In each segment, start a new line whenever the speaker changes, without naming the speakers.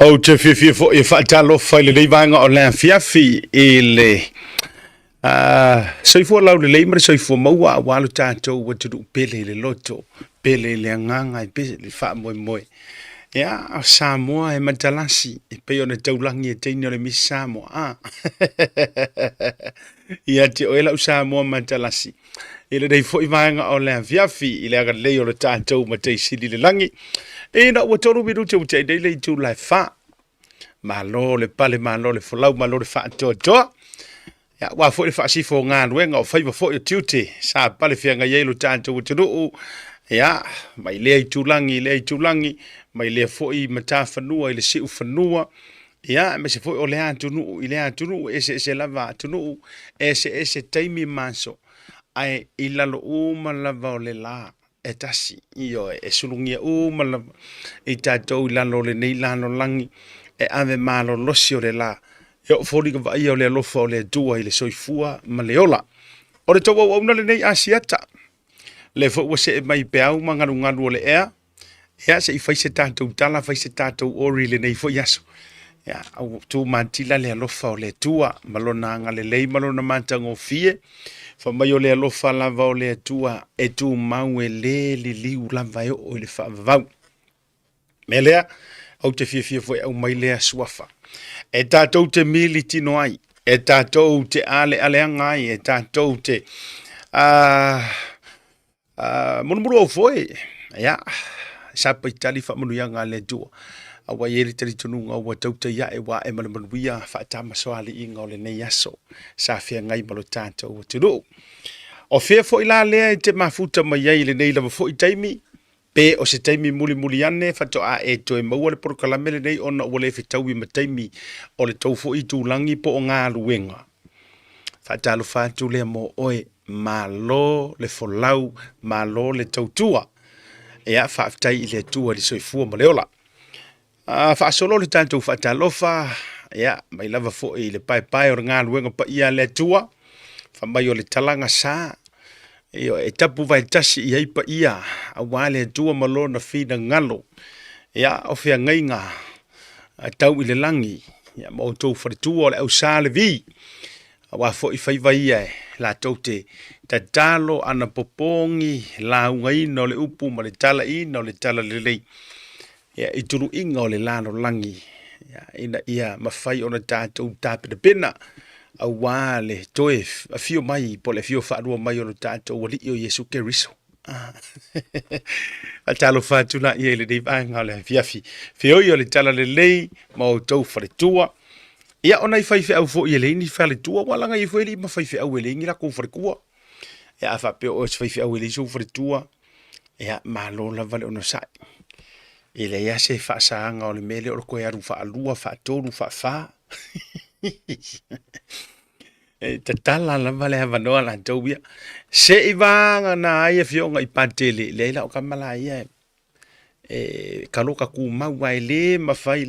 O te whiwhia fo e whaatalo whai le leivanga o lea whiawhi e le soifua lau le leimare soifua maua a walo tātou wa turu pele le loto pele le anganga e pese le wha moe moe ia o Samoa e matalasi e peo na taulangi e teini o le misi Samoa ia te oela o Samoa matalasi e le dei fo i vaenga o lea whiawhi i le aga lei o le tātou ma te sili le langi e na ua toru miru te utai dei le tu lai wha malo le pale malo le folau malo le wha toa toa ya wa fo le fa si fo nga luenga o faiva fo tiute sa pale fianga yelo tanto tunu ya mai le tulangi mai le fo I mata fanua ile si fanua ya me se fo o le tunu ile tunu ese lava tunu ese taimi manso ai ilalo uma lava o le la e tasi io e sulungia uma lava I tatou ilalo le nei lano langi e ave malo losio le la yo fori ka vai o le alofa o le tua I le soifua ma le ola. O le tau au na le nei asiata. Le fo wa se mai pe au nganu o le ea. Ea se I fai se tātou tala, fai se tātou ori le nei fo yaso. Ya, au tu mantila le alofa o le tua, malona nga le lei malona mantango fie. Fa mai o le alofa lava o le tua, e tu mau e le liu lava o le fa vau. Melea, au te fie foi au mai lea suafa. E tātou te mili tino ai, e tātou te ale angai, e tātou te munu o foi, ya, sapa I tali wha manu yanga le tua. Awa yeri tari tununga ua tauta ia e wa e manuia whaatama soali inga o le nei aso, sa fia ngai malo tātou o tunu. O fia foi la lea I te mafuta mai ai le nei lava foi taimi, pe o se taimi muli ane fato a e to e maua le porokalamele nei ona ua le fitau I mataimi o le tau fo I tūlangi po o ngā luenga. Fatalo fatu le mo oe malo le folau, malo le tautua. Ea whaafitai I le tua li soifua ma leola. Whaasolo le tātou fatalofa, ea mai lava fo I le pai o ngā luenga pa ia le tua, whamai o le talanga saa, Io e tapu vai tasi I aipa ia a wale tua malo na fina ngalo ia o fia ngainga a tau I le langi ia mo tau wharitua o le au sāle vi a wa fo I whaiva ia la tau te tatalo ana popongi la ungaina o le upu ma le tala ina o le tala lelei ia I turu inga o le lano langi ia ia mafai o na tātou tāpina pena a wale toe a fio mai po le fio whaarua mai o tātou wali o Yesu Keriso. A talo whātuna I ele nei vanga o le fiafi. Fio I o le tala le lei ma o tau wharetua. Ia ona I whaife au fo I Elaines wharetua walanga I fueli ma whaife au Elaines la kou wharekua. Ia a whapeo o whaife au Elaines o wharetua. Ia malo la vale ono sai. Ile ia se whaasaanga o le mele o le koe aru whaalua whaatoru whaafaa. Te tala la vale hava noa la taubia se I vanga na ai fionga I patele leila o kamala ia kaloka ku mau ai le mafai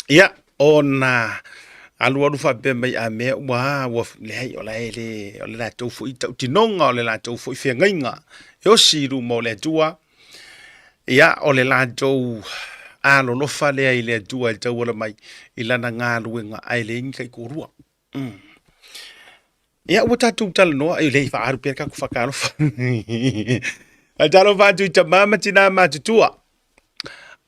ia ona alu fa be mai a me wa le o le la tau fu I tau tinonga o le la tau fu I fiangainga yo siru mo le tua ia o le la tau alo lo fa le ai le tua tau wala mai I lana ngā luenga ai le inga I korua. Ia ua tātou tala noa ai lei whaaru pia kaku whakaro a talo whātu I tamama tina mātutua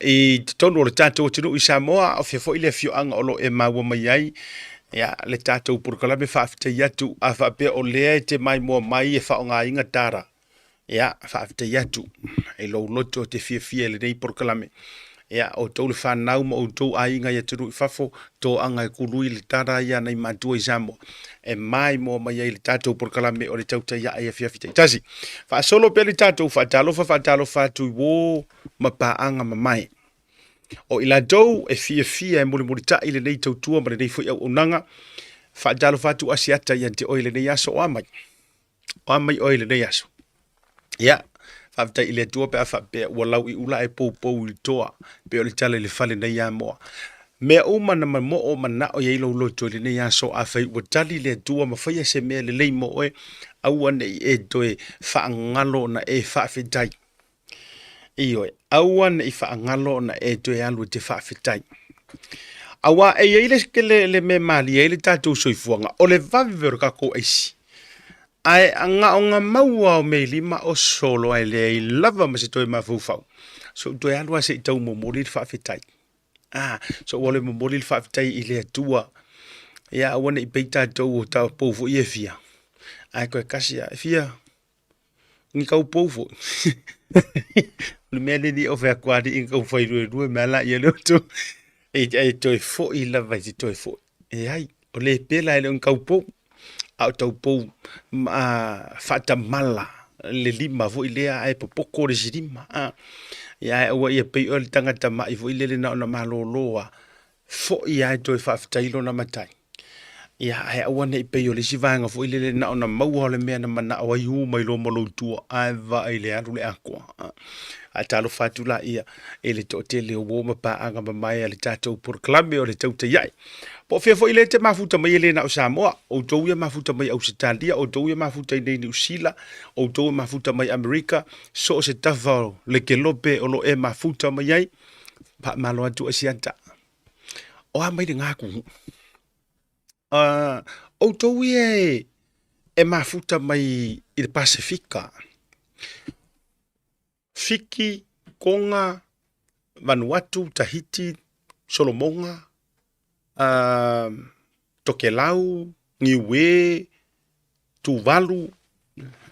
I tonu o le tātou tunu I Samoa o fia fo I le fio anga olo e maua mai ai ia le tātou purukalame whaafitei atu a whaapea o lea te mai mua mai e whaonga inga tāra ia whaafitei atu e lou loto te fia le nei purukalame ia o tau le whanau ma o tau ainga ia tunu I whafo tō anga I kului le tara ia nei mātua I Samoa e mai mo mai ai le tātou porkalame o le tauta ia ai a fiafitei tasi whaasolo pe le tātou whaatalofa tu I wō ma paanga ma mai o ila dou e fia e muli ta I le nei tautua ma le nei fui au onanga whaatalofa tu asiata ia te oile nei aso o amai oile nei aso ia Whaftai I le tua pe a whapea ua lau I ula e pou I toa pe o le tala le whale nei a moa. Mea umana ma mo o mana o iei lau loto le nei a so a whai ua tali le tua ma whaia se mea le lei mo oe aua nei e toe whaangalo na e whawhetai. Iyo, awan I whaangalo na e tue alu te whawhitai. Awa e eile skele le me mali eile tātou soifuanga, o le vaviveru kako eisi. Ai anga o ngā maua o me lima o solo ai le I lava ma se toi mawhufau. So tue alu ase I tau momoli le whawhitai. So wale momoli le whawhitai I le atua. Ia awana I pei tātou o tau poufu I e fia. Ai koe kasi a fia. Ngi kau poufu. Le mea ni o whea kuari I kau whairua mea la I leo tu. E toi fo I lava I toi fo. E ai, o le pela ele un kau pou. Au tau pou whata mala. Le lima vo I lea ai popoko le sirima. Ia e ua ia pei o le tangata mai vo I lele na ona maloloa. Fo I ai toi whawhitailo na matai. Ia ai aua nei pei o le sivanga vo I lele na ona maua o le mea na mana o ai mai lo malo tua. Ai va I le aru le akua. A talo fatula ia e le totele o woma pa anga mamai le tatou por klame o le Tautai ai. Po fia fo ile te mafuta mai ele na o Samoa, o tou ia mafuta mai Australia, o tou ia mafuta nei New Zealand, o tou ia mafuta mai Amerika, so se tafa le kelope o lo e mafuta mai ai, pa malo atu asianta. O a mai de ngaku. O tou ia e mafuta mai I le Pasifika. Fiki, Konga, Vanuatu, Tahiti, Solomonga, Tokelau, Niue, Tuvalu,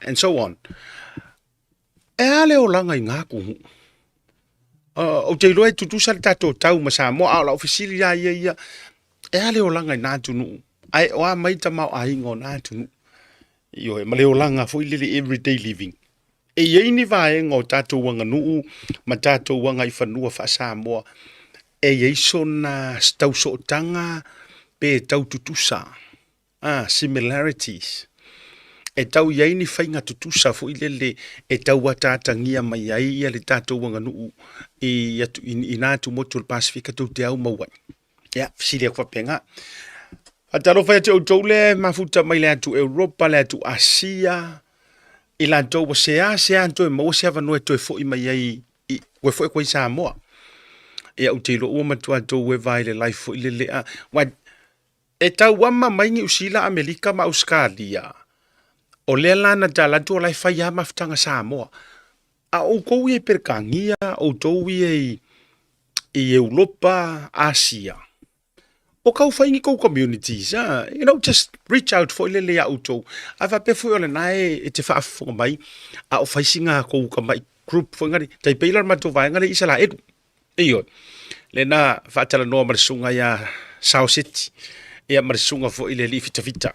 and so on. E ale o langa I ngā kuhu. O te iloa tutusa le tatou tau ma Samoa, au la ofisili ia ia. E ale o langa I nā tunu. Ai o a maita mau a ingo nā tunu. Io e male o langa fo I lele everyday living. E iei ni vaenga o tātou wanga nuu, ma tātou wanga I whanua wha Samoa. E iei so na stau so tanga, pe tau tutusa. Similarities. E tau iei ni whainga tutusa fo I lele e tau watatangia mai ai ia le tātou wanga nuu I nātu motu le Pasifika tau te au mawai. Ia, siri a kwa penga. Ataro whai te au le mafuta mai le atu Europa, le atu Asia, I la tau wa se anto e maua se awa noe toi fo I mai ai we fo e koi Samoa. E au te ilo ua matua tau we vai le lai fo I le lea. E tau wama mai ni usila Amerika ma Australia. O lea lana tala tu o lai whai ama ftanga Samoa. A o kou I perkangia, o tau I Europa, Asia. O kau whaingi kou communities, just reach out for ile lea utou. A whape fui ole nae e te whaafunga mai, a o whaisinga kou ka mai group fo ngari, tai peilar mato vai ngari isa la edu. Iyo, le na whaatala noa marisunga ia South City, ia marisunga fo ile li fita fita,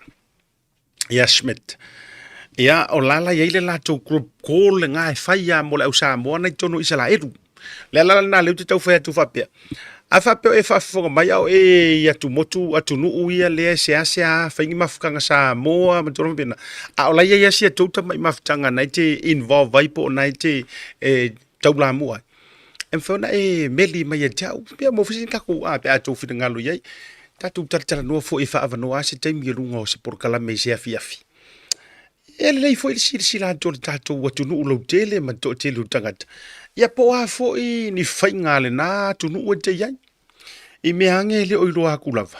ia Schmidt. Ia o lala ia ile la tau group call le ngai whaia mo le au Samoa nei tono isa la edu. Le lala na leu te tau whai atu whapea. A whapeo e whafonga mai au e atu motu atu nuu ia lea se asea whaingi mafukanga Samoa matoro mpena. A o lai ia sia tauta mai mafutanga nai te involve vaipo o nai te taula mua. E mwhauna e meli mai e tau, pia mo fisi kaku a pe atu whina ngalo iai. Tatu taratara noa fo e whaavanoa se taimi runga o se porkala me se afi afi. E le lei fo ili sila tole tatou atu nuu lau tele ma to tele utangata. Ia po a fo I ni whainga le nā tunu ua te iai. I mea ange le oiloa kulava.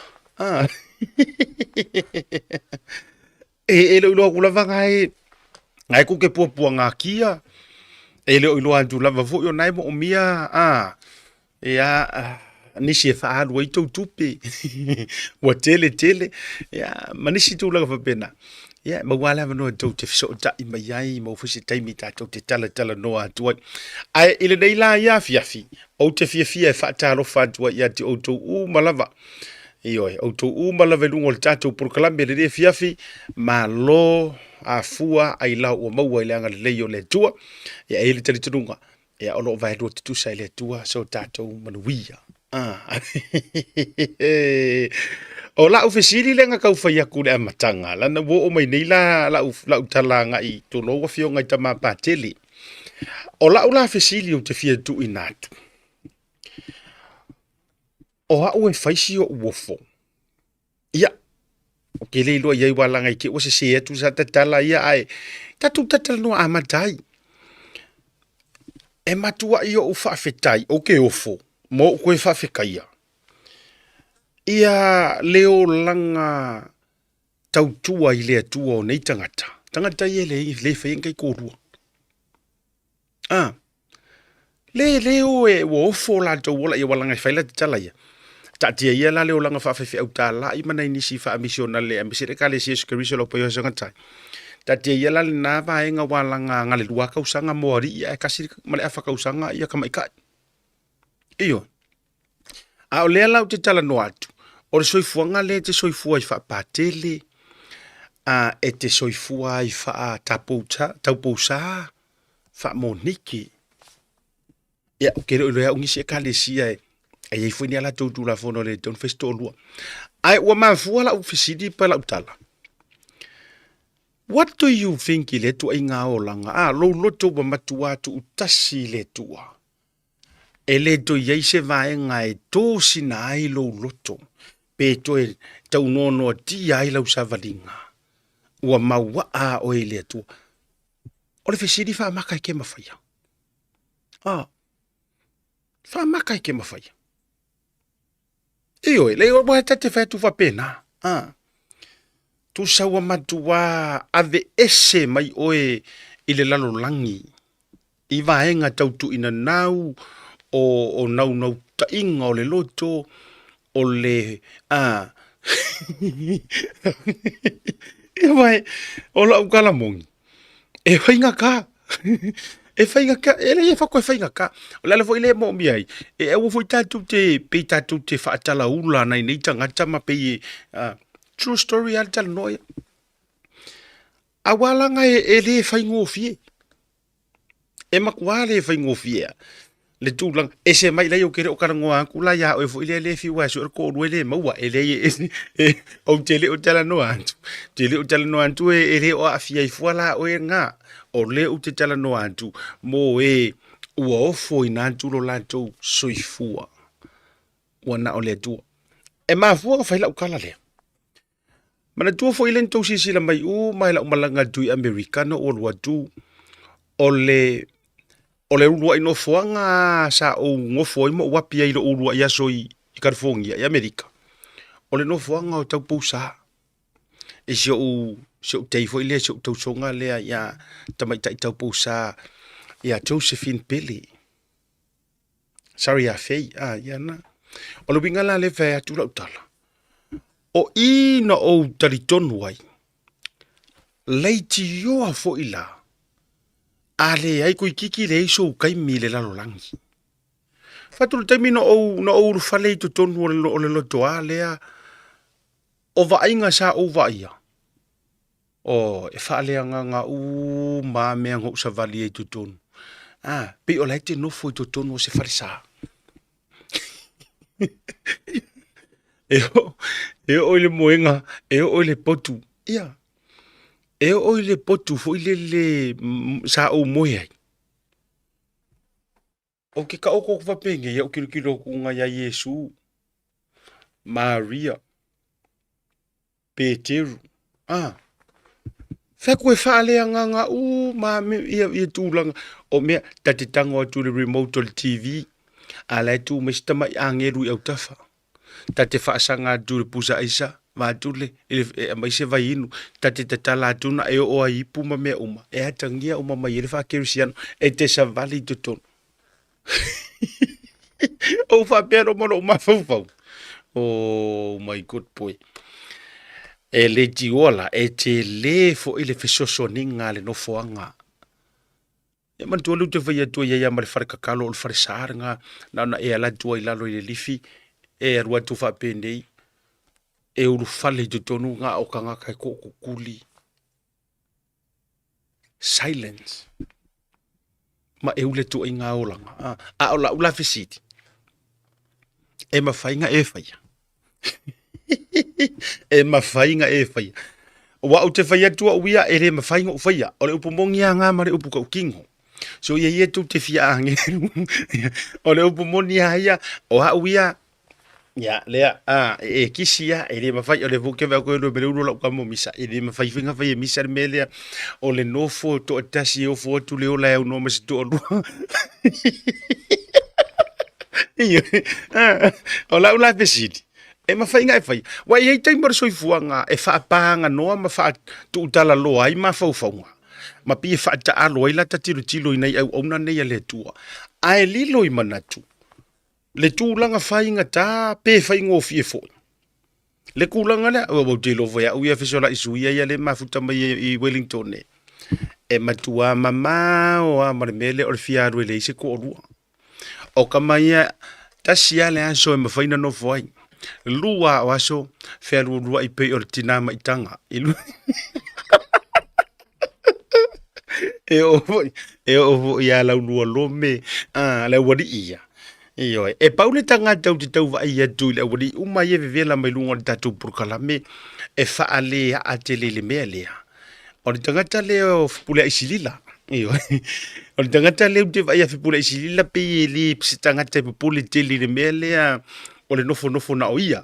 E le oiloa kulava ngai kuke puapua ngā kia. E le oiloa tu lava fo yo nai mo o mia. Nisi e whaaru ai tau tupe. Wa tele. Manisi tu laga whapena. Ia, mawala manoa tau te fiso ta I mai ai, mau fusi taimi tātou te tala noa atuai. Ai, ile nei la ia fiafi. O te fiafia e whaataro whātua ia te outou malava. Ioi, outou malava lungo le tātou porkalambe le re fiafi, ma lo a fua ai lau o maua I le anga le leio le tua. Ia, ele tari tununga. Ia, ono vai roa te tusa I le tua, so tātou manuia. O la ufesiri le nga kau whai aku le amatanga. Lana wo o mai nei la utalanga I to loa fio ngai tama pāteli. O la ula fesili o te fia tu I nātu. O hau e whaisi o uofo. Ia. O ke le iloa iai walanga I ke o se se atu sa tatala ia ai. Tatu tatala no amatai. e matua i o whaafetai, o ke ofo, mo koe whaafekaia. Ia leo langa tautua i lea tua o nei tangata. Tangata i le whaengai kōrua. Leo e o ofo la tau wala i walanga i whaila te tala ia. Tatia ia la leo langa whaafefe au tā la i mana inisi wha amisiona le amisere ka le sies karisolo pa yo sangatai. Tatia ia la le nā vaenga walanga ngale lua kausanga moari ia e kasiri male afa kausanga ia kamaikai. Iyo. A o lea lau te tala no atu. O le soifuanga le te soifua i wha pātele. E te soifua i wha taupousa. Wha moniki. Ia, kere o lea ungisi e ka le sia e. Ai ei foi ni ala tau tulafono le don festo lua. Ai ua mafua la ufisidi pa la utala. What do you think le tu ai ngā o langa? Lo loto wa matua tu utasi le tua. E le to iei se vaenga e tō sina ai lo loto. Pe to e tau nono ti ai lau savalinga. Ua maua a o e le tua. O le fesidi wha maka i ke mawhaia. Wha maka i ke mawhaia. Iyo, leo wa tate fa tu fa pena. Tu sawa matua ave ese mai oe ile lalo langi. I vaenga tautu ina nau o nau ta inga o le loto o le Ia vai o la ukala mongi. E whainga ka. E whainga ka, ele e whako e whainga ka. O lala fo ile mo mi ai. E au fo tatu te, pe tatu te whaatala ula nei nei tangata ma pe true story al tal noia. A walanga e le whaingo fie. E makuale e whaingo fie. Le tūlang, e se mai lei o kere o karangoa aku la ya o e fo ile le fi wa so ko ru ele maua ele o tele o tala no antu. Tele o tala no antu e le o afia i fuala o e nga. O le o te tala no antu mo e ua ofo i nantu lo lantou soifua. Wana o le tua. E mafua o whaila ukala lea. Mana tua fo ilen tau sisila mai mai la umalanga tui Amerikano o lua tu o le ulua ino foanga sa o ngofo imo wapia ilo ulua ia soi i California i Amerika. O le no foanga o tau pousa. E se o teifo ile se o tau songa lea ia tamaita i tau pousa ia Josephine Pele. Sorry a fei, ia na. O lo bingala le fea tula utala. O ina o taritonu ai. Leiti yoa fo ila. Ale ai ko kiki le iso kai mile la lolangi. Fatul termino no o fale to tonu o le loto alea. O vainga sa o vaia. O e fale nga ma me ngo sa vali e to tonu. Pe o lete no foi to tonu se farisa. E o le moenga, e o le potu. Ia. E o le potu fo le sa o moe ai. O ke ka oko kwa penge ya o kilo kunga ya Yesu. Maria. Peteru. Feko e whaale nga ma me ia tūlanga. O mea tatetango atu le remote o le TV. Ala tu me stama angeru i au tafa. Tate whaasanga atu le pusa aisa. Matule mai se vai inu tate tala tuna e o ai puma me uma e atangia uma mai ele fa kerisiano e te savali tuton o fa pero mo ma fau oh my good boy e le tiola e te le fo ile fesoso ninga le no foanga e man tu lu te vai tu ia ma le farka kalo o farisaranga na e ala tu ila lo ile lifi e rua tu fa pendei e uru fale te tonu ngā o kanga kai kōku kuli. Silence. Ma e ule tu i ngā olanga. O la ula fesiti. E mawhainga e whaia. E mawhainga e whaia. Wa o te whaia tua uia e re mawhainga o whaia. O le upumongi a ngā mare upu kau kingo. So ia tu te fia angeru. O le upumoni a ia o ha uia Ya, lea, kisia, e le mafai o le vuke va ko no bele uno la ka mo misa, e le mafai finga fai misa le mele o le nofo to tasi o fo tu le ola no mas to lu. Iyo, o la ula pesidi. E mafai ngai fai. Wa ye tai mar soi fuanga e fa panga no ma fa tu tala lo ai ma fa fa. Ma pi fa ta alo ila ta tiro tilo ina au ona nei le tua. Ai lilo I manatu. Le tūlanga whainga tā, pē whaingo fie fo. Le kūlanga le, o te lovo ya, uia fisola isuia ia le mafuta mai I Wellington ne. E matua mama o a maremele o le fiaru le ise ko orua. O kamaia, tasia le aso e mawhaina no fwai. Lua o aso, whea rua I pei o le tinama I tanga. E o ia lau lua lome, le wadi ia. Iyo, e paule tanga tau te tau wa ia tu le wadi uma ye vela mai lunga tatu purkalame e faale a te le mea lea. O le tangata leo fipule isilila. Iyo, o le tangata leo te vai a fipule isilila pe le psi tangata fipule te le mea lea o le nofo na o ia.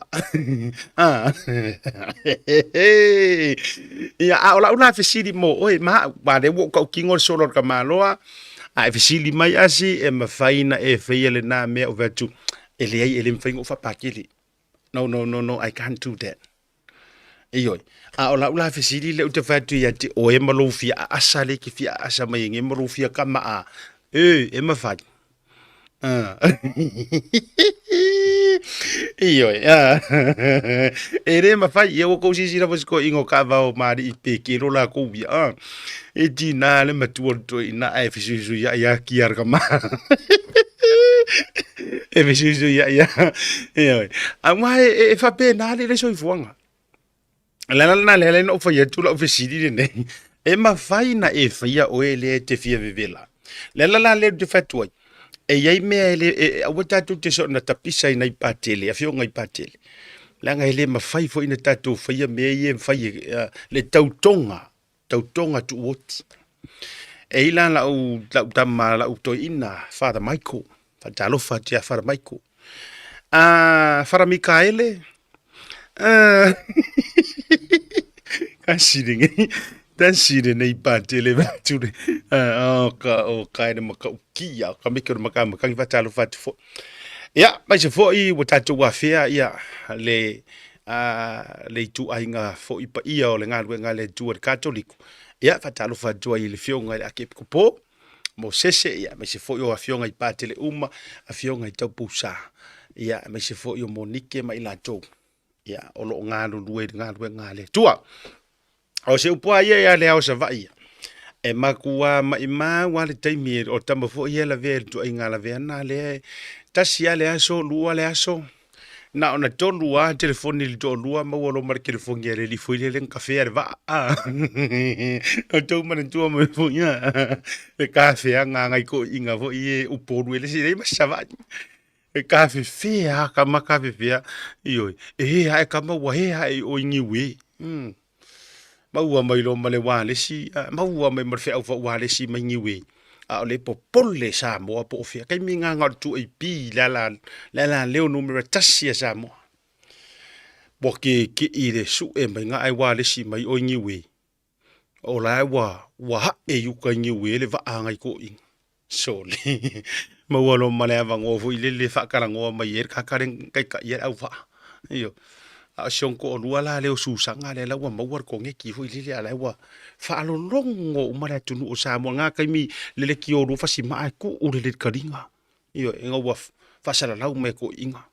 Ia, a ola una fesiri mo, oi, ma de wo kau kingor solo ka maloa, a fesili mai asi e mafaina e feile na me o vetu ele ai ele mfaingo fa pakili. No, I can't do that. Iyo. A ola ula fesili le uta fatu ya te o e malofia asa le ki fia asa mai nge malofia kama a. E mafai. Iyo. Ere mafai e o ko sisi na ko ingo ka va o mari pe ki rola ko bia. E di na le matua to ina ai fisisu ya kiar kama. E fisisu ya. Ama e fa pe na le so ifuanga. La le no fa yetu la ofisidi ne. E mafai na e fa o ele te fia vivela. La le de fatoi. E yai mea ele o tatu te so na tapisa ina ipatele, a fionga ipatele. Langa ele mafai fo ina tatu fai mea ye fai le tautonga tu woti. E ila la u tama la u to ina Father Michael, fatalofa tia Father Michael. Father Mikaele. Kasiringe. Tansire nei patele bature. O kaine maka ukia, ka mikero maka fatalo fatu fo. Ya, mai se fo I watatu wa fea ya le tu ainga fo I pa ia o le ngā le tu katoliku. Ya, fatalo fatu ai le fionga le ake kupo. Mo sese ya, mai se fo I fionga I patele uma, a fionga I taupusa. Ya, mai se fo I monike mai la tou. Ya, o lo ngā le tua. O se upua ia le au sa vai. E makua ma wale taimi o tama fo ia la ve tu inga la ve na le tasi ale aso lua le aso. Na ona to lua telefoni li to lua ma wolo mar telefoni le li foi le kafe va. O to man tu mo fo ia. E kafe anga ngai ko inga fo ie uporu le si ma sa vai. E kafe fea ka ma kafe fea. Io e ai ka ma wa ai o ngiwe. Maua mai lo male wale si maua mai marfe au fa wale si mai ngiwe a le popole sa mo po fia kai minga ngat tu e pi la leo numero tasi sa mo porque ki ire su e mai nga ai wale si mai o ngiwe o la wa e yu ka ngiwe le va anga ko in so le maua lo male va ngo fu le fa kala ngo mai er ka karen kai ka yer au va yo a shonko o lua la leo susanga le la wa mawar ko ngeki fu ile ala wa fa lo longo o mara tunu o sa mo nga kai mi le ki o ru fa si ma ku o le karinga io ngo wa fa sala la me ko inga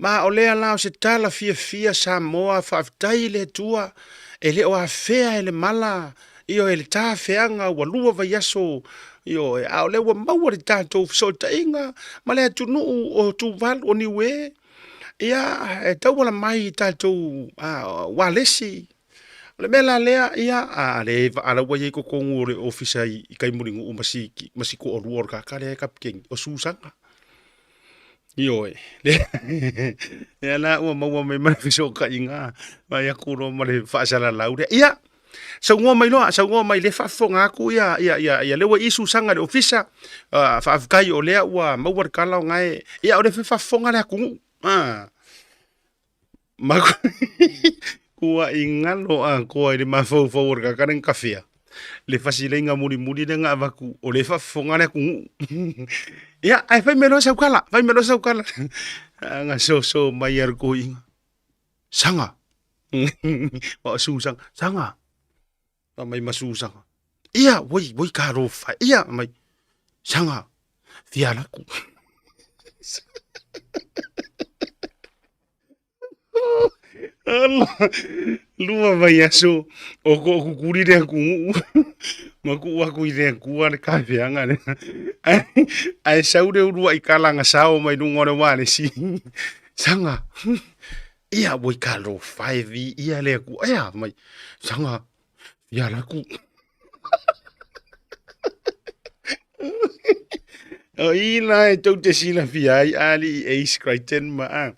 ma o le ala o se tala fia sa moa fa tai le tua ele o afea ele mala io ele ta feanga wa lua va yaso io a le wa mawar ta to so ta inga ma le tunu o tu val o ni we ia e tau wala mai tatou walesi le mela lea ia le ala wa ye ko kongu le ofisa I kai muringu o masi ko o ruor ka kale ka king o susanga io e ia la o maua mai mai so ka inga mai aku ro male fa sala laure ia sa ngo mai le fa fonga ku ia le wa isu sanga le ofisa fa kai o le wa mawar kala ngai ia o le fa fonga le aku kua ingalo ko ai ma fo ka karen kafia le fasilenga muri de nga vaku o le fa fonga le ku ya ai fai melo sa kala nga so mai er ko inga sanga wa susang sanga mai masusang iya woi karo fa iya mai sanga fialaku Allah, lua vai aso o ko kuri de ku maku wa ku ide ku ar ka fianga ne ai saude lua i kalanga sao mai nu ngore wale si sanga ia boi kalo 5 ia le ku ia mai sanga ia la ku o ina e tau te sila fiai ali e skraiten ma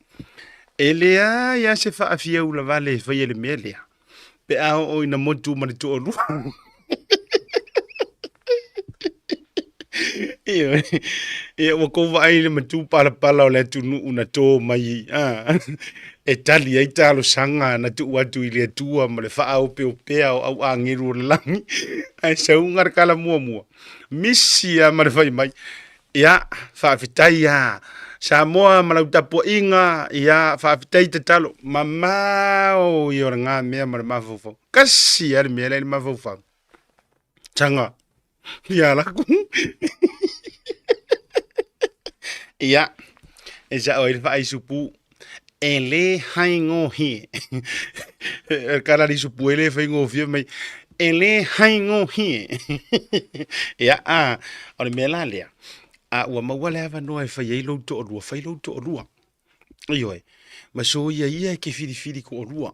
elea ya se fa afia ula vale fa ele melia pe a o ina motu ma to lu e o ko vai le matu pala le tu nu una to mai e tali ai talo sanga na tu watu ile tua ma le fa o pe au angiru langi ai se ungar kala mua misia ma le fai mai ya fa fitai ya Samoa malau tapo inga ia whaafitai te talo. Mamau i ora ngā mea mara mawhawhau. Kasi ari mea leile mawhawhau. Tanga. Ia laku. Ia. E sa oire wha supu. E le haingo hi. Karari supu e le whaingo fia mai. E le haingo hi. Ia ore mea la lea. Ua maua le ava noa e whai ei lau to orua, whai lau to orua. Ioi, ma so ia ke whiri ko orua.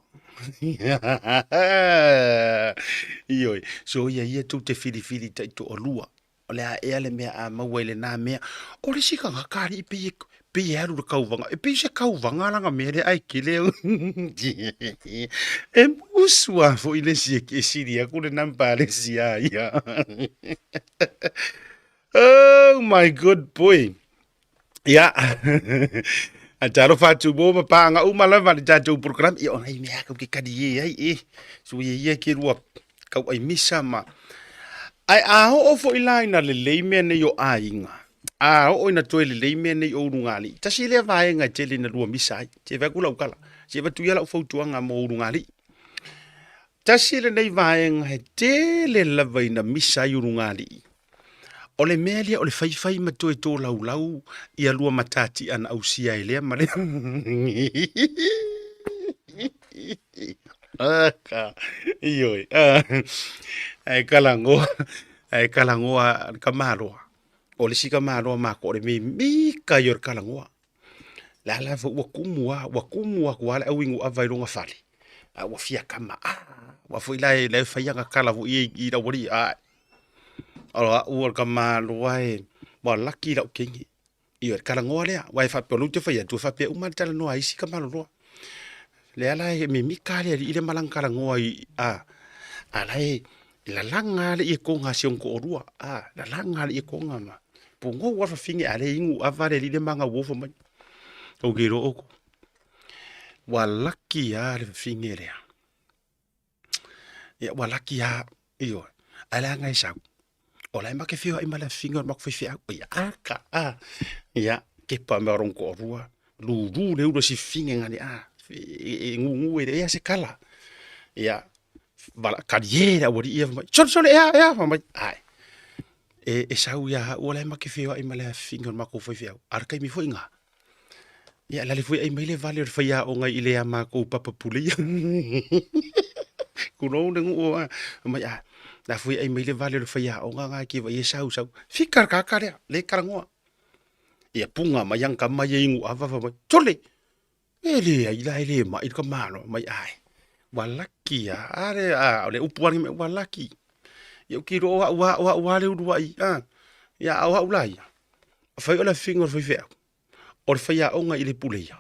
Ioi, so ia tau te whiri tai to orua. O le a ea le mea a maua ele nā mea. O le sika ngakari i pe aru le kauvanga. E pe se kauvanga langa mea le ai ke leo. E musua fo i le si e siri a kule nampa le si a ia. Oh my good boy. Ya. Ataro fatu bo ma pa nga umala va tatou program i ona i mea ka ke kadi ai so ye ke rua ka ai misa ma ai o fo ilaina le leime ne yo ainga o ina to le leime ne o rungali tasi le vai nga tele na rua misa te va kula ukala se va tu yala fo tuanga mo rungali tasi le nei vai nga tele la vai na misa yo rungali o le melia o le fai ma to lau ia lua matati ana ausia ele mare aka ioi ai kalango kamaro o le sika maro ma ko le mi ka yor kalango la fo wa kumua ko ala wingu avaironga fali wa fia kama wa fo ile fai nga kala vo i da wori Ora ua ka maluai wa laki la kingi i kala ngolea wa fa polu te fa tu fa pe uma tala no ai si ka malu le ala me mi kale i le malang kala ngoi ala la langa le i ko nga sion ko rua la langa le i ko nga ma pungo wa fa fingi ale ingu avare le manga wo fo mai o giro o wa laki le fingi le ya wa laki io ala ngai sa Ola ma ke fio i mala finger ma ke fio ya aka ya ke pa me ron ko rua lu le udo si finge ngani ngu e se kala ya bala kadiera wori ia sol ya ma ai e sau ya ola ma ke fio i mala finger ma ko fio arka mi fo inga ya la le fo i mele vale fo ya o ngai ile ma ko papa pulia kuno ngu ma ya la fui ai mai le vale le faia o nga ki va sau fikar ka kare le karangoa ia punga ma yang ka mai ingu ava va tole ele ai la ele ma i ka mano mai ai walaki are le upuani me walaki eu ki ro wa le u ai ya au lai fa ola finger foi fe or faia o nga ile puleia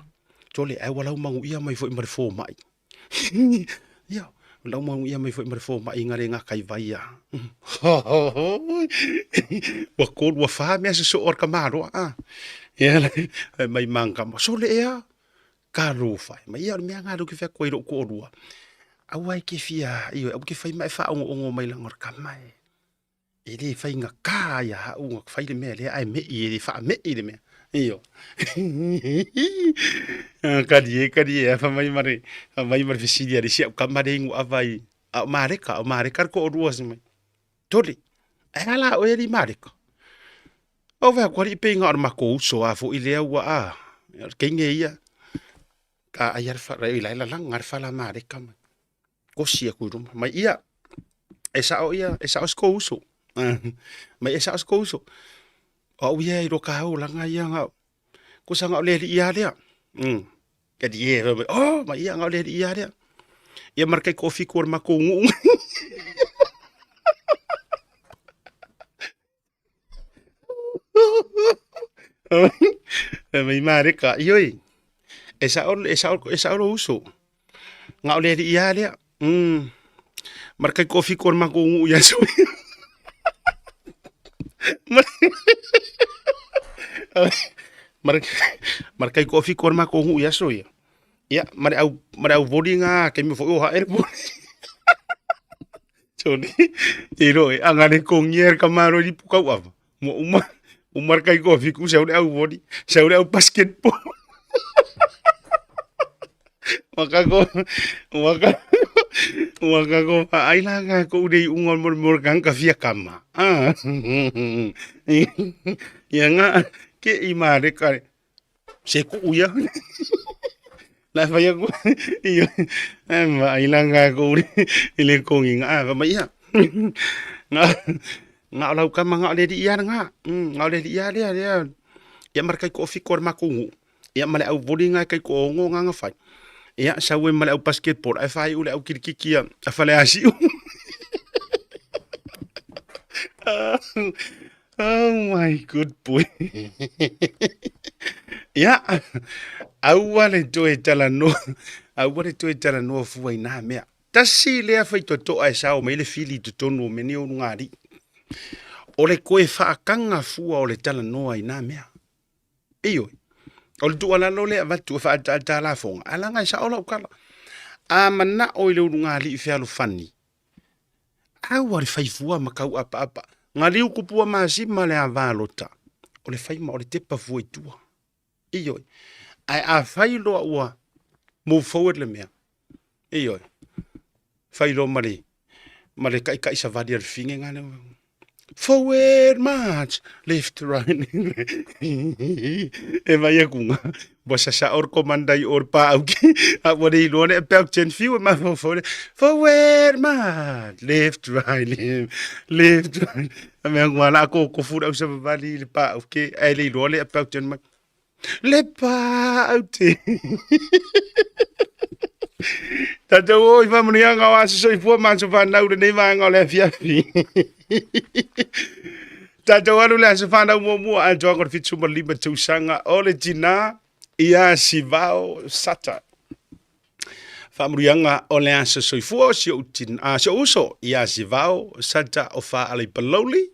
tole ai wala mangu ia mai foi mar fo mai ya lau mau ia mai foi mar fo mai ngare nga kai vai wa ko wa fa me so or kamaro ya mai manga so le ka ro fai ma ia me nga do ke fa ko ro ko rua au ai ke fia io au ke fai mai fa o mai la ngor ka mai e le fai nga ka ya o fai le me le ai me i fa me i le me io ka di fa mai mare fisidia di sia ka mare ngu avai a mare ka ko rua se mai toli ala o e di mare ka o va ko ri pe nga ma ko so a fo i le wa a ke nge ia ka ayar fa ra ila la ngar fa la mare ka ko sia ku rum mai ia esa o sko uso mai esa o sko uso o ia i ro ka o la nga ia nga ko sa nga le ia le ka di e oh mai ia nga le ia le ia markai kofi ko ma ko ngu mai mare ka ioi esa o uso nga le ia le markai kofi ko ma ko ngu ia so markai kofi ko ma ko ngu ia so ia ya mare au bodi nga ke mi fo ha er bodi choni iro anga ne ko ngier kamaro di puka wa mo markai kofi ku sa au bodi sa au basketball maka ko ai la nga ko dei ungol mor kan ka fia kama ya nga ke i mare ka se ku ya la faya ko iyo ma ai la nga ko ile ko nga ba mai ya nga la ka nga le di ya nga le di ya ya markai kofi ko ma ko ya male au bodi nga kai ko nga fai ya sa we male au basketball ai fai ule au kirkikia a fale asi oh my good boy ya au wale toe tala no fuai na mea tasi le fai to ai sao mai le fili to tonu me ni o ngari o le koe whaakanga fua o le tala no ai na mea iyo o le tuala no le avatu fa tala fonga alanga sa ola ukala a mana o le ngari fe alu fani au wale fai fua makau apa ngari ukupua masi male avalota o le fai ma o le tepa fua itua iyo ai a fai lo ua move forward le mea iyo fai lo mare kai sa vadia le finge ngane forward march left right e vai kunga bosa sa or komandai or pa au ki a wori lo ne pe chen fiu ma forward march left right a me ngwana ko fura sa vali le pa au ki ai le lo le pe chen ma le pa au te tatou i famunia nga wa so i fu man so fa na u nei va nga le fiafi tatou alu le so fa na mo a jongo fitu mo lima tu sanga ole tina ia sivao sata famunia nga ole aso so i fu si o tin a so uso ia sivao sata o fa ale paloli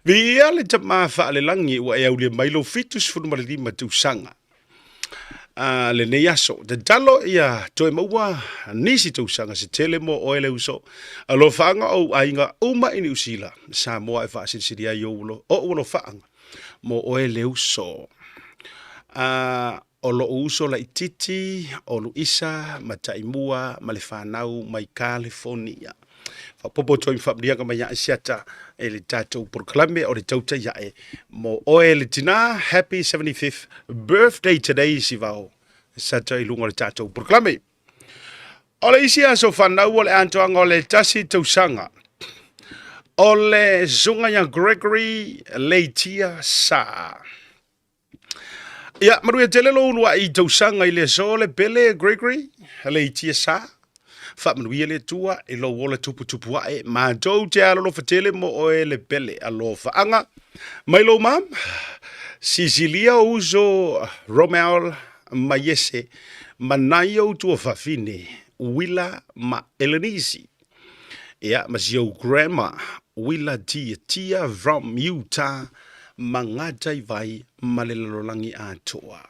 vi ale tama fa ale langi wa e ule mailo fitus fu mo lima tu sanga le ne yaso de dalo ia toe maua nisi tau sanga se tele mo o ele uso alo fanga o ainga uma ini usila sa mo e fa siria yo ulo fanga mo o ele uso o lo uso la ititi o lu isa mataimua malefanau mai California fa popo toi fa bria ka mai siata ele tatou proclame o le Tautai ya mo o ele tina happy 75th birthday today sivao sata ilunga le tatou proclame o le isi aso fanau o le antoanga o le tasi tausanga o le zunga ya Gregory Leitia sa ya maru e tele lo lua i tausanga i le so le pele Gregory Leitia sa fa manuia le tua e lo wola tupu ai ma tou te alo lo fatele mo o e le pele alo faanga mai lo mam Sicilia uso Romeo Mayese manaio tua fafine Willa ma Elaines ya ma zio grandma Willa tia from Utah mangatai vai malelololangi atoa.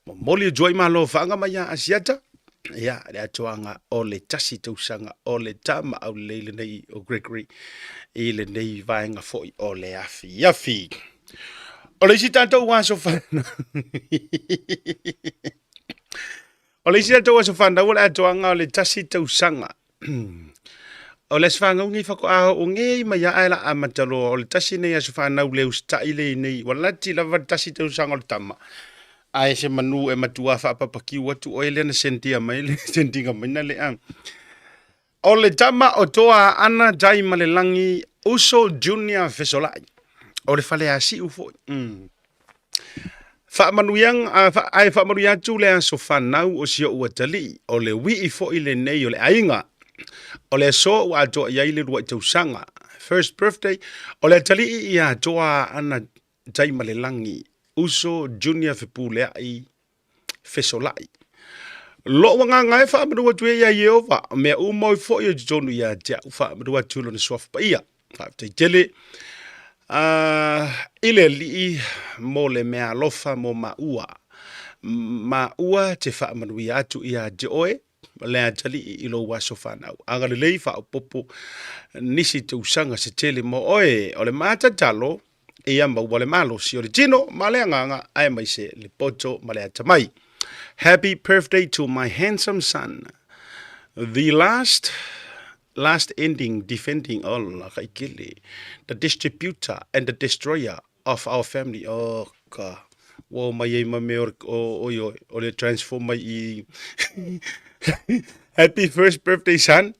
Molia joy malo whaanga mai a asiata. Ia, le atoanga o le tasi tausanga o le tama au leile nei o Gregory. I le nei vaenga foi o le afi. O le isi tātou waso whana. O le isi tātou waso whana, o le atoanga o le tasi tausanga. O le sfanga ungi whako aho o ngei mai aela a matalo o le tasi nei aso whanau leu sta ile nei walati lava tasi tausanga o le tama. Ai se manu e matua whapapaki watu o ele na sentia mai le sentinga mai na le ang. O le tama o toa ana jai malelangi uso junior fesolai. O le fale asi ufo. Whamanuyang ai whamanuya tu le aso whanau o sio uatali o le wi ifo ile nei o le ainga. O le so wa toa iai le rua tausanga. First birthday o le tali ia toa ana jai malelangi uso junior fepulea i fesolai. Lo wanga ngai whamadua tue ia Yehova, mea umoi fo i o jonu ia tea whamadua tulo na swaf pa ia. Whaaftai tele, ile li mo le mea lofa mo maua. Maua te whamadua atu ia te oe, lea tali i ilo waso whanau. Anga le lei whaapopo nisi te usanga se tele mo oe, o le mata talo, ia maua le malo si o le tino, ma le anganga, ai mai se le poto ma le atamai. Happy birthday to my handsome son. The last ending defending all the distributor and the destroyer of our family. Oh God. Wo mai me o le transform mai. Happy first birthday, son.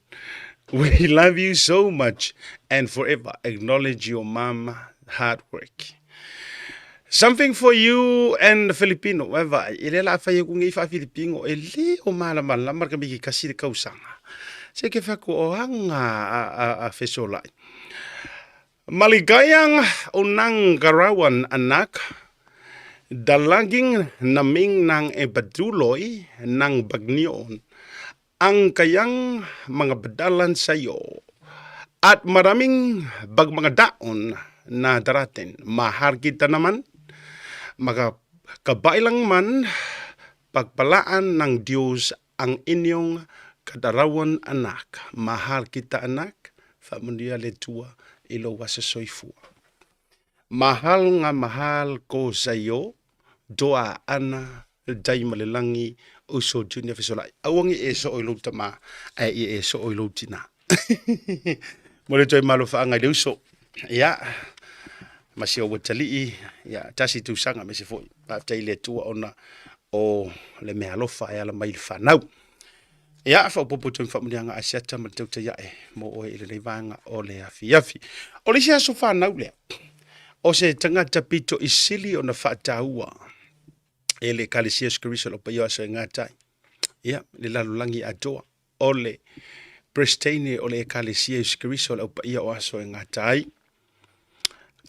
We love you so much and forever acknowledge your mom hard work. Something for you and Filipino. Weva, ile la fa ye kungi fa Filipino ele o mala marka mi kasi le kausanga. Se ke fa ko hanga a fesolai. Maligayang unang garawan anak dalaging naming nang ebaduloi nang bagnion ang kayang mga badalan sayo at maraming mga daon na darating. Mahal kita naman maka kabailang man pagpalaan ng Diyos ang inyong kadarawan anak. Mahal kita anak, famunia letua ilo wasasoifua. Mahal nga mahal ko sa iyo, doa ana day malilangi uso junior fesolai. Awangi eso ilo tama, ay eso ilo tina. Muli to'y malufa ang uso. Ya. Masih o watali ya tasi tu sanga mesi foi pa taile tu ona o le me alofa ya la mai fanau ya fa popo tu fa mlianga asiata matau te ya mo o ile le vanga o le afi o le sia so fanau le o se tanga tapito isili ona fa taua ele kalisia skrisol o pa yo so ngata ya le lalulangi atoa o le pristine o le kalisia skrisol o pa yo so ngata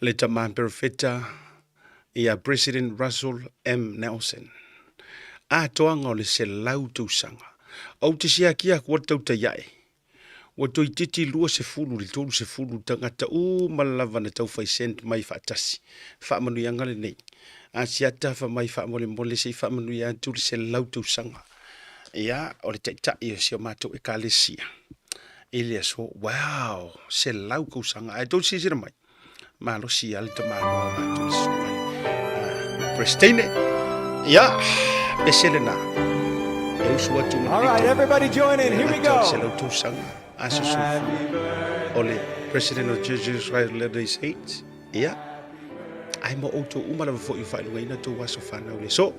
le taman perfecta ia President Russell M. Nelson. A toanga o le se lau tausanga. Au te sia kia kua tauta iai. Wa toi titi lua se fulu, li tolu se fulu tangata malava na tau fai sent mai whaatasi. Whaamanu ianga le nei. A siata wha mai whaamole mole se whaamanu ia tuli se lau tausanga. Ia, o le taitai o si o mātou e kālesia. Ele so, wow, se lau kausanga. Ai tau sisira mai. Malo si alta malo matul sumai. Pristine, ya, beselena.
All right, everybody join in. Here we go.
Ole, President of Jesus Christ, Latter-day Saints. Ya, ay mo auto umala fo you find way na to was of fun ole. So.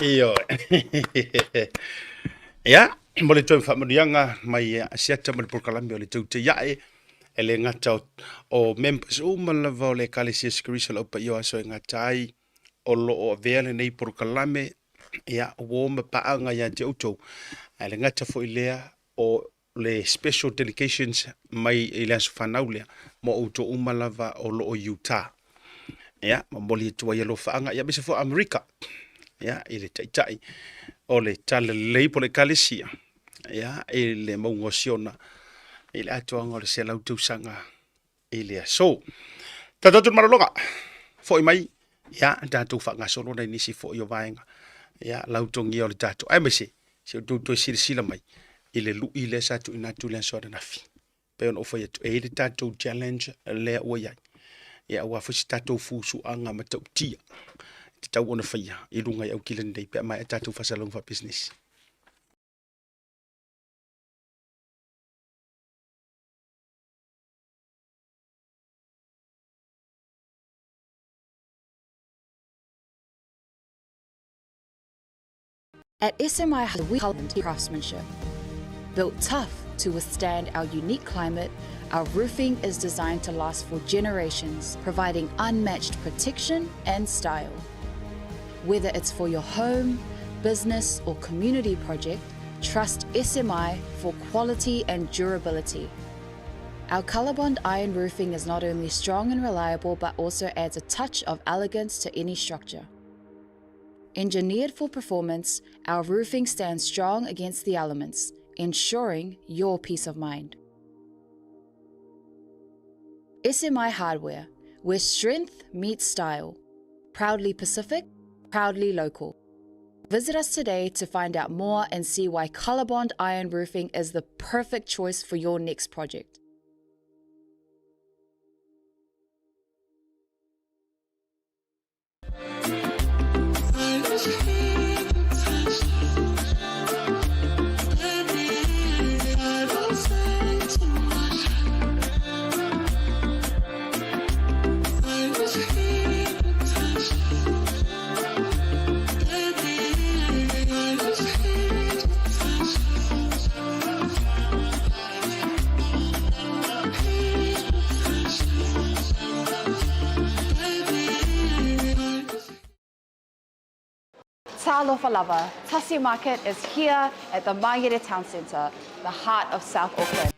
Iyo. Ya, boleh tuan famadianga mai asiata mal proklami oleh tu te yae e le ngata o members lava o le Ecclesiastic Council o pa io aso e ngatai o lo o vele nei por kalame ia o ma paanga ia te autou e le ngata fo ilea o le special delegations mai i le aso whanaulia mo auto lava o lo o Utah ia ma moli tua ia lo whaanga ia bisa fo Amerika ia i le taitai o le tala lei po le Ecclesia ia i le maungosiona i le atuanga o le se lautou sanga i le aso. Tatou maraloga fo i mai ia tatou whangasolo nei nisi fo i o vaenga ia lautongi o le tatou ai mese se o tatou sila mai i le lu i le sa tu ina tu le so na fi pe on ofo yetu e le tatou challenge le o ia ia wa fo si tatou fusu anga ma tau tia tau ona fia i lunga au kilen dei pe mai tatou fasalong fa business.
At SMI Hardware, we cultivate craftsmanship. Built tough to withstand our unique climate, our roofing is designed to last for generations, providing unmatched protection and style. Whether it's for your home, business, or community project, trust SMI for quality and durability. Our ColourBond iron roofing is not only strong and reliable, but also adds a touch of elegance to any structure. Engineered for performance, our roofing stands strong against the elements, ensuring your peace of mind. SMI Hardware, where strength meets style. Proudly Pacific, proudly local. Visit us today to find out more and see why ColourBond iron roofing is the perfect choice for your next project. Talofa lava, Tasi Market is here at the Mangere Town Centre, the heart of South Auckland.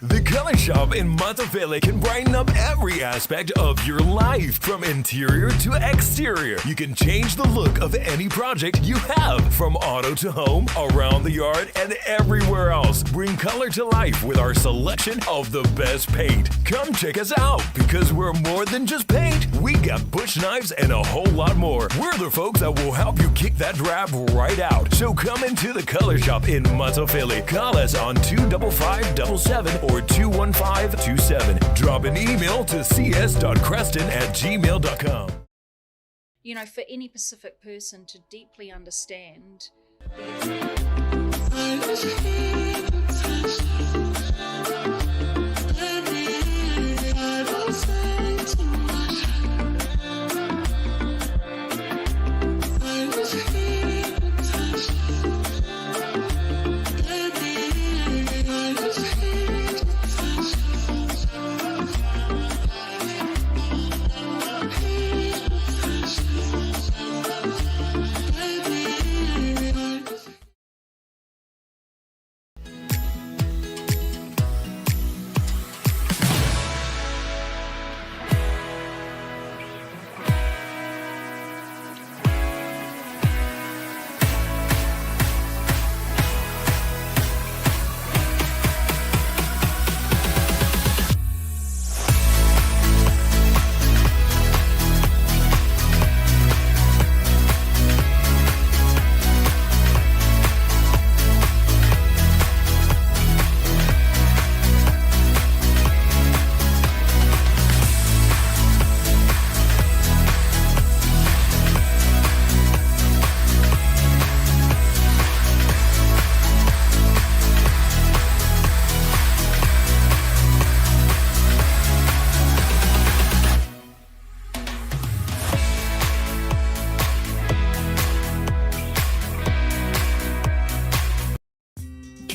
The Color Shop in Moatoga can brighten up every aspect of your life, from interior to exterior. You can change the look of any project you have, from auto to home, around the yard, and everywhere else. Bring color to life with our selection of the best paint. Come check us out, because we're more than just paint. We got bush knives and a whole lot more. We're the folks that will help you kick that drab right out. So come into the Color Shop in Moatoga. Call us on 25577 or 21527. Drop an email to cs.creston@gmail.com.
You know, for any Pacific person to deeply understand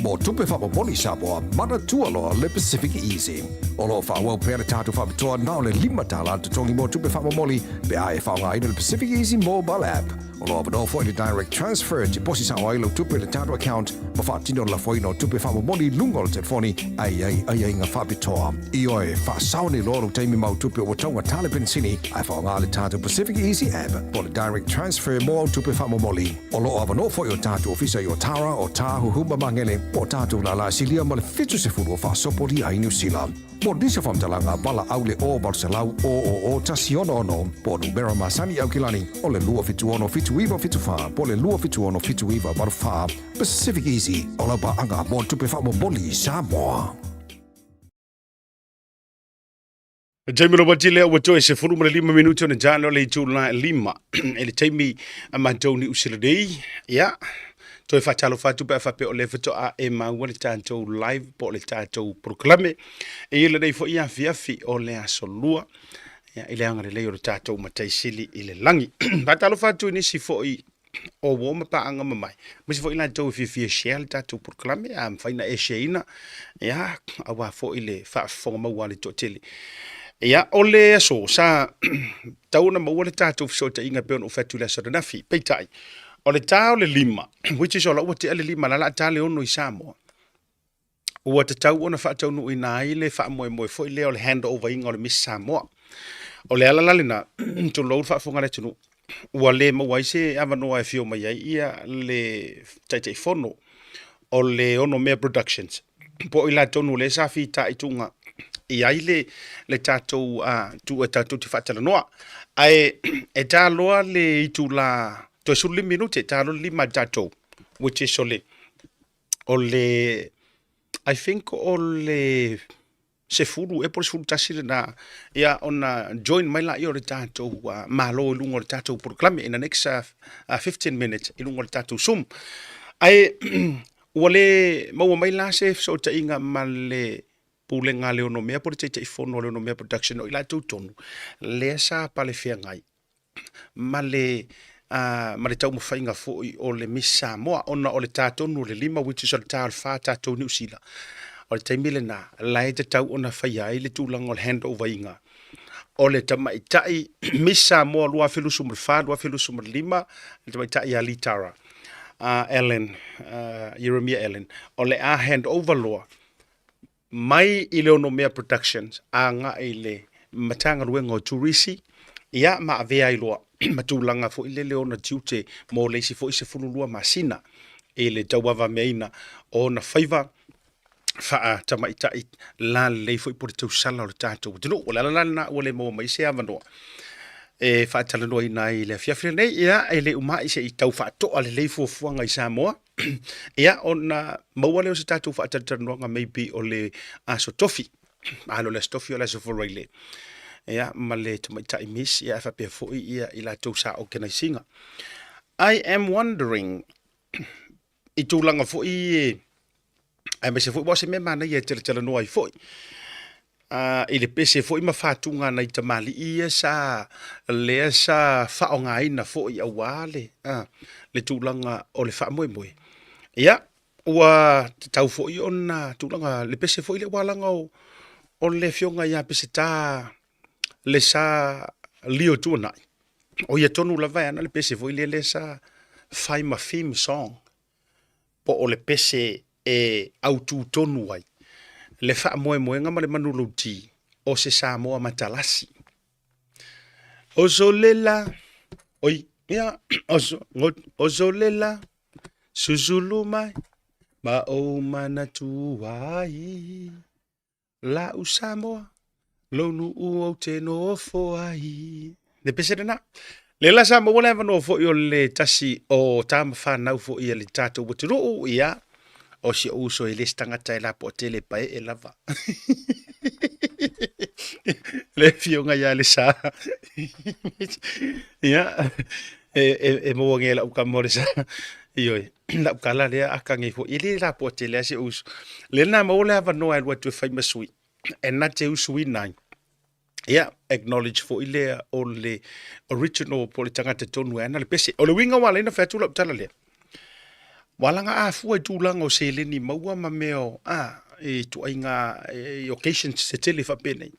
Mo tupe whamamoli Samoa, mana tualoa le PacificEzy. Olo whawau pere tātou whamatoa nao le 5 tala te tongi mo tupe whamamoli pe ae whaunga ina le PacificEzy mobile app. Olo abano fo i direct transfer te posi Samoa ilo tupe le tātou account ma whaatino lafo ino tupe whamamoli lungo le telefoni ai ngā whapitoa. I oe whaasawa ni loro teimi mau tupe o tonga tale pensini ai whaunga le tātou PacificEzy app po le direct transfer mo tupe whamamoli. Olo abano fo i o tātou ofisa i o Tara o Tahu Humba Mangele po tātou la silia ma le fitu se furu o whaasopori ai New Zealand. Mo disa whamtalanga wala aule o Barcelau o Tasi ono po numera masani au kilani o le lua fitu ono fitu iwa fitu wha po le lua fitu ono fitu iwa waru wha PacificEzy o la ba anga mo tupe wha mo boli Samoa.
Jamie Robert leo watoe se furu mre 5 minuto na jalo le itulau 5 ele Jamie amantoni usiladei ya toi fatalo fatu pa fa pe o le foto a e ma wale tātou live po le tātou proclame e ile dei fo ia fiafi o le asolua ya ile anga le o tātou mataisili ile langi fatalo fatu ni si fo i o woma pa anga mamai misi fo ila tau fi share tātou proclame am faina e sheina ya awa fo ile fa fonga ma wale totele ya ole so sa tauna ma wale tātou so ta inga pe on fatu la so na fi peitai o le tau le 5, which is all o te ale 5 la tale ono i Samoa. O te tau ona wha tau no i nā i le wha moe fo i leo le hand over inga o le Miss Samoa. O le alalale na, tu lau wha whongare tunu. Ua le mawaise awanoa e fio mai ai ia le taifono o le ono mea productions. Po i la tonu le sa fi ta i tunga. I ai le tātou tu e tātou ti whatala noa. Ai e tā loa le itula to suli minute talo 5 tatou which is ole I think ole se furu e por furu tasile na ya ona join mai la yo tatou malo lungo tatou proclame in the next 15 minutes lungo tatou sum ai ole mo mai la se so ta inga male pulenga le ono mea por te fono le ono mea production o ila tonu le sa pale fia ngai male ma le tau mawhainga fo o le Miss Samoa ona o le tātonu le 5 which is o le tā alwha tātou New Zealand o le taimile na lai te tau ona whai ai le tūlanga o le hand over inga o le tamaitai Miss Samoa lua whilusu ma le 5 lua whilusu ma le 5 le tamaitai a Litara Elaines Jeremiah Elaines o le a hand over loa mai i le ono mea productions a nga i le matanga ruenga o Turisi ia ma avea i loa matulanga fo ile leona tiute mo leisi fo se fululua masina e le tauava meina ona faiva fa tamaitai la le fo por tu sala o tatou tino la na ole mo mai se avano e fa tala no ina i le fiafre nei ia ele uma i se i tau fa to ale le fo fuanga i Samoa ia ona mo le o se tatou fa tala no maybe ole aso tofi alo le stofi ole so for really ya male to my time miss ya fa pe fo ia ila to sa organizing I am wondering itulanga fo I me se fo se me mana ye tele no ai fo ile pese fo ma fatunga na itamali ia sa le sa fa onga ina fo ia wale le tulanga o le fa moe ya wa tau fo ona tulanga le pese fo ile walanga o le fionga ya pese ta le sa lio tuna o ia tonu la vai ana le pese foi le sa fai ma film song po o le pese e autu tonu ai le fa moe nga le manuluti o se Samoa matalasi o zolela oi ya o zolela suzulu mai ma o manatu ai la u Samoa lonu o te no fo ai ne pese na le la sa mo wala no fo yo le tasi o tam fa na fo ia le tatou botiro o ia o si uso ele stanga tai la po tele pai e lava le fionga ya le sa ya e mo ngela u kamore sa io la kala le akangi fo ile la po tele si uso le na mo wala no ai what to famous sweet and not te usui nai yeah acknowledge for ile o le original politanga te tonu ana le pese o le winga wala ina fatula tala le Walanga a fua tūlanga o se leni maua ma meo tuainga occasions se tele whapene.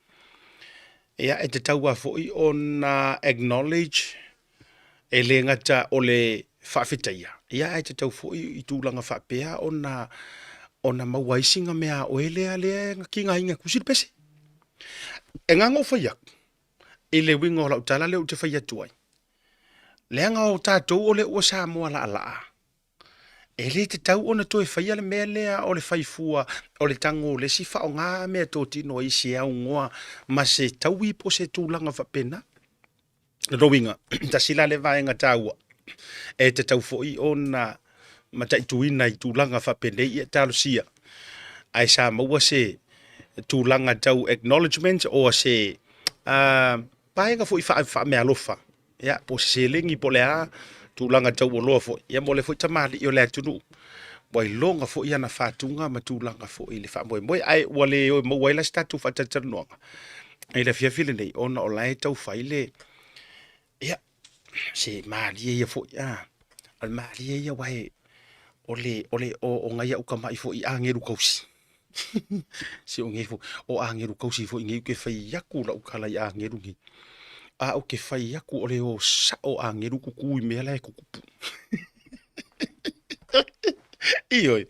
Ia e te taua foi ona acknowledge e le ngata o le whawhitaia. Ia e te tau foi I tūlanga whapea ona mawaisinga mea o elea lea ki ngā inga kusir pese. E ngā ngō whaiak. E le winga o lau tala leo te whaia tuai. Lea ngā o tātou o le ua Samoa la alaa. E le te tau ona toi whaia le mea lea o le whaifua o le tango le si wha o ngā mea tō tino I se au ngoa ma se tau I po se tūlanga whapena. Rowinga, ta sila le vaenga taua. E te tau foi ona mataituina I tūlanga whapene I talo sia. Ai sa maua se tūlanga tau acknowledgement o se paenga foi wha mea lofa. Ya, po se lengi po lea tūlanga tau o loa foi. Ia mo le foi tamali I o lea tunu. Wai longa foi ana whātunga ma tūlanga foi le wha moe. Ai wale o mawai la statu whatatanuanga. Ai le fiafile nei ona o lai tau whaile. Ia, se maali ia foi. Al maali ia wai o ngai au kamai foi angeru kausi. Se o ngefu o angeru kausi foi ngai ke whai yaku la ukala I angeru ngai. O ke whai aku o le o sa o angeru kuku I mea lai kukupu. Ioi.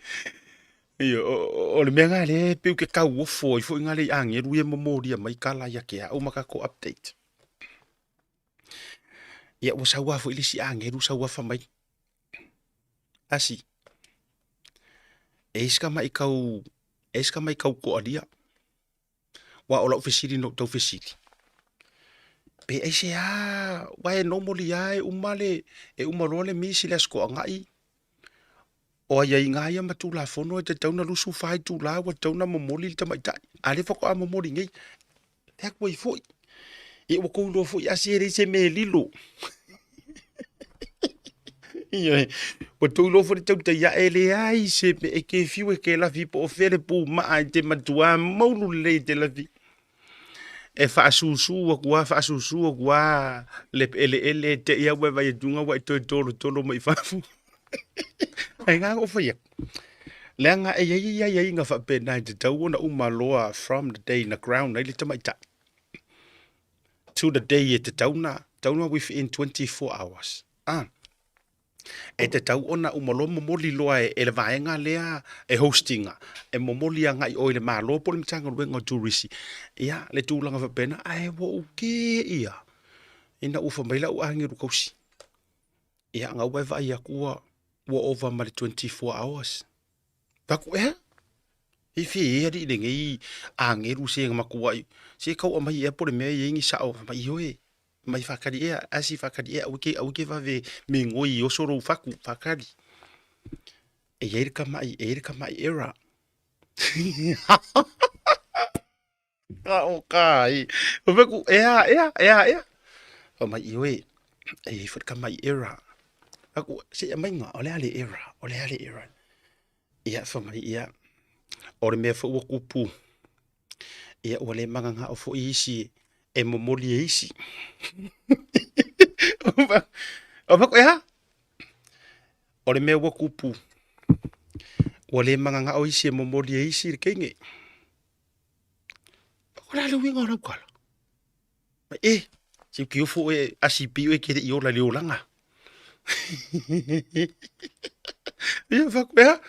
O le mea ngā le peu ke kau o fo I fo ngā le angeru e momoria mai kala ia ke au maka ko update. Ia o saua fo ilisi angeru saua whamai. Asi. Eiska mai kau ko adia. Wa o lau fesiri no tau fesiri. Pe ai se wae normally ai umale e umaroa le misi le sko ngai. O ia inga ia ma tulafono e te tauna lusu fai tula wa tauna momoli le tamaitai. Ale fako a momoli ngai. Te akwa I foi. E o koulo foi asere se me lilo. Ia o toulo foi tautai ia ele ai se e ke fiu e ke la vi po fere pu ma ai te matua maulu le te la vi. E faʻasoa kua le ele te ia wa vai dunga wa to tolo mai fafu. Ai nga o fia. Le nga e ia nga fa pena te tau ona umaloa from the day na ground ile te mai ta. To the day e te tauna within 24 hours. E te tau ona umalo momoli loa e le vaenga lea e hostinga. E momoli anga I oile maa loa pole mitanga ruenga o tourisi. Ia, le tūlanga whapena, ai wo uke ia. Ina ufa maila u angiru kausi. Ia, ngā uwe vai akua wa over ma le 24 hours. Paku ea? Ifi ea di nge angiru se nga makua. Se kau amai ea pole mea ingi sao. Mai hoe. Mai whakari ea, asi whakari ea, auke whawe me ngoi o soro whaku, whakari. E eirika mai era. O kai. O weku, ea. O mai iwe, e whatka mai era. Aku, se a mainga, ole ale era. Ia, whamai ia. Ore mea wha ua kupu. Ia, ole manganga o fo isi. E momoli e isi. O mako ea? O le mea wakupu. O le manganga o isi e momoli e isi keinge. O la le winga o raukala. Si ki ofo e asipi e kere I o la leolanga. Ia wako ea?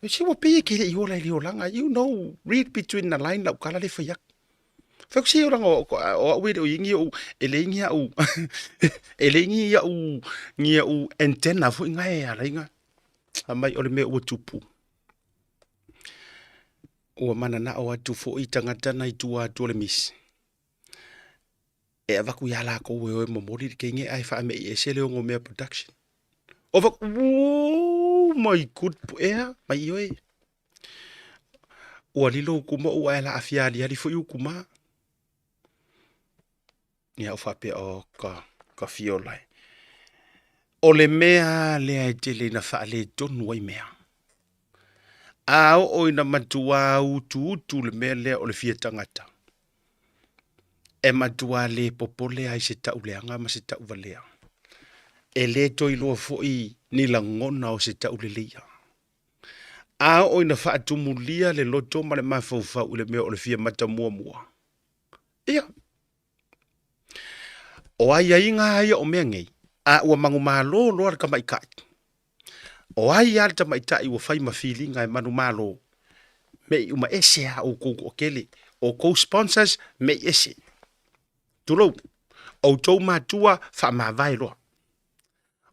Si wapi e kere I o la leolanga. You know, read between the line laukala le whaiak. Fak si orang o wede o ingi o elengi au elengi au ngia u antenna fo ngai ala inga mai ole me o tupu o mana na o atu fo itangata na itua tole mis e avaku ya la ko we momori ke nge ai fa me e sele o me production o va my good air mai yo o lilo kuma o ala afia ali fo yu kuma Ia o whape o ka fiolai. O le mea lea te le na whaale tonu ai mea. O ina matua utu le mea lea o le fia tangata. E matua le popole ai se tau leanga ma se tau valea. E le toi loa foi ni la ngona o se tau le lia. A o ina whaatumulia le loto ma le mawhauwhau le mea o le fia mata mua. Ia. O ai ai ngā ia o mea ngei. A ua mangu malo loa le kamaikai. O ai ale tamaitai ua whai mawhilinga e manu malo. Mei uma ese a o kou o kele. O kou sponsors mei ese. Tulou. O tau mātua wha mawai loa.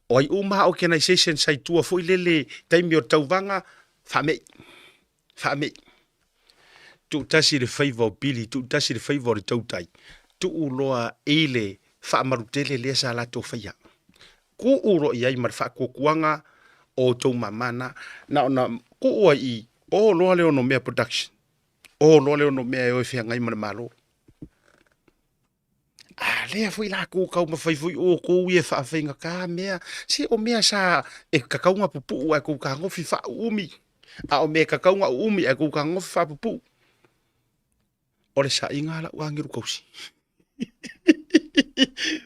O ai uma organisation sai tua foi lele taimi o tauvanga wha mei. Wha mei. Tu tasi le whaiva o pili, tu tasi le whaiva o le tautai. Tu uloa eile wha marutele lea sa lato whaia. Ku uro i ai mar wha kukuanga o tau mamana. Na ona ku ua i o loa leo no mea production. O loa leo no mea e oi whia ngai mana malo. Lea foi la ko kau ma fai foi o ko ie fa fainga ka mea si o mea sa e kakaunga pupu e ko ka ngofi fa umi a o mea kakaunga umi e ko ka ngofi fa pupu o le sa inga la wangiru kausi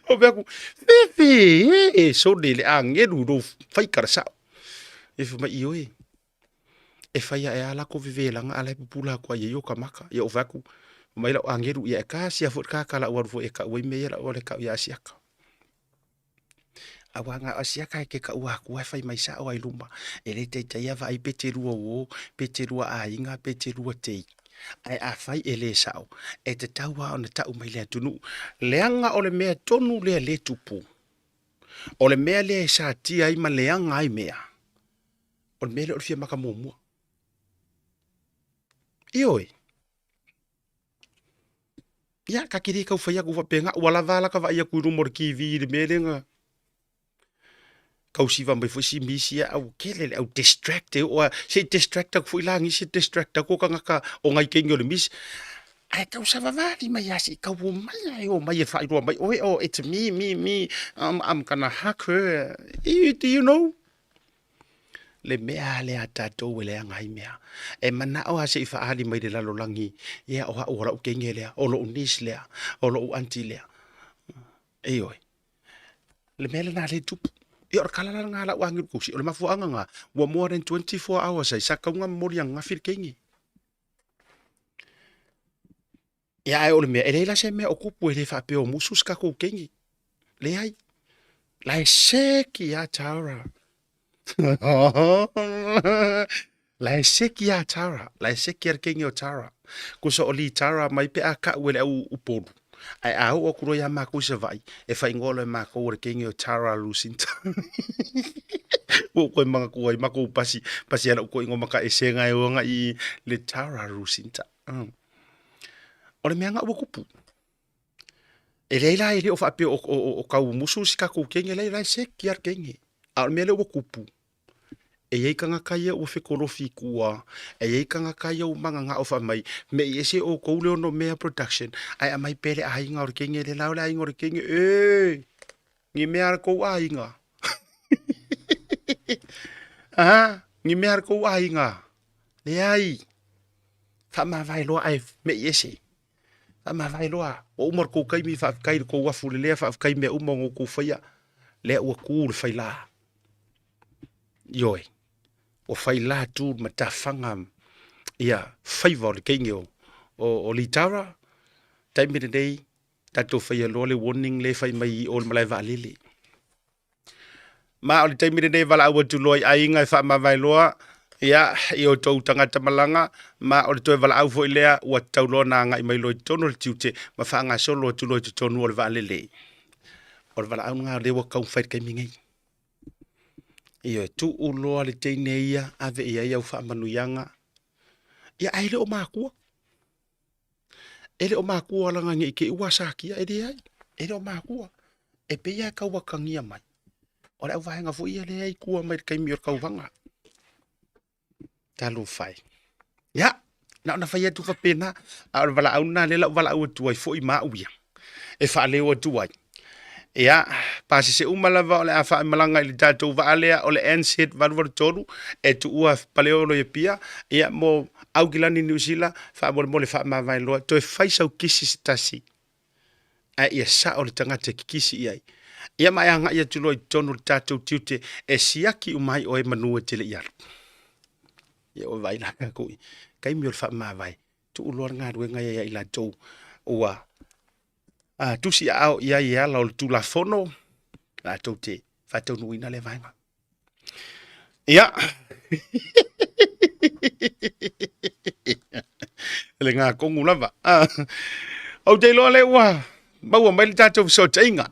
o bea ku fefe so le angeru do fai karsa e fa mai oi e fai e ala ko vivelanga ala pupula ko ye yo kamaka ye o vaku mai la angeru ia ka sia fo ka kala wa fo e ka we me la o le ka ia sia ka awanga asia ka ke ka wa ku fai mai sa o ai lumba ele te te ia vai peteru o peteru a inga peteru te ai a fai ele sa e te taua ona ta mai le tunu leanga o le mea tonu le tupu o le mea le sa ti ai ma leanga ai mea o le mea o fia maka momu ioi ya ka kiri ka fai ku penga wala vala ka vai ku rumor ki vi de melenga ka usiva mai fosi misia au kele au distracte o se distracta ku langi se distracta ko ka o ngai kengo le mis ai ka usava vali mai asi ka wo mai o mai fai ro mai o it's me I'm gonna hack her do you know le mea le tatou le ngai mea e mana o ase fa ali mai de la lolangi ia o ora o kenge le o lo nis le o lo anti le e oi le mele na le tup i or kala la ngala wangi ku si o le mafuanga nga wa more than 24 hours ai saka nga molia nga fir kengi ia ai o le mea ele la se mea o kupu ele fa pe o musus ka ku kengi le ai la se ki a taura la seki ya tara la seki kengi o tara ku so oli tara mai pe aka wele u upodu ai a o kuro ya ma ku se vai e fa ingolo ma ko o kengi o tara lusinta o ko manga ku ai ma ku pasi ala ko ingo maka esenga e nga i le tara lusinta o le menga o kupu e leila ele o fa pe o ka musu sika ku kengi leila seki kengi a mele o kupu e yei kanga kaya o fe korofi kua e yei kanga kaya o manga nga o fa mai me ese o koule no mea production ai mai pere a inga o kenge le laula inga o kenge ngi mea ko a inga ngi mea ko a inga le ai fa ma vai lo ai me ese fa ma vai lo o umar ko kai mi fa kai ko wa fu le fa kai me umar ko fa ya le o ku le fa la yoi o fai la tu matafanga ia favor kengi o litara time the day tato fai lo le warning le fai mai o malai valili ma o time the day vala o tu loi ainga fa ma vai loa ia i o tau tangata malanga ma o to vala au fo ilea o tau lo na ngai mai lo tono tiute ma fa nga solo tu lo tu tonu o valili o vala au nga le wa kau fai kai mingi ia tu ulo ale teine ia ave ia fa manuyanga ia ai le o makua ele o makua langa ngi ke uasaki ele ai ele o makua e pe ia ka wakangia mai ora u vaenga fu ia le ai kua mai kai mi ka wanga talu fai ya na fai tu fa pena ar vala au na le la vala au tu ai fo i ma uia e fa le o tu ai ia pasi se umalava ole afa malanga ile tatou vaalea ole enset valvor toru e tu ua paleolo ye pia ia mo augilani New Zealand fa mo le fa ma vai lo to fai sau kisi tasi a ia sa ole tangata kisi ia mai anga ia tu lo tonu tatou tiute e siaki umai o e manu te le ia Ia o vai la ka kui. Kai mi o fa ma vai. Tu ulor ngā ruenga ia ila tau. Ua. Tusi au ia ia la o tulafono. La tau te. Fatau nuina le vainga. Ia. Le ngā kongu lava. Au te loa le ua. Maua mai le tātou so tainga.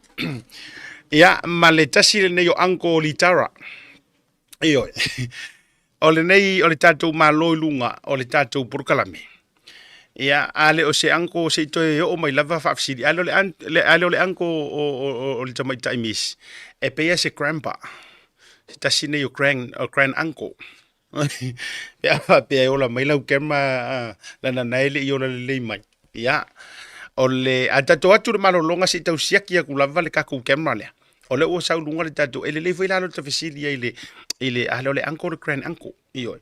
Ia, ma le tasi le nei o anko litara. Iyo. O le nei o le tātou māloi lunga o le tātou purukalame. Ia, ale o se anko se itoe o mai lava whaafsiri. Ale o le anko o le tamaita imis. E pea se grandpa. Se tasi nei o grand anko. Pea o la mai lau kema lana naele i o la lei mai. Ia. O le atato atu le malolonga se tau siaki a kulava le kakou kemra lea. O le ua sau lunga le tatou. Ele le fai lalo ta fesili ile ale o le anko le grand anko. Iyo.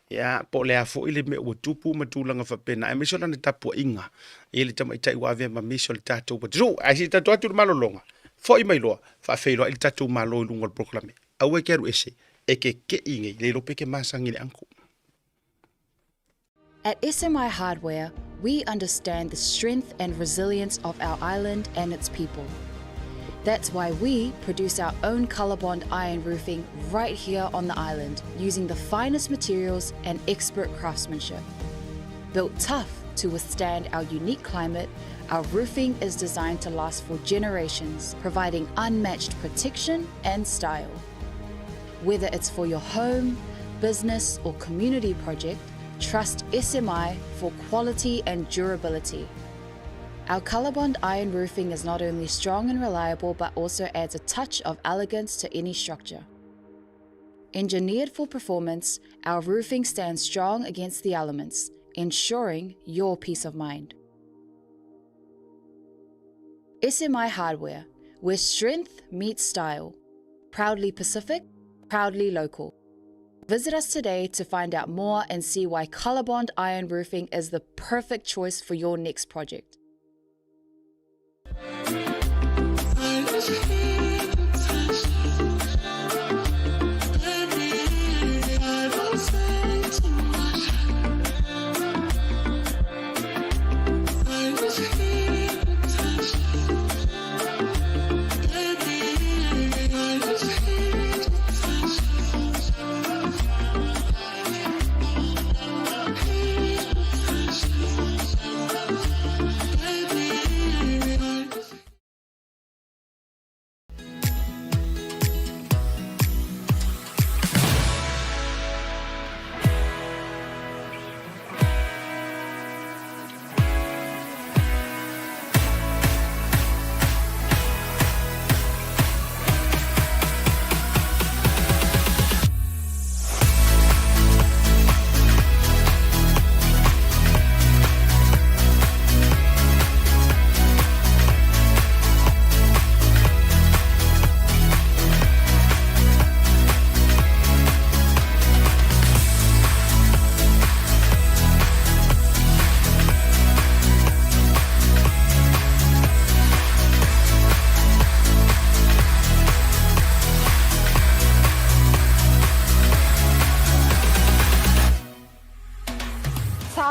Ia, po le afo ile me ua tupu matulanga whapena. E miso lana tapua inga. Ile tamaitai wawea ma miso le tatou. So, ai se tatou atu le malolonga. Fo i mai loa. Whawheiloa ile tatou maloi lunga le proklame. Aue keru ese. Eke ke inge. Le lope ke masangi le anko.
At SMI Hardware, we understand the strength and resilience of our island and its people. That's why we produce our own colorbond iron roofing right here on the island, using the finest materials and expert craftsmanship. Built tough to withstand our unique climate, our roofing is designed to last for generations, providing unmatched protection and style. Whether it's for your home, business, or community project, trust SMI for quality and durability. Our colorbond iron roofing is not only strong and reliable, but also adds a touch of elegance to any structure. Engineered for performance, our roofing stands strong against the elements, ensuring your peace of mind. SMI Hardware, where strength meets style. Proudly Pacific, proudly local. Visit us today to find out more and see why colorbond iron roofing is the perfect choice for your next project.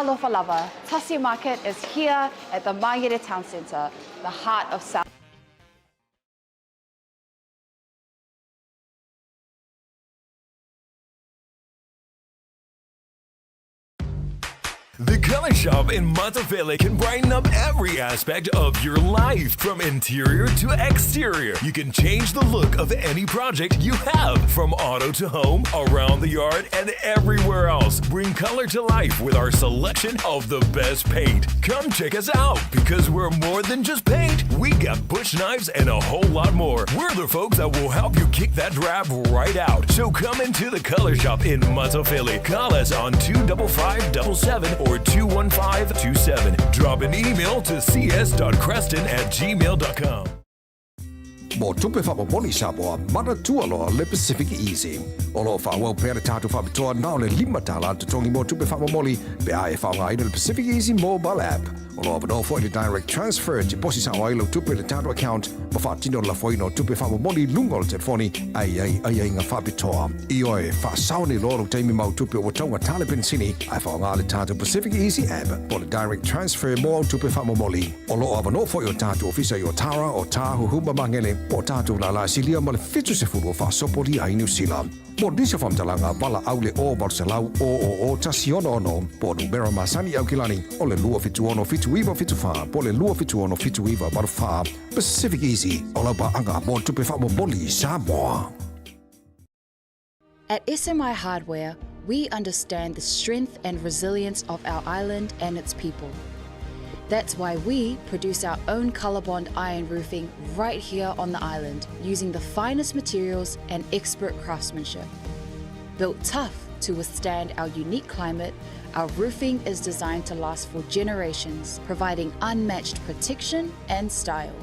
Alofa lava, Tasi Market is here at the Maingere Town Centre, the heart of South.
The Color Shop in Moatoga can brighten up every aspect of your life, from interior to exterior. You can change the look of any project you have, from auto to home, around the yard, and everywhere else. Bring color to life with our selection of the best paint. Come check us out, because we're more than just paint. We got bush knives and a whole lot more. We're the folks that will help you kick that drab right out. So come into the Color Shop in Moatoga. Call us on 25577 or 21527. Drop an email to cs.creston@gmail.com.
Mo tupe whapaponi Samoa, mana tualoa le PacificEzy. Olo whawau pere tātou whapitoa nao le 5 tala te tongi mo tupe whapamoli, pe ae whaunga ina le PacificEzy mobile app. O loa wano fo i le direct transfer te posi sa o ailo tupe le tatou account ma whaatino la foino tupe whamomoli lunga o le telefoni ai ngā whapitoa. I oe whaasau ni loro teimi mau tupe o taunga tale pensini ai whaonga le tatou PacificEzy app po le direct transfer mo au tupe whamomoli. O loa wano fo i o tatou ofisa i o Tara o Tahu Humba Mangele o tatou la silia ma le fitu se furu o whaasopoli ai New Zealand. Mo disa whamtalanga wala au le o Barcelau o Tasi ono po numero masani au kilani o le lua fitu ono fitu iwa fitu wha po le lua fitu ono fitu iwa baru wha PacificEzy o lau pa anga mo tupe whamomoli Samoa.
At SMI Hardware, we understand the strength and resilience of our island and its people. That's why we produce our own colorbond iron roofing right here on the island using the finest materials and expert craftsmanship. Built tough to withstand our unique climate, our roofing is designed to last for generations, providing unmatched protection and style.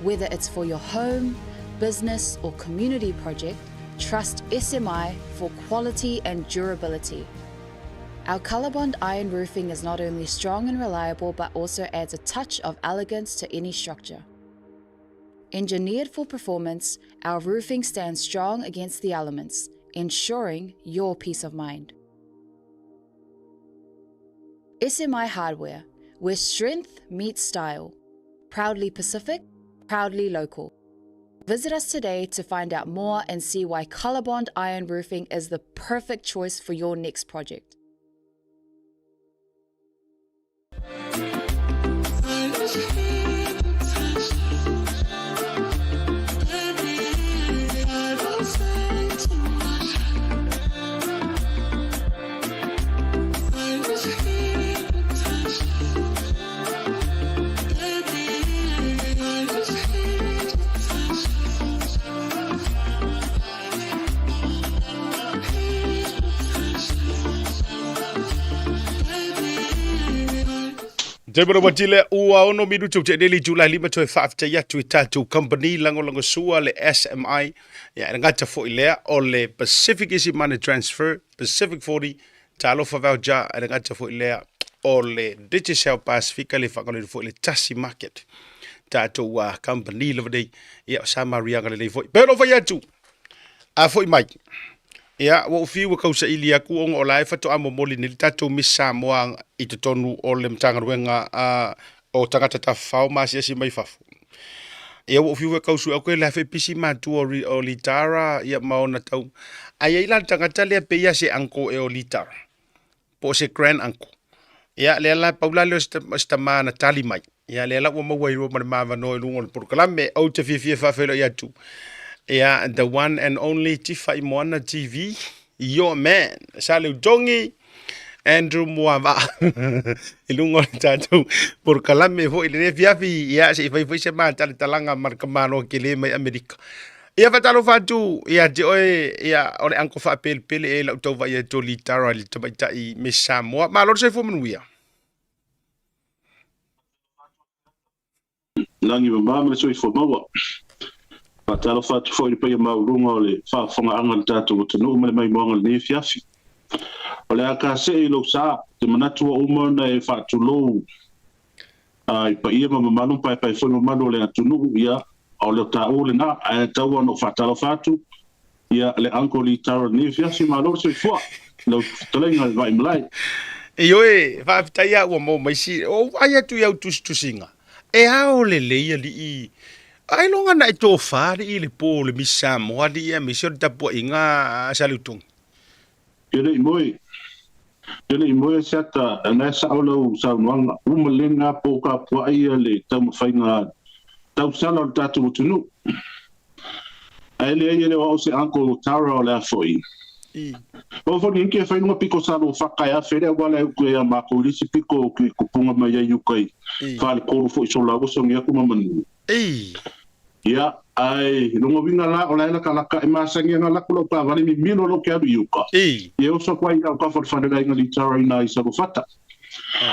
Whether it's for your home, business, or community project, trust SMI for quality and durability. Our colorbond iron roofing is not only strong and reliable, but also adds a touch of elegance to any structure. Engineered for performance, our roofing stands strong against the elements, ensuring your peace of mind. SMI Hardware, where strength meets style. Proudly Pacific, proudly local. Visit us today to find out more and see why colorbond iron roofing is the perfect choice for your next project.
Jebro batile ua ono midu tu daily July 5 to 5 ya tu tatou company lango sua le SMI ya ngata fo ilea o le PacificEzy money transfer Pacific 40 talo fa voucher ngata fo ilea o le Digicel Pacifica le fakalo fo le Tasi Market tatou company le dei ya sama rianga le fo pero fa ya tu a fo mai ya wo fiu ka usa ili aku on o live to amo moli ni tatou misa moa i te tonu o le mtanga ruenga o tangata ta fau masi asi mai fafu ya wo fiu ka usu aku la fe pisi matu o litara ya maona tau ai ila tangata le pe ya se anko e o litara po se grand anko ya le la paula le sta mana tali mai ya le la wo mo wai ro ma no lu ngol por kalame o te fi fa felo ya tu. Yeah, the one and only Tifai Moana TV, your man, Salu Jongi, Andrew Muava, Ilungo Tattoo, por Calame, for Ilneviavi, yes, if I wish a man, Talanga, Marcamano, Kileme, America. Iavatalo Fatu, Joy, or Uncle Fapel, Pele, Octova, Tolitara, Litabaitai, Miss Samoa, Malose Woman, we are.
Langi Mama, so for Moa. Patalo fatu foi pe maurunga ole fa fonga anga tatu tunu mai monga ni fiafi ole aka se lo sa te manatu o mo na e fatu lo ai pa ia mama manu pa foi no manu le tunu ia ole ta ole na e tau no fatalo fatu ia le anko li taro ni fiafi malo se fo lo tolenga vai mlai
e fa taia o mo mai si o ai tu ia tu singa e a ole le ia li ai longa na to fari i le po le misa mo adi e misio tapo inga salutung
ele imoe sata na sa olo sa wanga umalenga po ka po ai le tam fainga tau sala tatu tunu ele o se anko tara la foi o fo ni ke fainga piko sa lo fakaya fere wala ku ya ma ko lisi piko ku punga mai ya yukai fal ko fo so la so ngia ku mamanu ya ai no vinga la o la kala ka ma sangi na la ko pa vale mi mino lo ke adu yuka e o so kwai ka for fanda ga ngali tara ina isa lo fata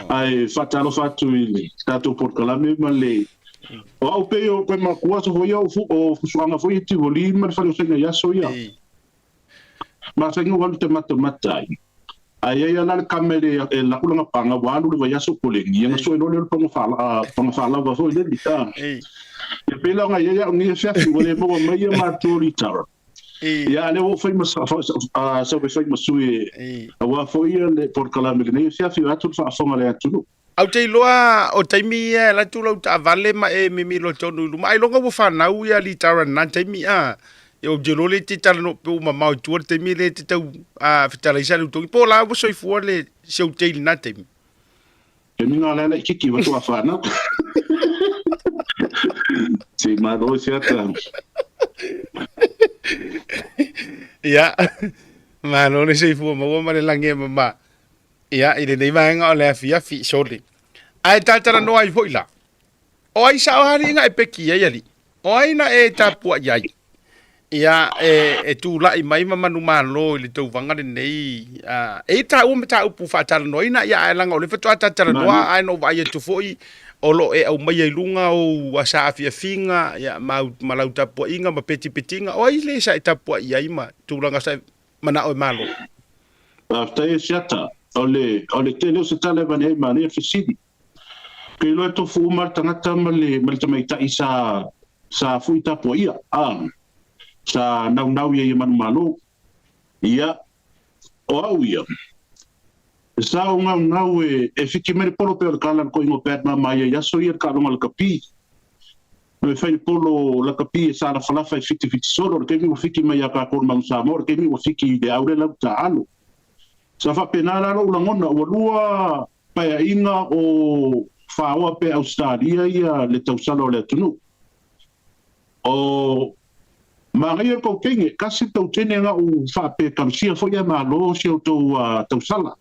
ai fata lo fatu ile tato por kala me male o pe o pe ma ko so yo fu o fu anga fo yiti voli ma fa lo senga ya so ya ma sangi o te mata ai ala kamere e la kula panga walu le vaya so polengi nga so no le panga fala va so le dita e pela nga ia ni chef ngole mo mai ma toritar ia le wo foi mas so foi masui wa foi le por kala me ni chef ia tu fa fonga le tu
au te loa o taimi la tu lo ta vale ma e mi lo tonu lu mai longa wo fa na u ia li tara na taimi o jelo le te tala no pe uma mau tu te mi le te tau fitala isa lu tongi po la wo soi fu le seu te na te mi
e mi ngala le kiki wa tu fa na si ma do sia ta
ya ma no le sei fu ma le lange ma ya ile nei ma nga le fi shortly ai tala no ai foila o ai sa hari nga e peki ya li o ai na e tapu ya ia e tu la i mai manu malo le tau vanga nei e ta o meta upu fatala no ina ia langa o le fatua tala no ai no vai tu foi o lo e au mai lunga o asa afia finga ia malau tapu inga ma peti petinga o ai le sa tapu ia ima tu langa sa mana o malo
after shata ole tele se tala vane mane fisidi ke lo to fu mar tangata male mai ta isa sa fu tapu ia sa nau ia manu malo ia o au ia sa o ngau e fiki mere polo pe kala ko ingo pet ma mai ia so ia ka no kapi no fai polo la kapi sa la fala fai fiti solo ke mi fiki mai ka ko mang sa mor ke mi fiki de aure la ta alo sa fa penala lo ngona o lua pa inga o fa o pe Australia ia le tau salo le tunu o ma ngai ko kenge kasi tau tene nga u fa pe kamsia fo ia malo si o tau sala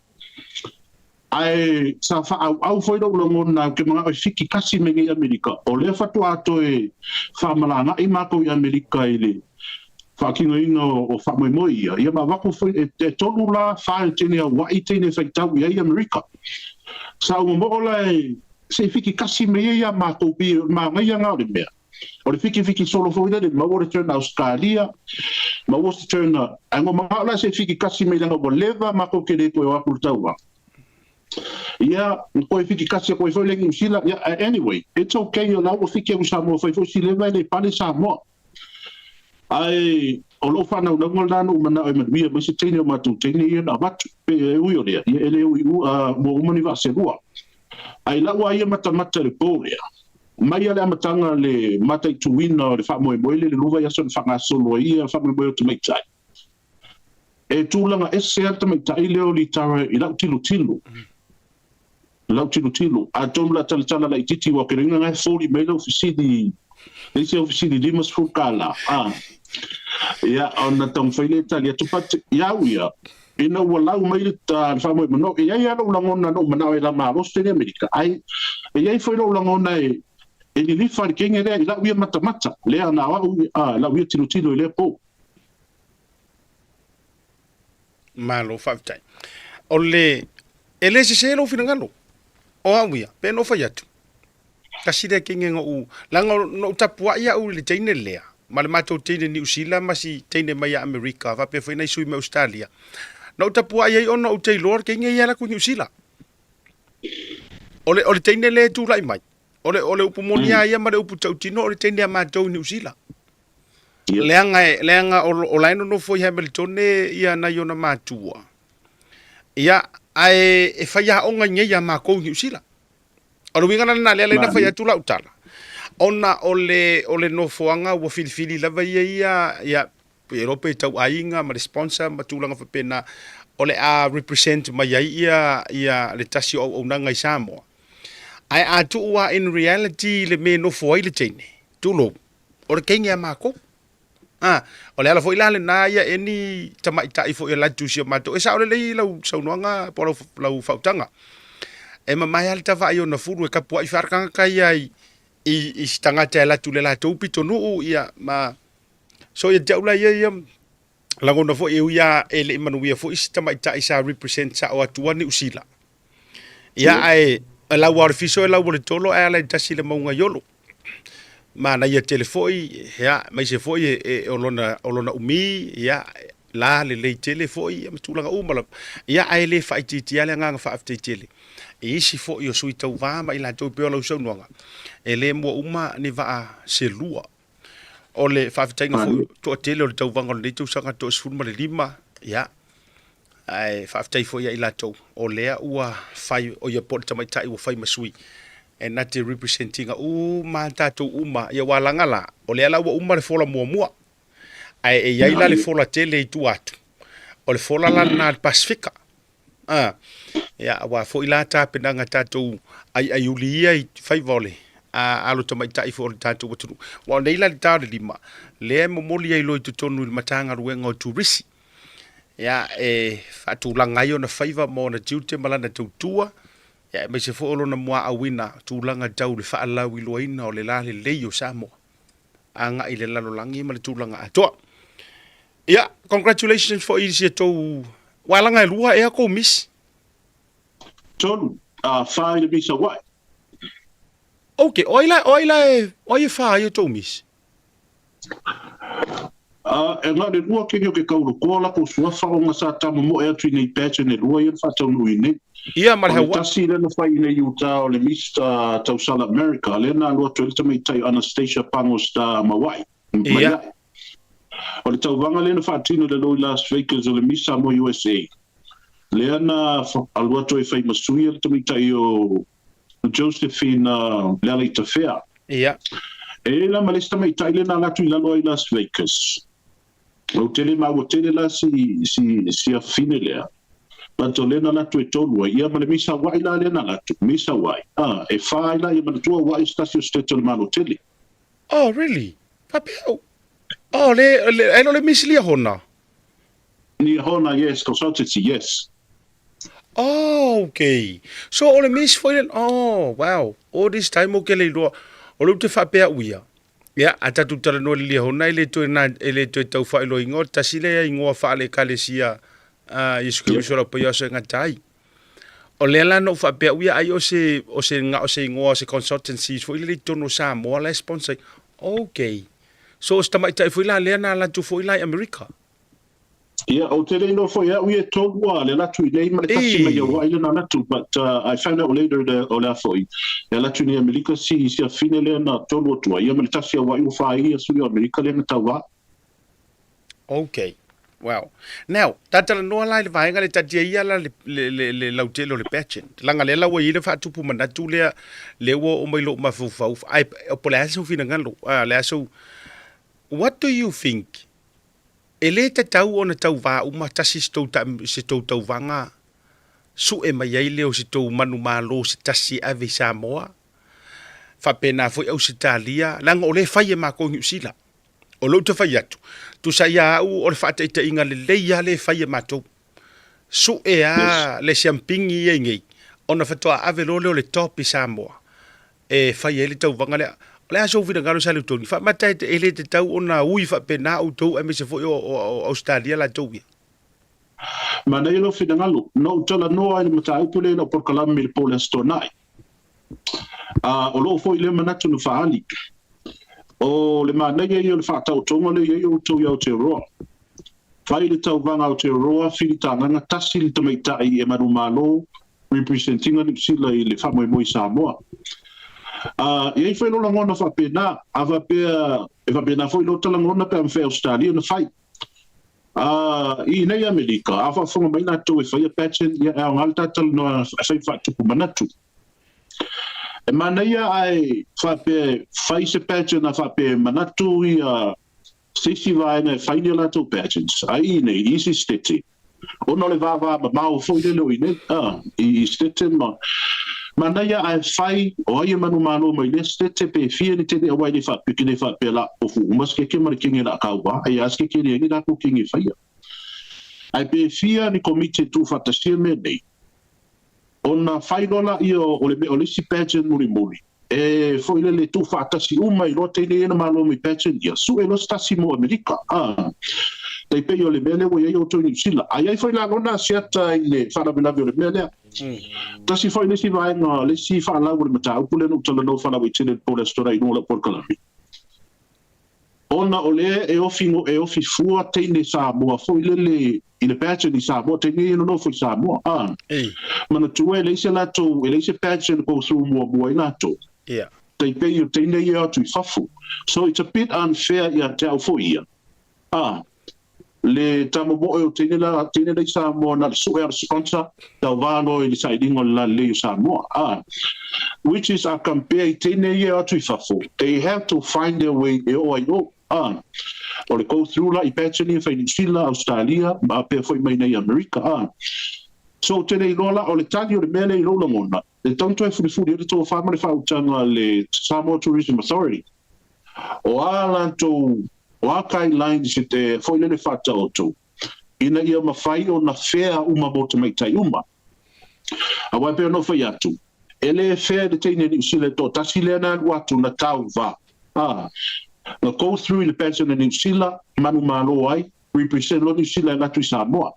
ai sa fa au foi do lo ngona ke mga fiki kasi me ngai Amerika o le fa to ato e fa malanga i ma ko i Amerika ile fa kinga ino o fa moi ia ma va ko foi e tolu la fa tene wa i tene fa tau i Amerika sa mo ola se fiki kasi me ia ma ko bi ma ngai nga o me o le fiki solo foi de ma wo return Australia ma wo return ango ma la se fiki kasi me langa boleva ma ko ke de ko wa kultawa ia ko fiki kasi ko foi le sila anyway it's okay you know fiki u sa mo foi si leva le pane sa mo ai o lo fa na no no mana o me se tene ma tu tene ia na bat pe u yo le ele u mo mani va se lua ai la wa ia mata le polia mai ale amatanga le matai tuina le fa moe le luga ya son fanga solo ia fa moe to make time e tulanga ese alta make time leo li tara i lau tilu a tom la tala la ititi wa keringa ngai 40 mai lo fisidi ese ofisidi limas fukala ya ona tong faile tali tu pat ya uia ina wala mai ta fa moe no ia ya lo langona no mana la ma Australia America ai ia foi lo langona e li fa ke ngere la wi mata le ana wa la wi tilo le po
malo fa tai ole ele se lo fina ngalo o awia pe no fa yatu kasi de ke ngo u langa no tapua ia u le tine le mal mato tine New Zealand masi tine mai America va pe foi na sui me Australia no tapua ia ono u Taylor ke nge ia la ku New Zealand ole tine le tu lai mai ole upu molia ia mare upu tautino ole tende ma tau New Zealand leanga o laino no foi Hamilton ia na yona matua ia ai e faia onga ngeia ma ko New Zealand o winga na le na faia tula utala ona ole no foanga wo filfili lava ia Europe tau ainga ma sponsor ma tulanga fa pena ole a represent ma ia le tasi o nanga i Samoa ai atu wa in reality le me no foi le tene tulo o kenya mako o le ala foi la le na ia eni tama ita i foi la tu sia mato esa ole le lau saunoanga por lau fautanga e ma mai alta va yo na furu e kapu i farkanga kai ai i stanga te la tu le la tu pito no ia ma so ia jaula ia la gona foi ia ele manu ia foi tama ita isa represent sa o atuani usila ia ai la warfiso la wole tolo ala tasi le maunga yolo ma na ia telefoi ya mai se foi olona umi ya la le tele fo ia matulanga umala ia ai le fa iti ale nga fa afte tele e isi fo io sui tau va ma ila tau pe lo so nuanga e le mo uma ni va se lua o le fa afte nga fo to tele o tau vanga le tu sanga to sfun ma le lima ia ai fa afte fo ia ila tau o le ua fai o ia pot tamai tai o fai masui e na te representing ma tatou uma ia walanga la o le ala uma le fola mua ai e ia la le fola tele i tu atu o le fola la na Pacifica ia wa fo ila ta penanga tatou ai ulia i fai vole alo tamai tai fo tatou watu wa nei la ta le lima le mo molia i lo i tonu le matanga ruenga o turisi ia e fatu langa yo na faiva mo na tiute malana tautua ia me se fo lo na mua awina tu langa tau le fa ala wi loina o le la le leio Samoa anga i le lalo langi ma le tu langa atoa. Yeah, congratulations for easy to walanga lua e ko miss.
Tolu, fa le bisa wai.
Okay, oila fa you to miss.
E nga le lua ke ke kaulu ko la ko sua fa nga sa ta mo e tu nei patch ne lua fa to lui ne.
Ia mar hawa.
Tasi le no fa ine Utah le Mr. Tau South America le na lua to le tai Anastasia Pangos da Mawai.
Ia.
O le tau vanga le na whaatino le loi Las Vegas o le Misa mo USA. Le ana alua to e whai masui le tamitai o Josephine Lele Tafea.
Ia.
E la malesta mai tai le na latu i lalo i Las Vegas. O tele ma o tele la si a fine lea. Panto le na latu e tolu ia ma le Misa wai la le na latu. Misa wai. E whai la ia ma le tua wai stasio steto le malo tele.
Oh, really? Papeo? Oh, le mislia hona.
Ni hona, yes, consultancy, yes.
Oh, okay. So ole miss foi oh, wow. All this time okay le lo. Ole te fa pe uia. Ya, ata tu tala no le hona ile to na ile to tau fa lo ingo tasile ingo fa le kalesia Yesu Kristo la poia se ngatai. Ole la no fa pe uia ai o se ingo se consultancies foi ile to no Samoa la sponsor. Okay. So sta mai tai foi la le na la tu foi la America.
Yeah, o te no foi we told wa le la tu nei ma le kasi mai wa ile na tu but I found out later that o la foi. La tu ni America si a fine le na tolu tu ia ma le tasi wa i fa ia su America le na tawa.
Okay. Wow. Now, tatala no la le vainga le tatia ia la le lautelo le patchen. Langa le la wa ile fa tupu mana tu le wo o mai lo ma fu ai o pola so fina ngalo. Le so what do you think? Ele te tau ona tau va uma tasi se tau vanga su e mai ai leo se tau manu malo se tasi ave Samoa. Fa pena foi au se talia langa ole fai e mako sila. O lo te fai atu. Tu sa ia au o le whaata ita inga le leia le whai e matou. Su e a le siampingi e ngei. Ona whatoa ave lole o le topi Samoa. E whai e le tau vanga lea. Le aso vina ngaro sa le toni. Wha matai te ele te tau ona ui wha pena au tau e me se foi o Australia la tau ia.
Ma nei lo fina ngalo. No tala noa i mata au pule no por kalami le pole stonai. O lo foi le manatu no whaali. O le manei e o le whaatau tonga le e o tau iau te roa. Whai le tau vanga o te roa, whiri tānganga tasi le tamaitai e manu malo, representinga ni sila i le whamoi moi Samoa. Iei whai lola ngona whapena, awa pia, e whapena whai lo tala ngona pia mwhai Australia na whai. I nei Amerika, awa whanga mai nā tau e whai a patchen, ia e au ngalta tala no whai whaatupu manatu. E manaia ai whai se patchen a whape manatu i sisi vaina e whaini ala tau patchens. Ai nei, isi stete. Ono le vava ma mau fo ile lo ine. I stete ma. Manaia ai whai o ai manu mano mai le stete pe fia ni tene awai ni whape kine whape la ofu. Umas ke mara kingi la kaua. Ai aske ke ni la ko kingi whaia. Ai pe fia ni komite tu whatasia me nei. Ona whairola i o le si patchen muri muri. E foi le tu fatasi uma i rote ile na malo mi patchen ia. Su e lo stasi mo Amerika. Dei pe o le mele o ia o to New Zealand. Ai foi la ngona siata ile fana bila o le mele. Tasi foi le si vai no le si fa la o mata o pule no tala no fana we tele por la story no la por kalami. ona ole e ofi fua teine Samoa fo ile ile patch ni Samoa teine no fo Samoa mana tu ele se la to ele se patch ko through mo ina to they pay you teine ia tu fafu so it's a bit unfair ya tau fo ia le tamo mo o teine la Samoa na so er sponsor da vano ile siding on la le Samoa which is a compare teine ia tu fafu they have to find their way o le go through la I patching fa New Zealand Australia ma pe foi mai nei America so tene lola o le tani o le mele lo la mona le tanto e fu le to fa ma fa utanga le Samoa Tourism Authority o ala to o kai line se te foi le fa to ina ia mafai o na fea uma bota mai tai uma a wa pe no fa yatu ele fea de tene New Zealand to Tasi na watu na tau va na go through the pension in New Zealand manu malo ai represent lo New Zealand na tu Samoa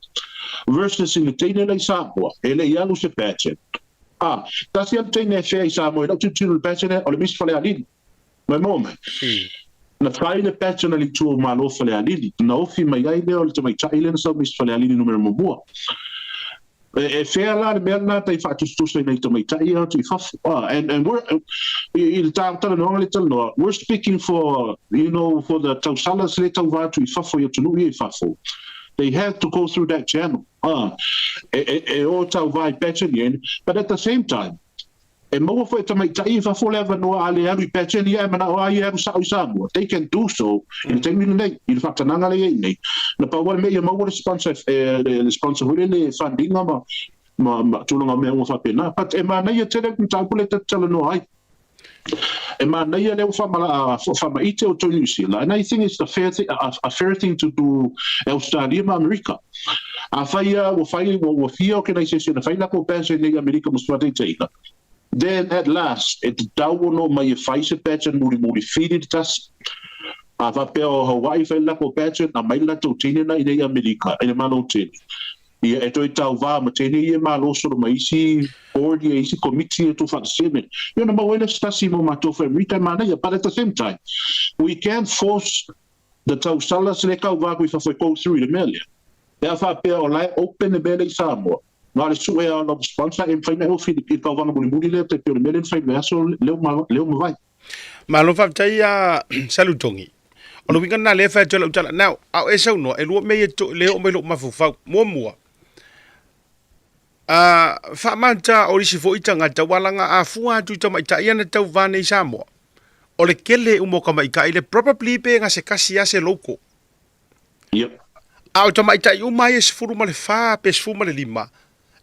versus in the tene Samoa ele ia lu se pension tasi am tene fea Samoa tu tu pension o le mis fale ali my mom na fai le pension ali tu malo fale ali na ofi mai ai le o le mai chile na so mis fale ali numero mo e fea la le merna tai fa tu sei nei to mai tai tu fa and we're il tauta no le talo we're speaking for for the tausalas le tau va tu fa fo tu no e fa fo they have to go through that channel o tau vai patching but at the same time e mo fo to mai tai fa fo le no ale alu patching mana o ai alu sa mo they can do so in tengi nei il fa tananga le nei na pa wale me mo wale sponsor le sponsor le funding ma tulunga me mo fa pena but e mana ia tele ta pule ta tele no ai e mana ia le fa ma ite o to New Zealand and I think it's a fair thing to do Australia ma America a faia wo fia organization a faia ko pension nei America mo swate teina then at last it dawono mai faise pension muri feed tas va peo Hawaii fa la ko pension na mai la to tine na ine America ine malo tine ia e toi tau va ma tine ia malo so mai si board ia si committee to fa semen na ma wena stasi mo ma to fa rita mana but at the same time we can't force the tau salas le ka va ku fa go through the melia ia fa peo lai open the melia Samoa na le su e ala sponsor e fai o fi ki ka vanga muri le te pio melen fai verso leo vai
malo fa tai salutongi ono winga na le fa tolo tala now au e sau no e lu me to le o me lo mafu fa mo fa manta o si fo itanga tawalanga a fua tu tama ita ia na tau vane Samoa o le kele umo kama ika ile probably pe nga se kasi ase loko au tama ita uma ye sfuru male fa pe sfuru male lima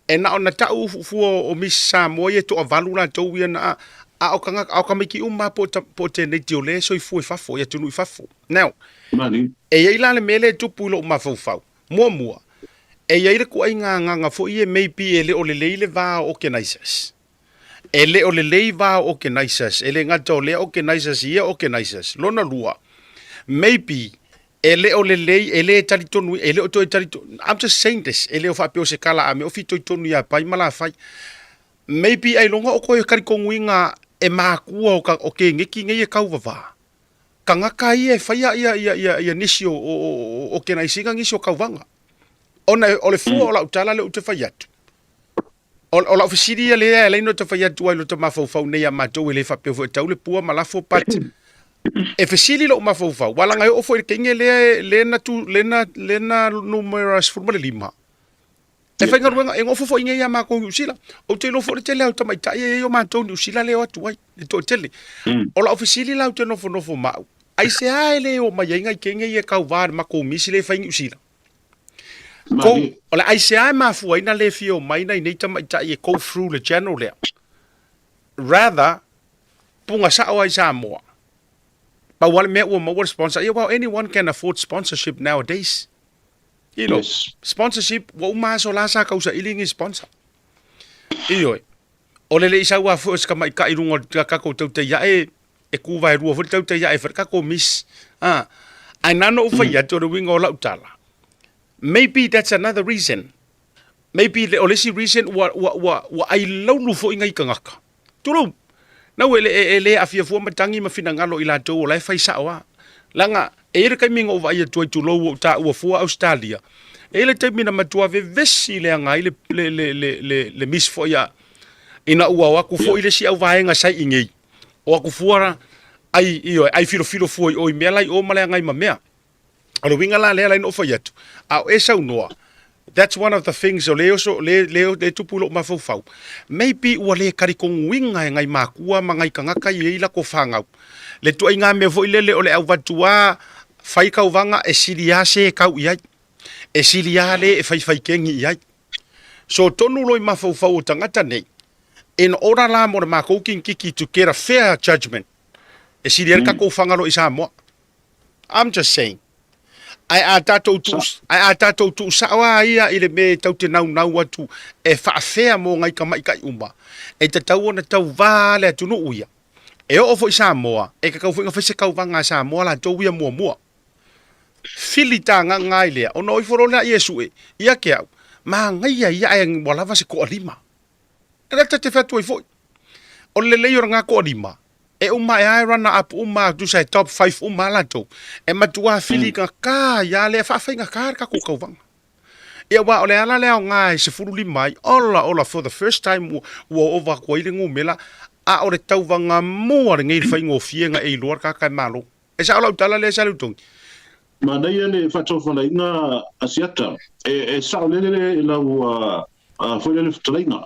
e na ona tau fuo o mis Samoa ye to avalula to ia na o kanga ki uma po te ne tiole so i fu fa fo ya tunu fa fo now
mani
e ia la le mele tu pulo ma fo fa mo e ia ile ko nga fo ie maybe ele o le leile va organizers ele o le lei va organizers ele nga to le organizers ia organizers lona lua maybe ele o le lei ele tali tonu ele o to tali I'm just saying this ele o fa pe o se kala ame o fi to tonu ya pai mala fai maybe ai longa o ko kari konguinga e makua o ke ngeki ngai e kauvava kanga kai e fai ia nisi o ke nai singa ngisi o kauvanga ona o le fu o la utala le ute fai atu o la ofisiri le Elaines te fai atu ai lo te mafau nei a matou ele fa pe fo tau le pua malafo pat e fesili lo mafau wala ngai o fo ke nge le na numerous formula lima e fai ngaruenga e ngofo fo inge ia mako usila o te lo fo te le auta mai tai e o matou ni usila le atu ai e to tele o la ofisili la te no fo ma ai se ai o mai inga ke nge ia kauvar mako misile fai usila ko o la ai se ai mafu ina le fio mai nei nei tama tai e go through the channel there rather punga sa o ai Samoa but what me what sponsor well anyone can afford sponsorship nowadays sponsorship wa uma so la sa kausa ilingi sponsor o le isa wa fo ska mai ka irungo ka ko te ya e ku vai ru fo te ya e fa ko miss ai nano fa ya to ring o la utala maybe that's another reason maybe the only reason what ai lo lu fo ingai kangaka tulu na ele afia fu matangi mafina ngalo ila to la fa isa wa langa e re kai minga o vai tu itulau ta ua fua Australia e le taimina matua vesi le anga le miss fo ia ina ua waku fo ile si au vaenga sai ingei o aku fuara ai filo foi o me lai o male ngai mamea alo winga la le no fa yet au esa noa. That's one of the things o le tupulo mafau maybe ua le karikong winga ngai makua mangai kangaka i la ko fanga le tu inga me vo ile o le au vatua fai kau vanga e silia se kau ia e silia le e fai kengi ia so tonu loi mafau tangata nei in ora la mo ma ko kiki to get a fair judgment e silia ka ko fanga lo isa mo. I'm just saying ai a tatou tu sawa ia ile me tau te nau atu e faafea mo ngai ka mai kai uma e te tau ona tau vale tunu uia e o fo Samoa e ka kau finga fese kau vanga Samoa la tau ia mua filita nga ngai le ono i foro na Yesu e ia ke au ma ngai ia e wala va se ko lima e te fatu i fo o le leio nga ko lima e uma e ai rana up uma tu sai top 5 uma la to e matua fili ka ya le fa finga ka ko kau vanga ia wa ole ala le ngai se furu lima ola for the first time wo over ko ile ngumela a ore tau vanga mo ngai fa ngo fienga e lor ka malo e sa ola tala le sa lutung
ma dai ele faccio fa inga asiata e sa le la foi le ftrainga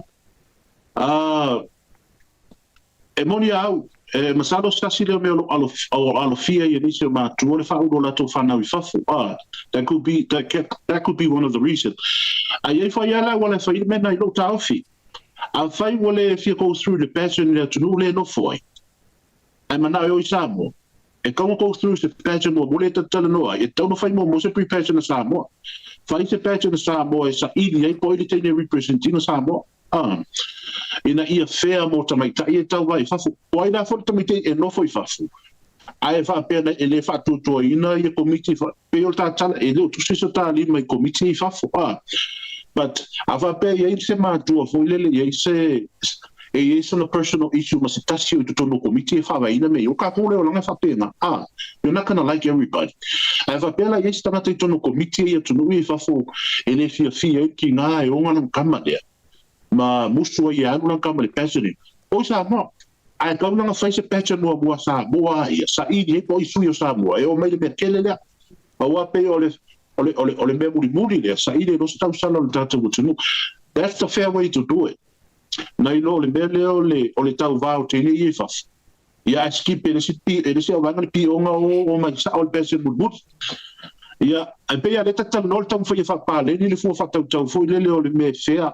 e molia au masalo stasi le me alo fia ye ni se ma tu le fa udo la to fa na wifafu that could be one of the reasons ai fa ya la wala fa me na lo ta ofi a fai wala if you go through the passion to no le no foi ai mana yo isamo e como go through the passion mo mole ta tala no e tau no fai mo se pre-passion na samo fai se passion na samo e sa ili ai poi te ne representing na samo ina ia fea mo tamai ta ia tau vai fafu wai na fo tamai te e no foi fafu ai fa pena ele fa tu ina ia committee fa pe o ta tala e lo tu se ta ali mai committee fafu but ava pe ia se ma tu fo ile ia se e is on a personal issue mas tasi o tono committee fa vai ina me o ka ko le o langa fa pena you're not gonna like everybody ava pe la ia se tama te tono committee ia tu no i fafu ele fia ki na e o ngana kamade ma musu ia anu na kamale passion o sa mo ai ka una face passion no bua sa boa ia sa i ni po isu yo sa mo e o mai le kele le wa pe ole me muri le sa i le no sta usando le tata no that's the fair way to do it na i lo le bele ole tau va o te ni i fa ia skip le si o vanga pi o nga o mai sa o passion but ia ai pe ia le tata no tau foi fa pale ni le fu fa tau foi le ole me fea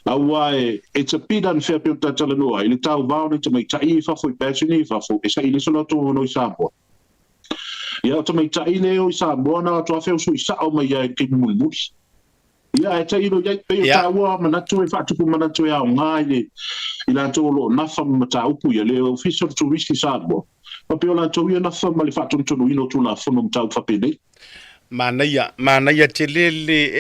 why it's a bit unfair pe tata no ai le tau va o te mai tai fa foi passion ni fa foi sa i le solo to no sa po ia to mai tai le o sa bo na to fa so sa o mai ia ke mulmus ia e tai no ia pe ta wa mana to e fa tu mana to ia ngai ila to lo na fa mata upu ia le official tourist sa bo pa pe ona to ia na fa mali fa to no ino tulafono mta fa pe nei
mana te le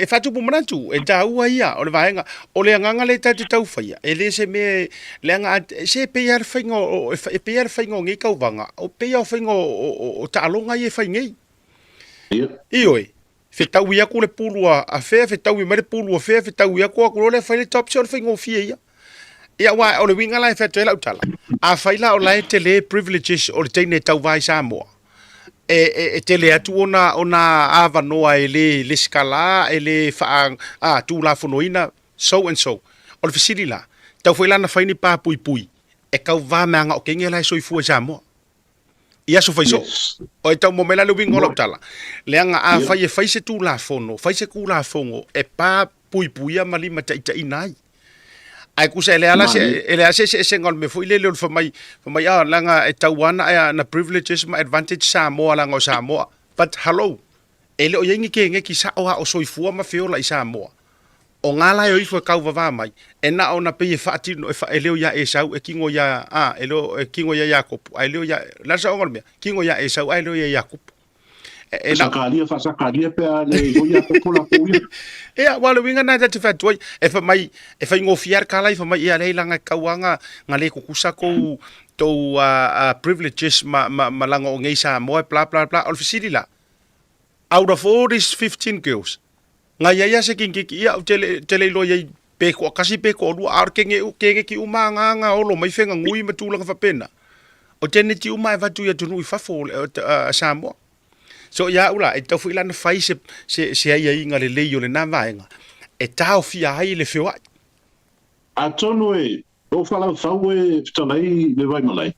e fa tu mana tu e ta ua ia o le vaenga o le nganga le tau faia e le se me le nga se pe ia faingo e pe ia faingo ngi kau vanga o pe ia faingo o ta longa ia faingi ioi fe tau ia ko le pulua a fe tau i mare pulua fe tau ia ko le fa le top shot faingo fia ia wa o le winga la fe tela utala a faila o la te le privileges o le tene tau vai Samoa e tele atu ona ava noa le skala le fa tu lafo ina so and so o le fisili la tau foi lana faini pa pui e kau va manga o kenge la so i fu Samoa ia so fai so o e tau momela le winga o tala le anga a fai e fai se tu lafono fai se ku lafongo e pa pui mali mata ita inai ai ku se le ala se ngol me foi le fa mai langa e Tautuana na privileges ma advantage Samoa langa o Samoa but hello ele o yengi ke ngeki sa o soifua ma feola i Samoa o ngala yo ifo kau va mai e na ona pe e fati no e ele o ya e sau e kingo ya ele e kingo ya Jacob ele o ya la sa ngol me kingo ya e sau ele o ya Jacob
sakalia fa sakalia pe le hoia pola poia
wala winga na te fatoi e fa mai e fa ngofiar kala i fa mai ia le langa kauanga ngale ko kusako to privileges ma langa o ngeisa mo bla bla bla al fisila out of all these 15 girls nga ia se kinki ia tele lo ia pe ko kasi pe ko lu ar kenge ki umanga nga olo mai fenga ngui matulanga fa pena o tene ti umai va tu ia tu fa fo Samoa so ia ula e tau fu ilana fai se ia inga le leio le na vaenga e tau fia ai le feo
a tono e o fala faue talai le vai malai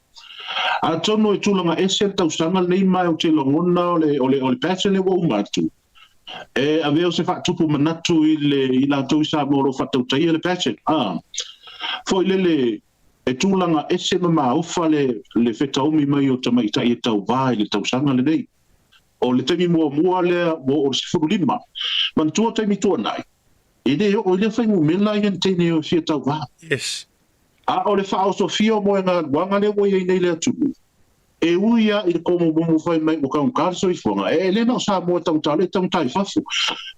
a tono e tulanga ese tau sanga nei mai o te longona o le patch le wo matu e aveo se fa tupu manatu i la tau sa mo lo fa Tautai le patch foi le e tulanga ese ma ufa le fetaumi mai o tamaita i tau vai le tau sanga le nei o le temi mua le o se furulima man tua temi tua nai ide o le fai mela i tene o fia tau va
yes
a o le faʻasoa mo nga wanga le wo i nei le atu e uia i komo mo fai mai o kaun karso i fonga e le na sa mo tau tai fafu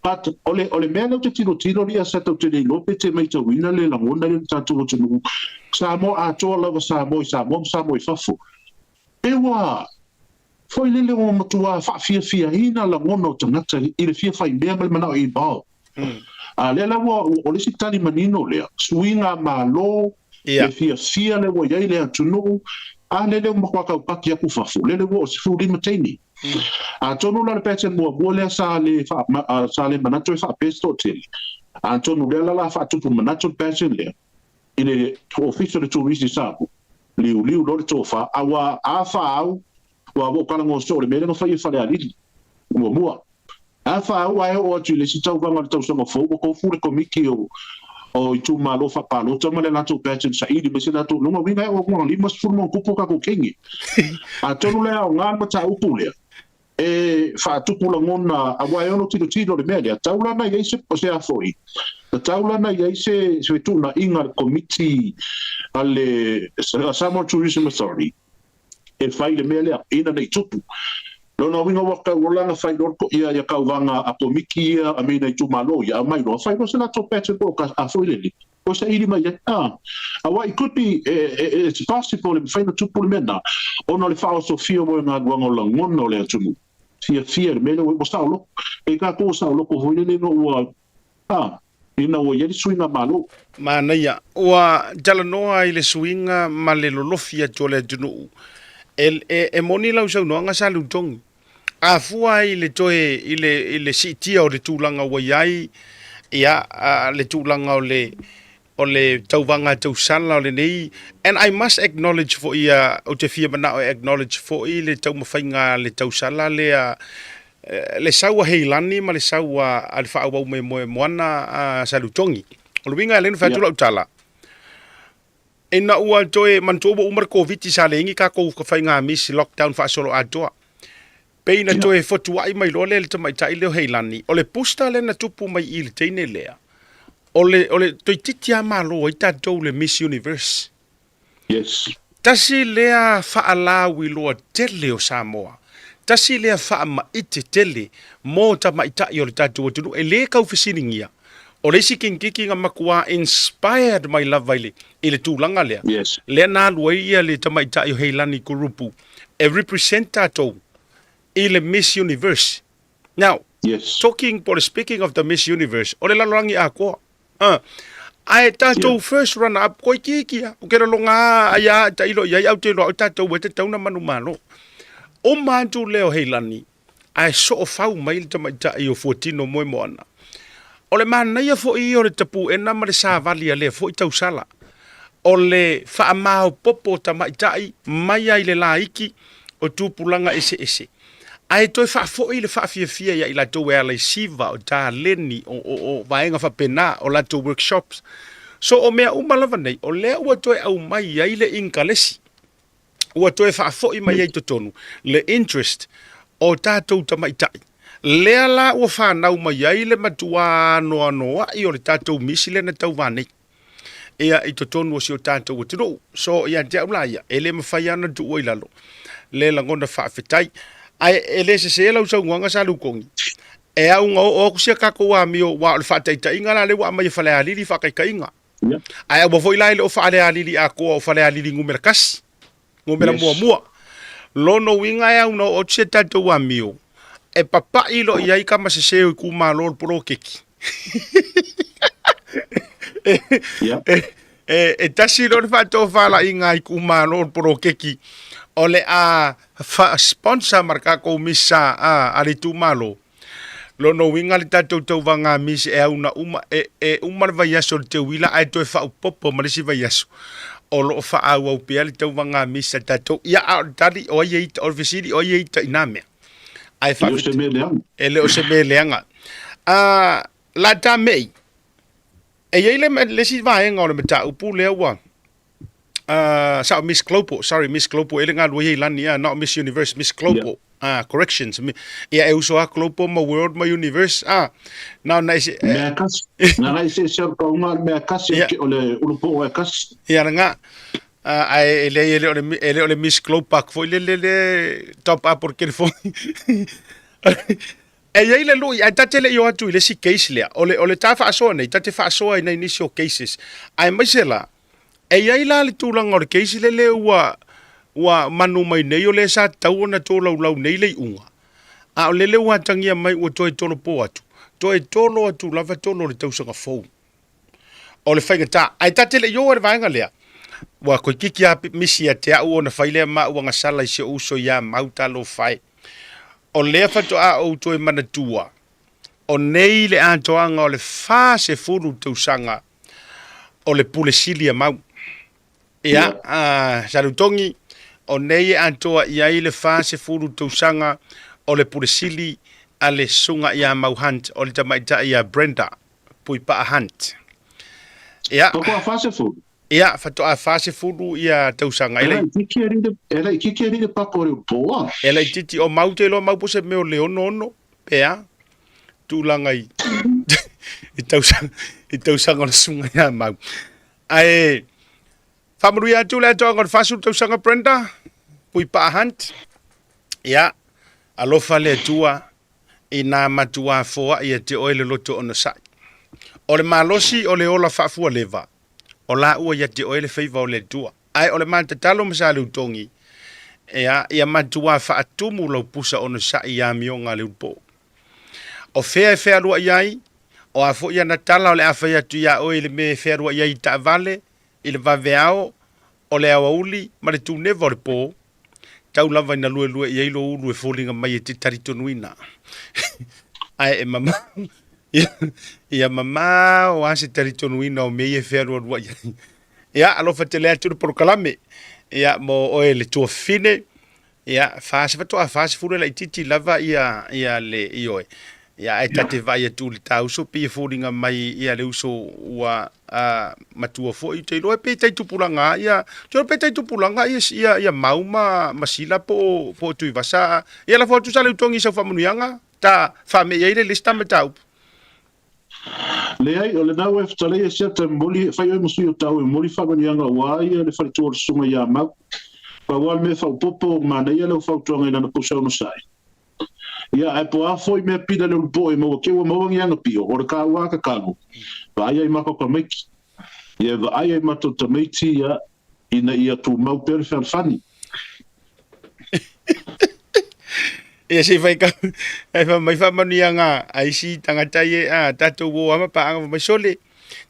but o le mena te tino lia sa tau te lope te mai tau ina le langona le tatu o tunu sa mo a toa lava sa mo i fafu e wa foi lele o matua fa fia ina la ngono tangata i le fia fai mea mal mana i bao a le la o le sitani manino le swinga malo le fia le wo yai le tunu a lele mo kwa ka paki aku fafu lele wo se furi mateni a tonu la pete mo le sa le manato fa pesto tele a tonu le la fa tupu manato pete le ile officio de touristi sapo liu lo le tofa awa a fa au wa wo kala ngo so le mele no fa le ali mo a fa wa o tu le sitau va mal tau so fo ko fu le komiki o i tu malo fa palo tama le lato patchen sa ili me se lato no winga o mo lima fu mo kupo ka ko kengi a tonu le o ngan mata upule e fa tu pula ngona a wa ono tino le media taula na ye se se a foi taula na ye se tu na inga committee ale Samoa Tourism Authority e fai le mele ina nei tupu no winga waka wala fai dorko ia ka wanga a komiki ia a me nei tu malo ia mai no fai no se la topete ko ka a foi le o se ili mai it could be it's possible in fai no tupu le mena ono le faʻasoa mo nga wanga langono le tumu fia mele o saulo e ka ko saulo ko foi le no ina o yeri swinga malo
mana ia wa jalanoa i le swinga ma le lolofia tole tunu e moni lau sau noanga sa lutongi a fua i le toe i le sitia o le tūlanga wa iai ia le tūlanga o le tauvanga tausala o le nei and I must acknowledge for ia o te fia mana o acknowledge for i le taumawhainga le tausala le saua heilani ma le saua al whaawau me moana sa lutongi o le winga e lena whaatula utala e na ua toe mantobo umar COVID sa le ingi ka kou ka whainga misi lockdown whaasolo atoa peina toe fotuai mai lo le tamaita i leo heilani o le pusta le na tupu mai i le teine lea o le toi titia malo i tatou le Miss Universe
yes
tasi lea whaalawi loa tele o Samoa tasi lea whaamaite tele mo tamaita i o le tatou o tunu e le kau whisiningia o le sikingiki nga makua inspired my love vaile i le tūlanga lea
yes
le nā lua ia le tamaita i o heilani kurupu e represent tatou i le Miss Universe. Now, speaking of the Miss Universe, o le lalorangi a koa. Ai tatou first runner up koi kikia. O kera longa aia ta ilo ia au te loa o tatou e te tauna manu malo. O mātu leo heilani, ai so o fau mai le tamaita i o fuatino moe moana. O le mana ia fo i o le tapu e nama le sa valia le fo i tau sala. O le whaamao popo tamaita i mai ai le laiki o tūpulanga ese. Ai toi whaafoi le whaafia ia i la tau ea lei siva o tā leni o vaenga whapena o la tau workshops. So o mea umalawa nei, o lea ua toi au mai ai le inkalesi. Ua toi whaafoi mai ai totonu, le interest o tātou tamaitai. Lea la ua whanau mai ai le matua noa i o le tātou misi le na tau vanei. Ea i totonu o si o tātou o tino. So ia te aula ia, ele mawhai ana tu oi lalo. Le langona whaafetai. ai ele se lau sa nganga sa lukongi e au ngo o kusia ka ko wa mi o wa le fa tai inga la le wa mai fa le ali fa kai inga ai o foi lai o fa le ali a ko o fa le ali ngumera kas ngumera mua lono winga ya no o tse tatou wa mi o e papa ilo ia ka ma se ku ma lo pro keki e tasi lo fa to fa la inga ku ma lo pro keki ole a sponsor marka ko misa ali tu malo lo no winga le tatou tau vanga mis e una uma vai aso te wila ai to fa popo ma si vai aso o lo fa au pe ali tau vanga mis tatou ia tali o ye o visiri o ye iname ai fa ele o se me leanga la ta mei e ye le si vai ngol me ta upu le wa Miss Clopo, ele ngā lua hei lani, not Miss Universe, Miss Clopo, corrections, ia e uso a Clopo ma World ma Universe, now naise...
Mea kas, nga naise siar kaunga, mea kas, ole urupo o e kas.
Ia nga, ele ole Miss Clopo, fo le top up por kere fo. E ia ile lui, ai tate le i o atu, ile si case lea, ole ta faʻasoa nei, tate faʻasoa nei initial cases, ai maisela, e ia ila le tūlanga o le keisi le ua manu mai nei o le sa tau na tō lau nei le unga. A o le ua tangia mai ua toi tolo po atu. Toi tolo atu lava tolo le tausanga fau. O le whainga tā. Ai tate le ioa le vaenga lea. Ua koe kiki a misi a te au o na whailea ma ua ngasala i se uso ia mauta lo whai. O lea whato a o toi mana tua. O nei le antoanga o le wha se furu tausanga o le pule silia mau. Ia, salutongi, o nei antoa ia i le fase furu tausanga o le puresili a le sunga ia mau hunt o le tamaita ia Brenda, pui pa a hunt. Ia.
Toko a fase furu?
Ia, fato a fase furu ia tausanga.
Ela i kiki ari de pako reo poa.
Ela i titi o mau te lo mau pose meo leonono, pea, tūlanga i tausanga o le sunga ia mau. Ai, whamarui atu le atoa ngon whasu tau sanga Brenda, pui pa hunt. Ia, alofa le atua i nā matua foa i te oele loto o na sai. O le malosi o le ola whafua lewa. O la ua i te oele whaiva o le atua. Ai o le mātatalo masa le utongi. Ia matua whaatumu lau pusa o na sai ia mionga le upo. O whea e whea rua iai, o a fo ia na tala o le awhai atu ia oele me whea rua iai ta vale, i le vaveao o le awa uli ma le tūnewa o le pō tau lava ina lue i eilo ulu e fōlinga mai e te taritonuina ai e mama ia mama o ase taritonuina o mei e whea rua ia alofa te lea tūru porokalame ia mo oe le tua fine ia fase fatoa fase fure la ititi lava ia le ioe ia e tate vai atu le tauso pe e fōringa mai ia le uso ua matua fo i te loe pe tai tupulanga ia te pe tai tupulanga ia mauma masila po tui vasa ia la fotu sale utongi sa famunuanga ta fame ia le lista metau
le ai o le nau e ftale e sia te moli fai o musu o tau e moli famunuanga wa ia le fai tu sunga ia mau pa wal me fa popo mana ia le fa utonga ina na pusa no sai ia e po a foi me pida le upo e mo ke o mo ngi anga pio o ka wa ka kago va ai ma ko me ia va ai ma to tomati ia ina ia tu mau per fani
ia se vai ka ai fa mai fa manianga ai si tangata ye tatou wo ama pa anga mai sole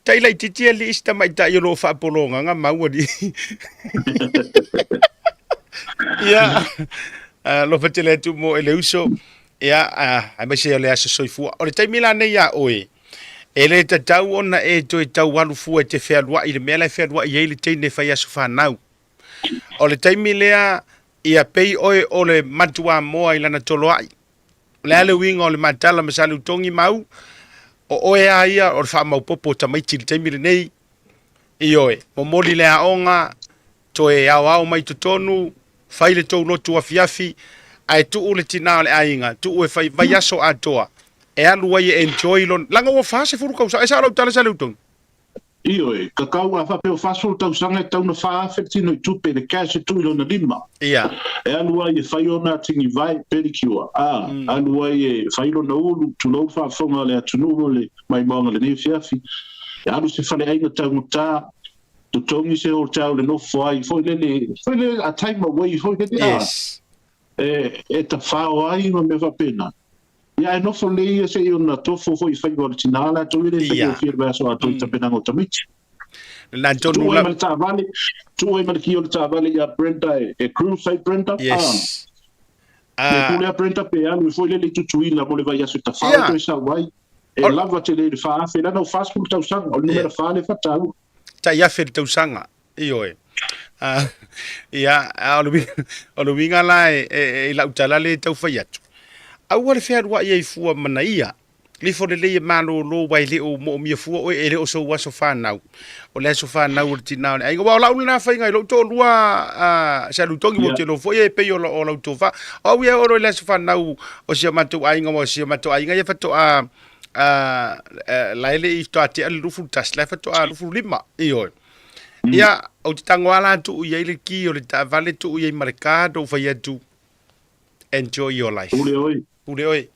tai lai titi ali ista mai ta yo lo fa polonga nga mau di ia lo fatele tu mo ele uso ia ai mai se le aso soifua o le taimila nei ia oe ele te tau ona e toi tau walu fu e te whea i le mea lai whea i eile teine whai aso whanau o le taimilea ia pei oe o le matua moa i lana tolo ai le ale winga o le matala masale utongi mau o oe a ia o le wha mau popo tamaiti le taimile nei i oe mo moli le aonga toe au mai tutonu whai le tau lotu a fiafi ai tu le tina le ainga tu e fai vai aso atoa e alu ai enjoy lon langa o fase furu ka sa lo tala sa lutong
Io e kakau a fa pe fasul tau sanga tau na fa fetino tu pe de cash tu lo na lima.
Ia.
E alua e fai ona tingi vai pedicure. Alua e fai lo na ulu tu lo fa fonga le atunu le mai manga le fiafi. E alu se fale ai tau muta tu tongi se o tau le no foi le a time away foi le
Yes.
E ta fa ai no me va pena. Ia e no fo le se io na tofo foi fai originala tu le se fir verso a tu ta pena no tamich.
La
Tu
John
e ta vale tu e mal kio ta vale ya Brenda e cruise side Brenda.
Yes.
E pule a Brenda pe anu foi le tu ila mo le vai asu ta fa to sa vai. E lava te le fa fe la no fast food tau sang o numero fa le fa tau.
Ta ia fer tau sanga. Io e. Ia o lo winga la e la utala le tau fai atu. Au wale fea rua ia i fua mana ia. Li fo le le malo lo wai le o mo mia fua o e le o so waso whanau. O le so whanau o tina. Ai ngā lau na whai ngai lo to lua sa lutongi mo te lo fo e pe o lau to wha. O ia oro le so whanau o sia matu ai ngā mo sia matu ai ngai fato laile i to ate al lufu tas la fato lufu lima i oi. Ia o te tangoala tu ia ile ki o le ta vale tu ia i marikado whai atu. Enjoy your life. Ule oi.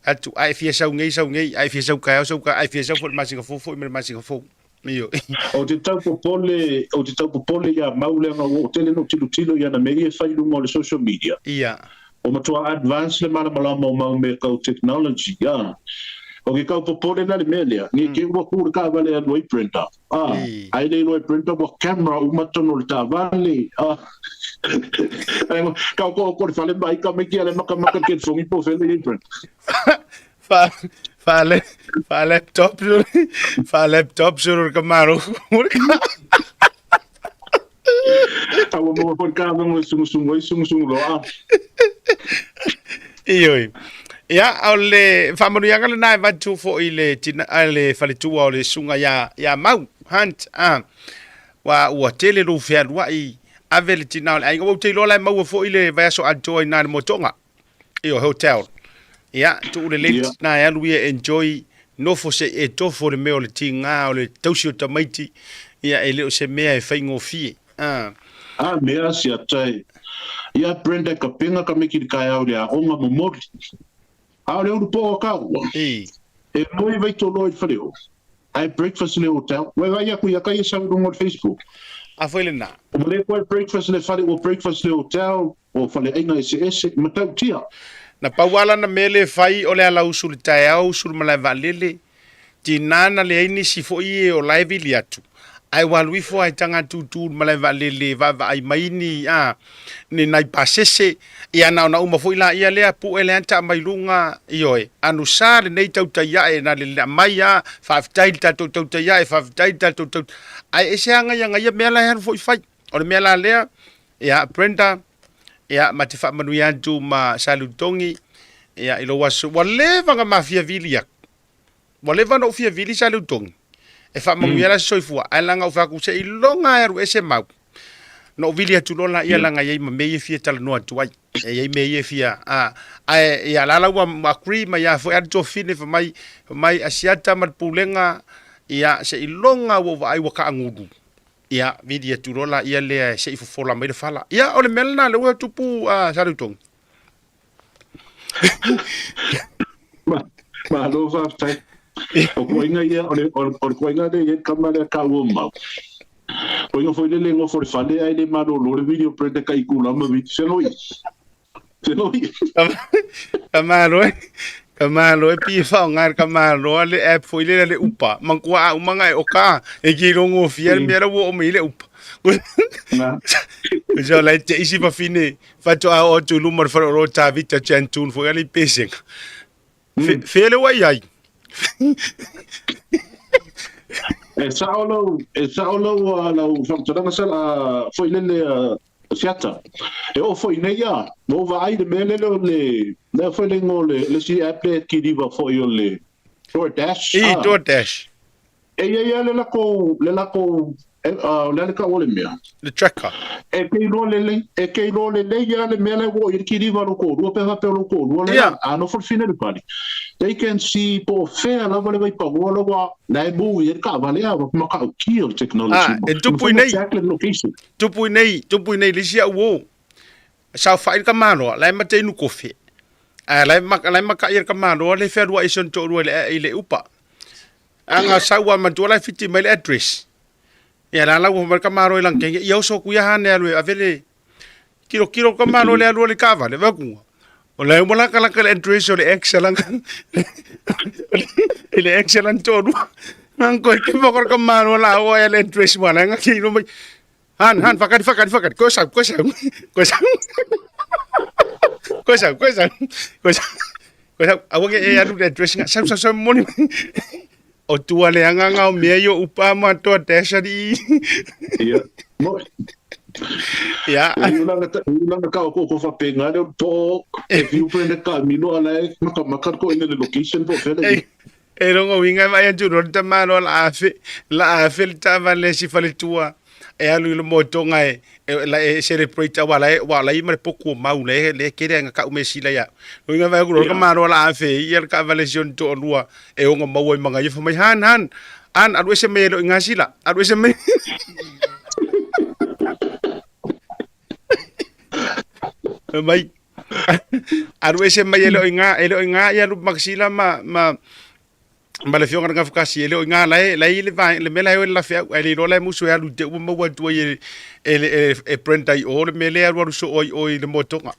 Atu ai fia sau ngai, ai fia sau kai, ai fia sau fo masinga fo, me masinga fo. Mio.
O te tau popole ia maule nga o tele no tilo ia na mei e fai lungo le social media.
Ia.
O matua advance le malama mau me kau technology, ia. O ke kau popole na le melea, nge ke ua kura ka vale a loi printer. Ai le loi printer wa camera umatono le ta vale. Kau ko le fale mai ka me kia le maka ke fongi po fele le print.
Fa laptop sur kamaro.
Tawa mo por ka mo sungu lo.
Ioi. Ia ole famanu yanga le nai vatu fo ile tina ale fale tu ole sunga ya mau hunt wa tele lo fea wa I avele tina ai go te lo la mau fo ile va so enjoy na Moatoga io hotel ia tu le late na ya lui enjoy no fo se e to fo le me ole tinga ole tausio tamaiti ia ele se me e faingo fi
mea si atai ia Brenda ka pinga ka miki ka ya ole a onga momori. Au leo po ka wa. E moi vai to lo faleo. Ai breakfast le hotel. Wa vai ya ku ya kai sa no Facebook.
A foi le na.
O le ko breakfast le fale o breakfast le hotel o fale ai na ese matau tia.
Na pawala na mele fai o le ala usul tai au sul mala valele. Tinana le ini si fo I o live li atu. Ai walui fo ai tanga tu mala valele va ai maini ni nai pasese ia na uma foi la ia le pu ele anta mai lunga ioe anu sale nei tautai ia na le mai ia fa tail tautai ia fa tail tautai ai ese anga ia me la foi fai o me la le ia Brenda ia mate fa manu ia tu ma salutongi ia ilo waso wale vanga mafia vilia wale vanga ofia vili salutongi e fa manu ia la soifua ai langa fa ku se ilonga eru ese mau no vilia tu lola ia langa ia me ia fia tala no atu ai ia me ia fia ai ia la wa makri ma ia fo ado fine fa mai asiata mal pulenga ia se ilonga wo ai wa ka ngudu ia vilia tu lola ia le se ifo fola mai de fala ia ole melna le wa tupu salutong
ma lo fa tai o ko inga ia o ko inga de kamera ka wo ma o inga foi le ngo for fale ai le malo lo le video prende kai kula ma vi se noi kamalo e
pi fa ngar kamalo le app foi le upa mangkua umanga o ka e ki rongo fier mera wo o me le upa jo la te isi pa fine fa to a o tu lumar fa ro ta vita chantun foi ali pesing fele wa ai
e saolo la funziona sala foi le fiata e o foi nei ya no vai de mele le foi le ngole le si apple ki diva foi le DoorDash
DoorDash
e ya le la ko le ka ole mea.
The tracker.
E kei lo le ya le mea le wo i ki riva lo ko, pe lo ko, le ano for fine le pali. They can see po fair la vale vai pa wo wa na bu i ka vale a ma ka ki o technology.
E tupu nei le sia wo. Sa fa ka mano, la ma te nu kofi. La ma ka ir ka mano le fer wa ison to le upa. Anga sawa ma to la fiti mai address. Ya la wo ma ka mano lang ke yo so ku ya hane alu avele kilo ka mano le alu le kava le vaku. O le mo la ka address o le excellent. Le excellent to du. Nang ko ki mo ka mano la o le address mo la nga ki no mai. Han fakat ko sa awake e anu le address nga sa moni. O tua le anga o mea yo upa ma to desari. Ya.
Ulanga ka ko fa penga le po if you prende ka mino ala maka ko in the location po fele.
E rongo winga mai atu ronta mano la afe ta vale si fale tua. E alu le Moatoga la celebrate wala i mare poku mau le kere nga ka umesi la ya no nga vai ko maro la afe yer ka valuation to lua e ngo mau manga ye mai han adu se me lo ngasila adu se me mai adu se me lo nga ya lu maksila ma le fiona nga fukasi ele nga la ile va le mela la fe ele lo la muso ya lu de mo wa tu e prenta i o le mele ru so o le Moatoga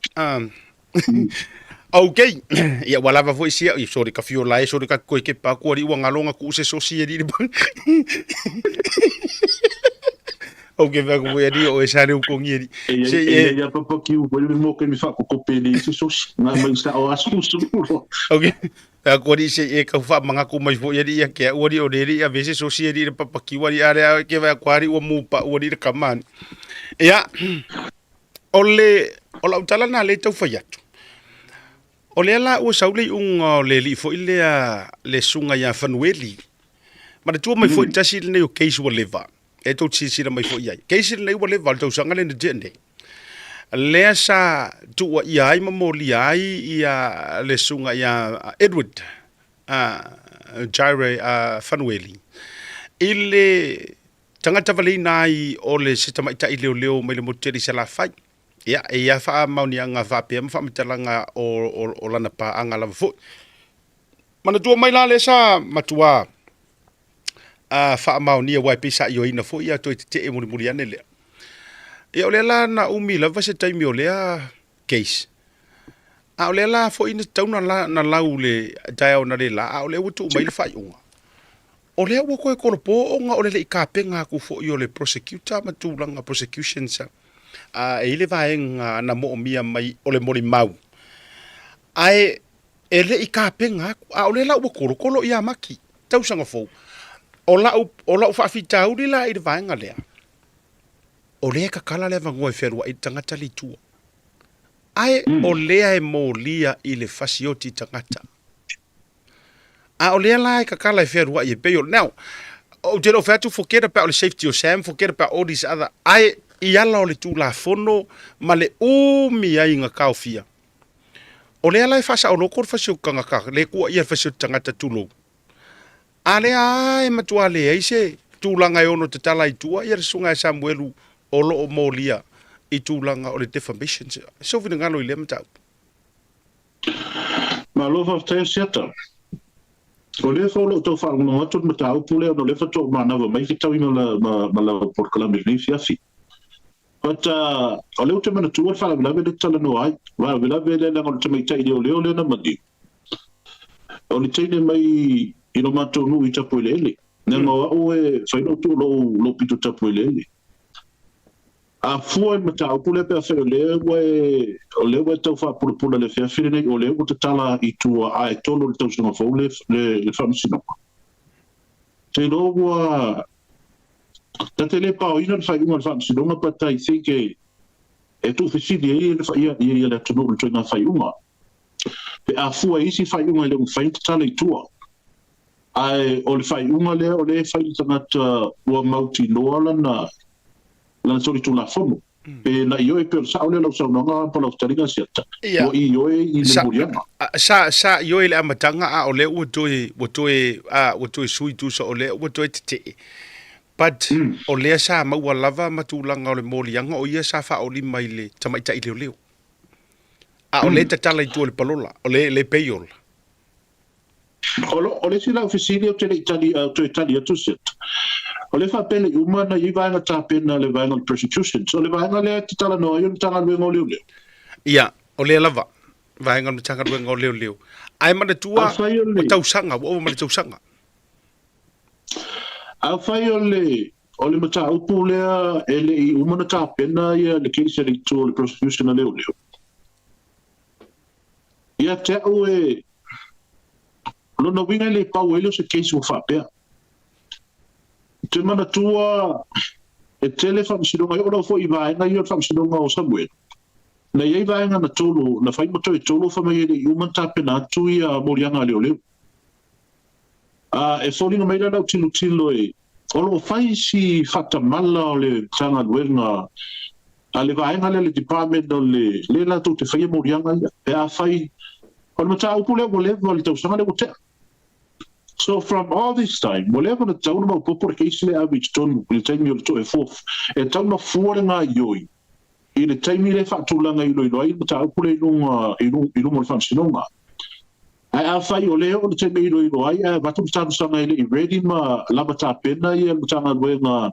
okay ya wala va foi sia i so de ka fio la so de ka ko ke pa ko ri wa ngalonga ku se so sia di okay va ko ya di o sa le ko ngi
se ya papa ki u bo mo ke mi fa ko pele so na mai sa o asu
okay ko di se e ka fa manga ku mai fo ya di ya ke o di o de ya vese so sia di papa ki wa di area ke va kwari o mu pa o di ka man ya ole ola utala na le tau faiatu ole la o saule un le li fo ile le sunga ya fanueli ma tu mai fo tasi le o case whatever e to si mai fo ia case le whatever to sanga le de le sa tu ia ai molia ia le sunga ya Edward Jaire fanueli ile tangata vale nai o le sistema ita i leo mai le moteri se la fai ya e ya fa mauni anga fa pe fa mtalanga o lana pa anga la fo mana tu mai la le sa matua fa mauni wa pe sa yo ina fo ya to te e muri ane le e o le la na umi la va se time o le case a o le la fo ina tauna la na laule dai na le la o le wutu mai le fa unga o le wo ko po nga o le ka penga ku fo yo le prosecutor ma tu langa prosecution sa e le va nga na mo mia mai o le mori mau ai e le ka penga o le la wo ko ia maki tau sanga fo o la fa fita u la i va nga le o le ka kala le va ngoi feru i tangata li tu ai o le ai molia i le fasioti tangata o le la ka kala feru i pe yo now o te lo fa to forget about the safety of Sam, forget about all these other ai iala o le tulafono ma le umi ai nga kaofia o le ala fa sa o loko fa su kanga ka le ku ia fa su tangata tulo ale ai matua le ai se tulanga e ono te tala i tua ia sunga Samuelu o lo molia i tulanga o le defamation so vina ngalo i le mata
ma lo fa te siata o le fo lo to fa no to mata o pule o le fa to mana va mai ki tawi ma la por kala mi fia fi but o le utama tu fa la be tala no ai va la be le ngol te mai tai o le na madi o le tai mai i no mato no i tapu le na o e fa no tu lo pito tapu le a fua mata o pule pe fe le we to fa por le fe fi ne o le o te tala i tu ai tolo le tau fo le famsino te no wa ta tele pa o ina fa uma famsino ma pata I think e tu fi di le fa ia le tolo le tau fa uma pe a fua isi fa uma le fa tala i tu ai o le fai unga le o le fai tangata ua mauti noa lana sori tulafono pe na io e per sa o le lau saunanga pa lau taringa siata
Ia.
o i oe i le murianga
Sa yo ile amatanga a ole o toe sui tu so ole o toe te. But o le sa ma ua lava matulanga o le molianga o ia sa fa o lima i le tamaita i leo. A ole te tala i tu o le palola, o le peiola.
o le sila ofisili o tele Italia tu set. O le fa pele uma na i vaenga tapena le vaenga persecution. So le vaenga le te tala noa i o tanga luenga o leo.
Ia, o le lava. Vaenga o tanga luenga o leo. Ai mana tua o tausanga, o mana tausanga.
A fai o le mata upu lea e le i uma na tapena ia le case le tu o le persecution a leo. Ia te au e lona winga le pau ele o se case o whapea. Te mana tua e tele whamsidonga i ora fo i vaenga i o whamsidonga o Samuel. Na iei vaenga na tolo, na whai mato e tolo whamai ele i umanta pena atu i a morianga leo leo. E wholinga meira nau tilo e olo whai si whatamala o le tanga luenga a le vaenga le department o le lato te whai morianga ia. E a whai o le mata upu leo le tausanga leo tea. So from all this time, whatever the town of Popor Casey average ton will take me to a fourth, a town of four and I yoi. In the time you left to Langa, but I'll put it on a function. I have five or leo to take me to I have to start some ready my labata pena and Tana Wena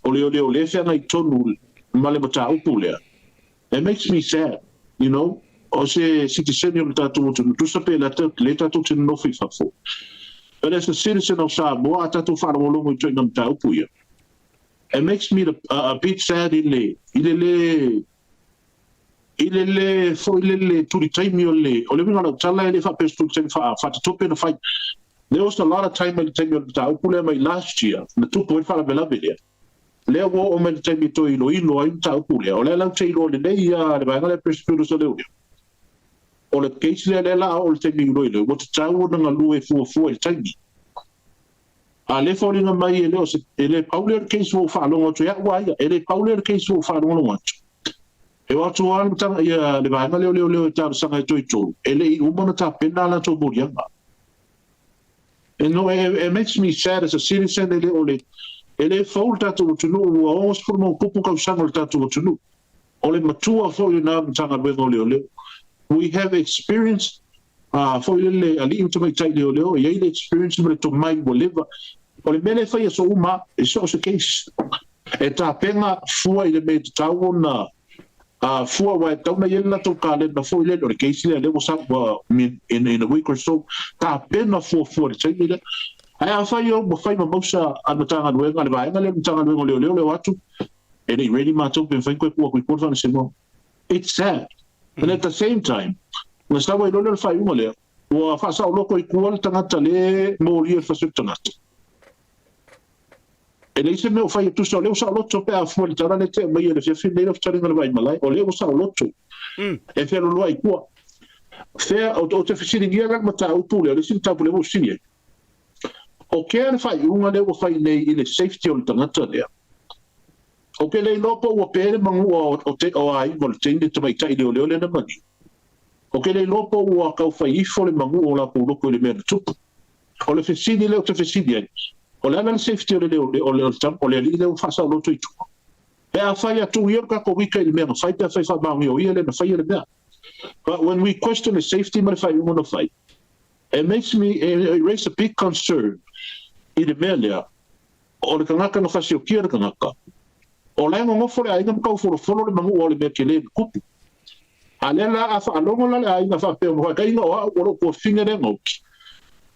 Oleo Lefa and I told Malabata Upulia. It makes me sad, you know. Or say citizen of tattoo to supply later to no FIFA. But as a citizen of Samoa, tattoo far along with China Taupuya. It makes me a bit sad in le for to the time you're living on a tala if I pass to top in a fight. There was a lot of time in the time of Taupula my last year, the 2.5 Belabilia. Leo o me time to ilo in Taupulia, or Lela Taylor the day, the Bangla persecutors of the o le case le la o le temi loile o te tau na lue fu e tangi a le fo na mai ele o ele pauler case fu fa longo to ya wa ele pauler case fu fa longo e wa tu an tanga ia le vai le ta sanga to ele I umana ta pena la to burianga and no it makes me sad as a citizen ele fo ta to no o os por mo kupu ka sanga ta to no ole matua fo na tanga le we have experienced for le ali to make tight leo ye experience but to my whatever o le mele fa so uma so se case e ta penga fua ile me tau na fua wa tau na yela to kale na fo ile le case le was up in a week or so ta pena for the tight ile ai fa yo mo fa mo sa anotanga luenga le vai ngale tanga luenga leo le watu e ni ready ma to ben fa ko ko fa se mo it's sad. And at the same time, na stawa ilo le fai uma le, o fa sa loko I kual tangata le molia fa se tangata. E le se me o fai tu sa le sa loto pe a fu le tara le te mai le fe le of tari ngala vai malai, o le sa loto. E fe lo ai kua. Fe o te fisiri ngia ga mata o tu le sin tapu le mo sinie. O ke le fai uma le o fai nei ile safety o tangata le. O ke le lopo o pere mangu o te o ai mo le tende te mai tai leo le na mani. O ke le lopo o kau fai ifo le mangu o la loko le mea tupu. O le fesini leo te fesini ai. O le anan safety o le tam o le ali leo fasa o loto I tupu. E a fai atu ia ka ko wika I le mea fai te fai fa maungi o ia le na fai le mea. But when we question the safety ma le fai umo na fai, it makes me raise a big concern I le mea lea. O le kangaka na fasi o kia le kangaka. O le ngo fo le ai ngam kau fo le mangu o le mekele kupu ale la afa longo la ai na fa pe mo kai no o ko finga de ngo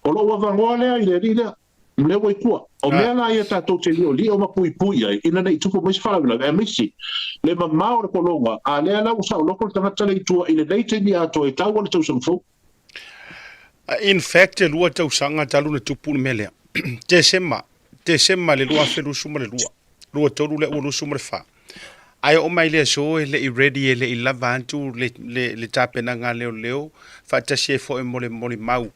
o lo wa ngole ai le rile me wo ku o me la ia ta to te li o ma pui ai ina nei tupu mo fa la e misi le ma o ko longa ale la usa o lo ko tanga tele tu ina nei te ni ato e tau le tu so fo
in fact le lua tau sanga talu le tupu mele te sema le lua fe lu suma le lua tolu le ulu sumre fa ai o mai le so le I ready le I lava antu le tapena nga leo fa ta se fo mo le mau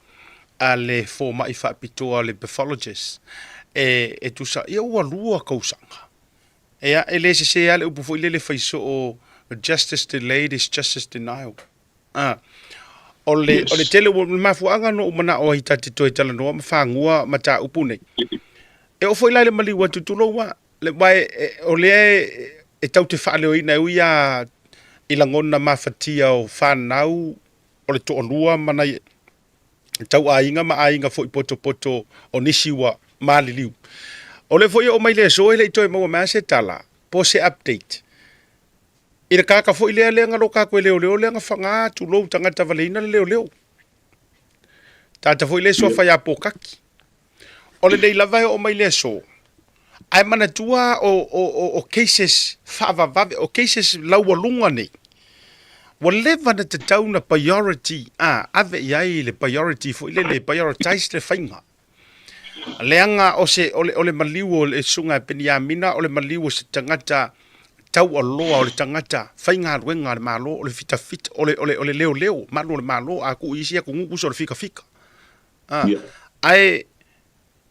a le fo mai whaapitoa le pathologist e tu sa ia ua lua kausanga ea e le se ale upu fo le faiso o justice delayed is justice denial o le tele o mafuanga no mana o hita te toi tala no mafangua mata upu nei e o foi le mali wa tutulo wa le vai o le e tau te whaale o ina uia ilangona mafatia o whanau o le to'olua mana tau ainga ma ainga foi poto o nisiwa maliliu o le foi o mai le so le toi mo ma se tala po se update ira kaka foi le ngalo ka ko le nga fanga tu lo tanga tavalina le tata foi le so fa ya pokaki o le dei lava o mai le so ai mana tua o cases fa o cases laualunga nei whatever the tatou na priority ave iai le priority fo le prioritize le fainga leanga o le maliu o le sunga peniamina o le maliu o se tangata tau aloa o le tangata fainga luenga le malo o le fitafita o le leo malo le malo a ku isi a ku ngu so le fika ai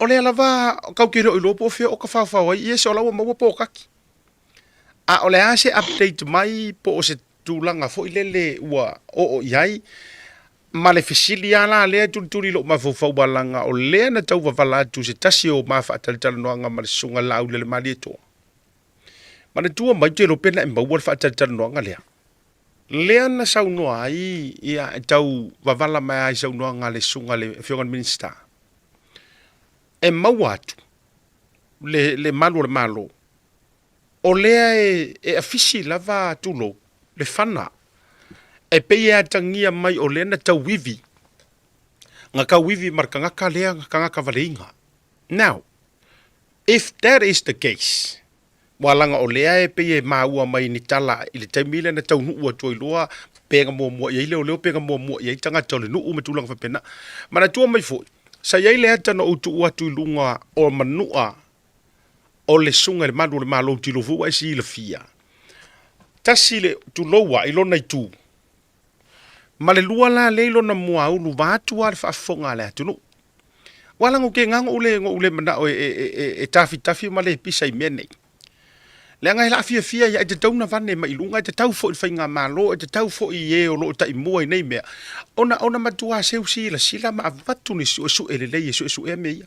o le lava kau kiro i lopo fe o ka fa ia se o lawa mo po kaki o le ase update mai po o se tulanga fo ilele ua o iai ma le fisilia la le tuli lo ma fo balanga o le na tau vala tu se tasi o ma fa tal no nga ma le sunga la le mali to ma le tua mai te lo pena e ma ua fa tal no nga le na sau no ai ia tau vala mai ai sau no nga le sunga le fionga minister e mauatu le malo o lea e afisi lava tulo le fana e peia tangia mai o lena tau wivi ngaka wivi marka ngaka lea ngaka valeinga. Now if that is the case walanga o lea e peia maua mai ni tala i le taimile na tau nuu tua iloa pega mua ia leo pega mua ia tanga tole nuu matulanga fapena mana tua mai foi sa iai le ata no utu atu lunga o manua o le sunga le malu le malo ti lo fu ai si le fia tasi le tu loa i lona i tu ma le lua la le lona mua ulu vatu al fa fonga le atu no wala ngo ke ngang ule mana o e tafi ma le pisa i mene le ngai la fia ya te tau na vane ma ilunga te tau fo i fainga malo te tau fo i e o lo ta i mua i nei mea ona matua seu sila ma avatu ni su elele su e mea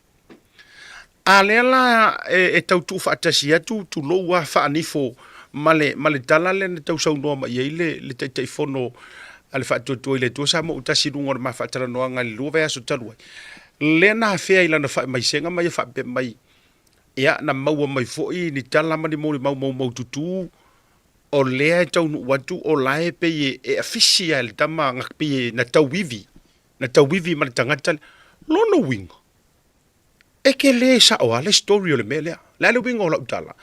alela e tau tu fa tasi atu tu lo wa fa anifo male tala le tau sau no ma ile le te fono ale fa tu ile tu sa mo tasi lunga ma fa tara no ngal lu va so talu le na fe ila na fa mai senga mai fa be mai ia na maua mai foi ni tala mani mo mau tutu o lea tau nu watu o lae pe e official tama ngak pe na tau wivi ma tangata lono wing e ke le sa o ale story o le mele la le wing o la utala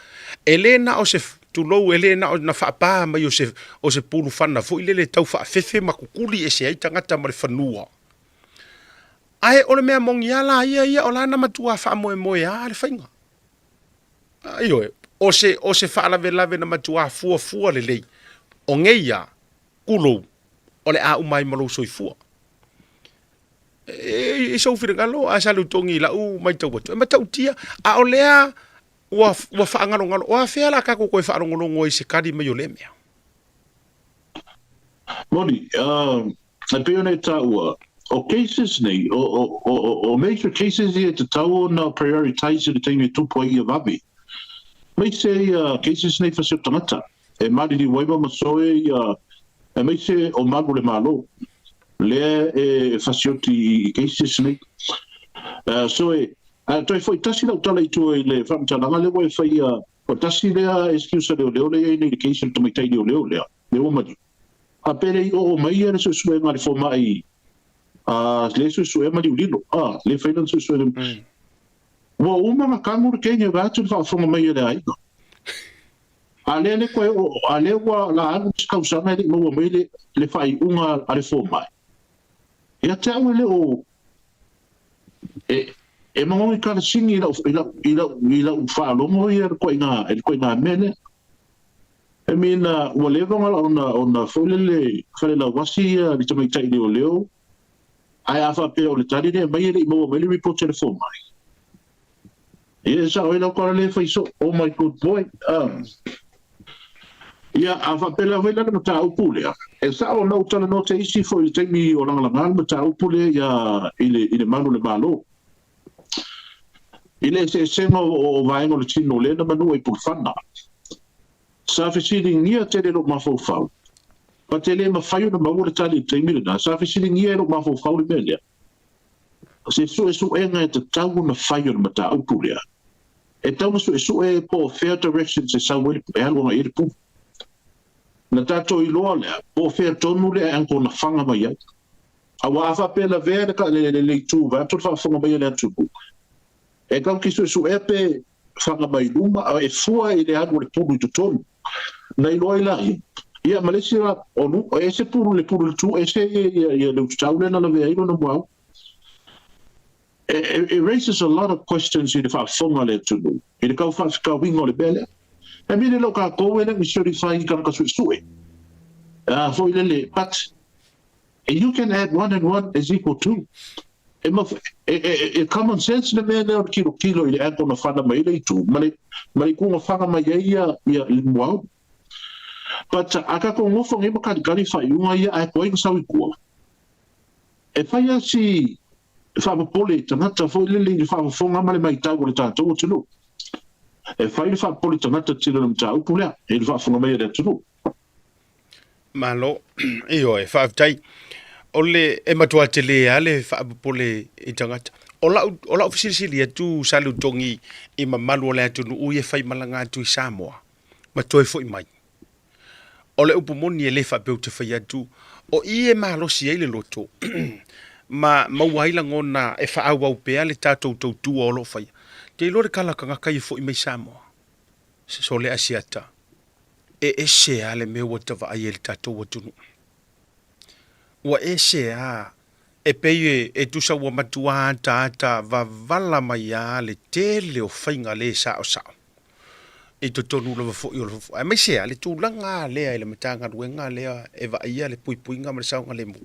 elena o se tu lo elena o na fa pa mai o se pulu fana foi le tau fa fefe makukuli e se ai tangata ma le fanua ai o le mea mongiala ia o la na matua fa mo ya le fainga ayo o se fala lave na matua fua le lei o ngeia kulo o le a umai malo soifua e so firgalo a salu tongi la mai tau watu ma tau tia a o lea wa fa ngalo o fa la ka ko fa ngolo se kadi me yo le mea
Moni a peone tau o cases nei o major cases here to tau na prioritize the time to point of abi mai se cases nei fa se tamata e mali di waiba masoe e mai se o mago le malo le e fasioti cases nei so e toi foi tasi la utala itu le famta na le wai fai o tasi le excuse le le nei case to mai tai le o mali a pere o mai era so sue ngari fo mai le so mali ulilo le fai dan so wa uma makangu ke nye vatu fa fo mai le ai ale ko ale wa la anu kausa mai mo mai le fai unga ale fo mai ya tau le o e mo ka singi ila fa lo mo ia ko ina mele I mean whatever ona fo le fa la wasi li tamai tai leo ai afa pe o le tani ne mai le mo mai le report telephone mai ia sa o ina ko le faiso oh my good boy ia afa pe la vela le mata upule e sa o no tala no te isi fo i te mi o langa langa mata upule ia ile manu le malo ile se sengo o vaengo le tino le na manu e pulfana sa fesili ngia te le lo mafofau pa te le mafai na mau le tali te mi na sa fesili ngia lo mafofau le melia se su enga te tau na fai o mata upule e tau su e po fair direction se sa wele e alo na iripu na tatou i loa lea po fair tonu le anko na fanga mai ai awa afa pela vere ka le tu va to fa fanga mai le tu e kau ki su e pe fanga mai luma e fua i le alo le pulu tu tonu na i loa i la ia Malaysia onu e se pulu le tu e se ia le tau le na le vea ilo na mau it raises a lot of questions in the whaafonga le tunu. I le kau whaafika wingo le bele. E mire lo ka koe le mi certify i kana ka sui. Fo i le, but you can add 1 and 1 is equal to. Common sense le mea leo kilo i le anko na whana mai le i tu. Mali kunga whanga mai ia i muau. But aka ko ngofo ngi makari whai unga ia ai koe ngau i kua. E whai si whaapapole tangata fo lele i whaafonga male mai tau le tātou o tunu. E whai le whaapapole tangata tira na mta upulea, e le whaafonga mai le tunu.
Malo, iyo e whaafitai. Ole e matua te lea le whaapapole i tangata. O lau whasirisiri atu salu tongi i mamalu o le atunu ui e whai malanga atu i Samoa. Matua e fo i mai. Ole upumoni e le whaapeu te whai atu. O i e mahalosi e le loto. ma waila ngona e whaau au pea le tātou tautua o lo whai. Te lore kala ka ngakai fo i mai Samoa. So le asiata. E se a le mea wata wa ai e le tātou watunu. Wa e se a e pei e tusa wa matua ata va vala mai a le tele o whainga le sao sao. E to tonu la fo i o fo. E mai se a le tūlanga lea e le matanga ruenga lea e va ai le pui nga ma sao ngale mu.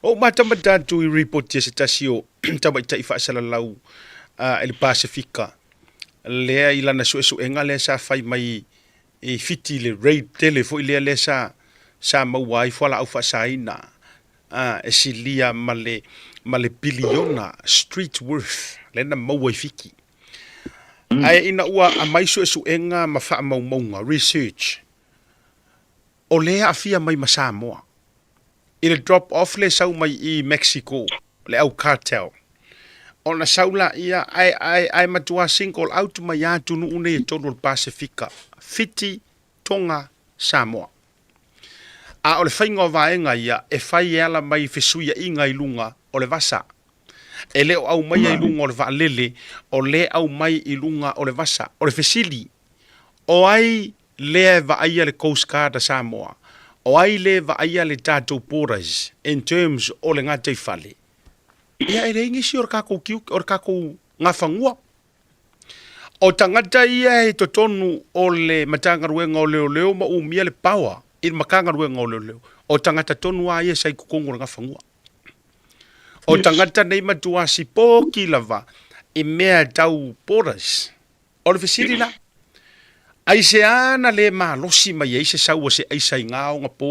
O matamata tu i report te se tasi o tamaita i whaasala lau ele Pacifica. Lea i lana su enga lea sa whai mai i fiti le raid tele fo i lea sa maua i whala au whaasaina. E si lia male biliona street worth. Lena maua i fiki. Ai ina ua a mai su enga ma wha maunga research. O lea a fia mai ma Samoa. I le drop off le sau mai i Mexico, le au cartel. O na saula ia ai matua single out mai atu nu une i tonu Pacifica. Fiti, Tonga, Samoa. A o le whainga o vaenga ia e whai ala mai fesuia inga i lunga o le vasa. E leo au mai i lunga o le vaalele, o le au mai i lunga o le vasa, o le fesili. O ai lea va aia le Coast Guard a Samoa. O ai le va aia le tātou borders in terms o le ngātai whale. Ia e reingisi o kako kiu, o kako ngawhangua. O tangata ia e totonu o le matangaruenga o leo ma umia le power i le makangaruenga o leo. O tangata tonu a ia sai kukongo le ngawhangua. O tangata nei matua si pōki lava i mea tau borders. O le fesiri la. Ai se ana le malosi mai ai se saua se ai sai ngā o ngā pō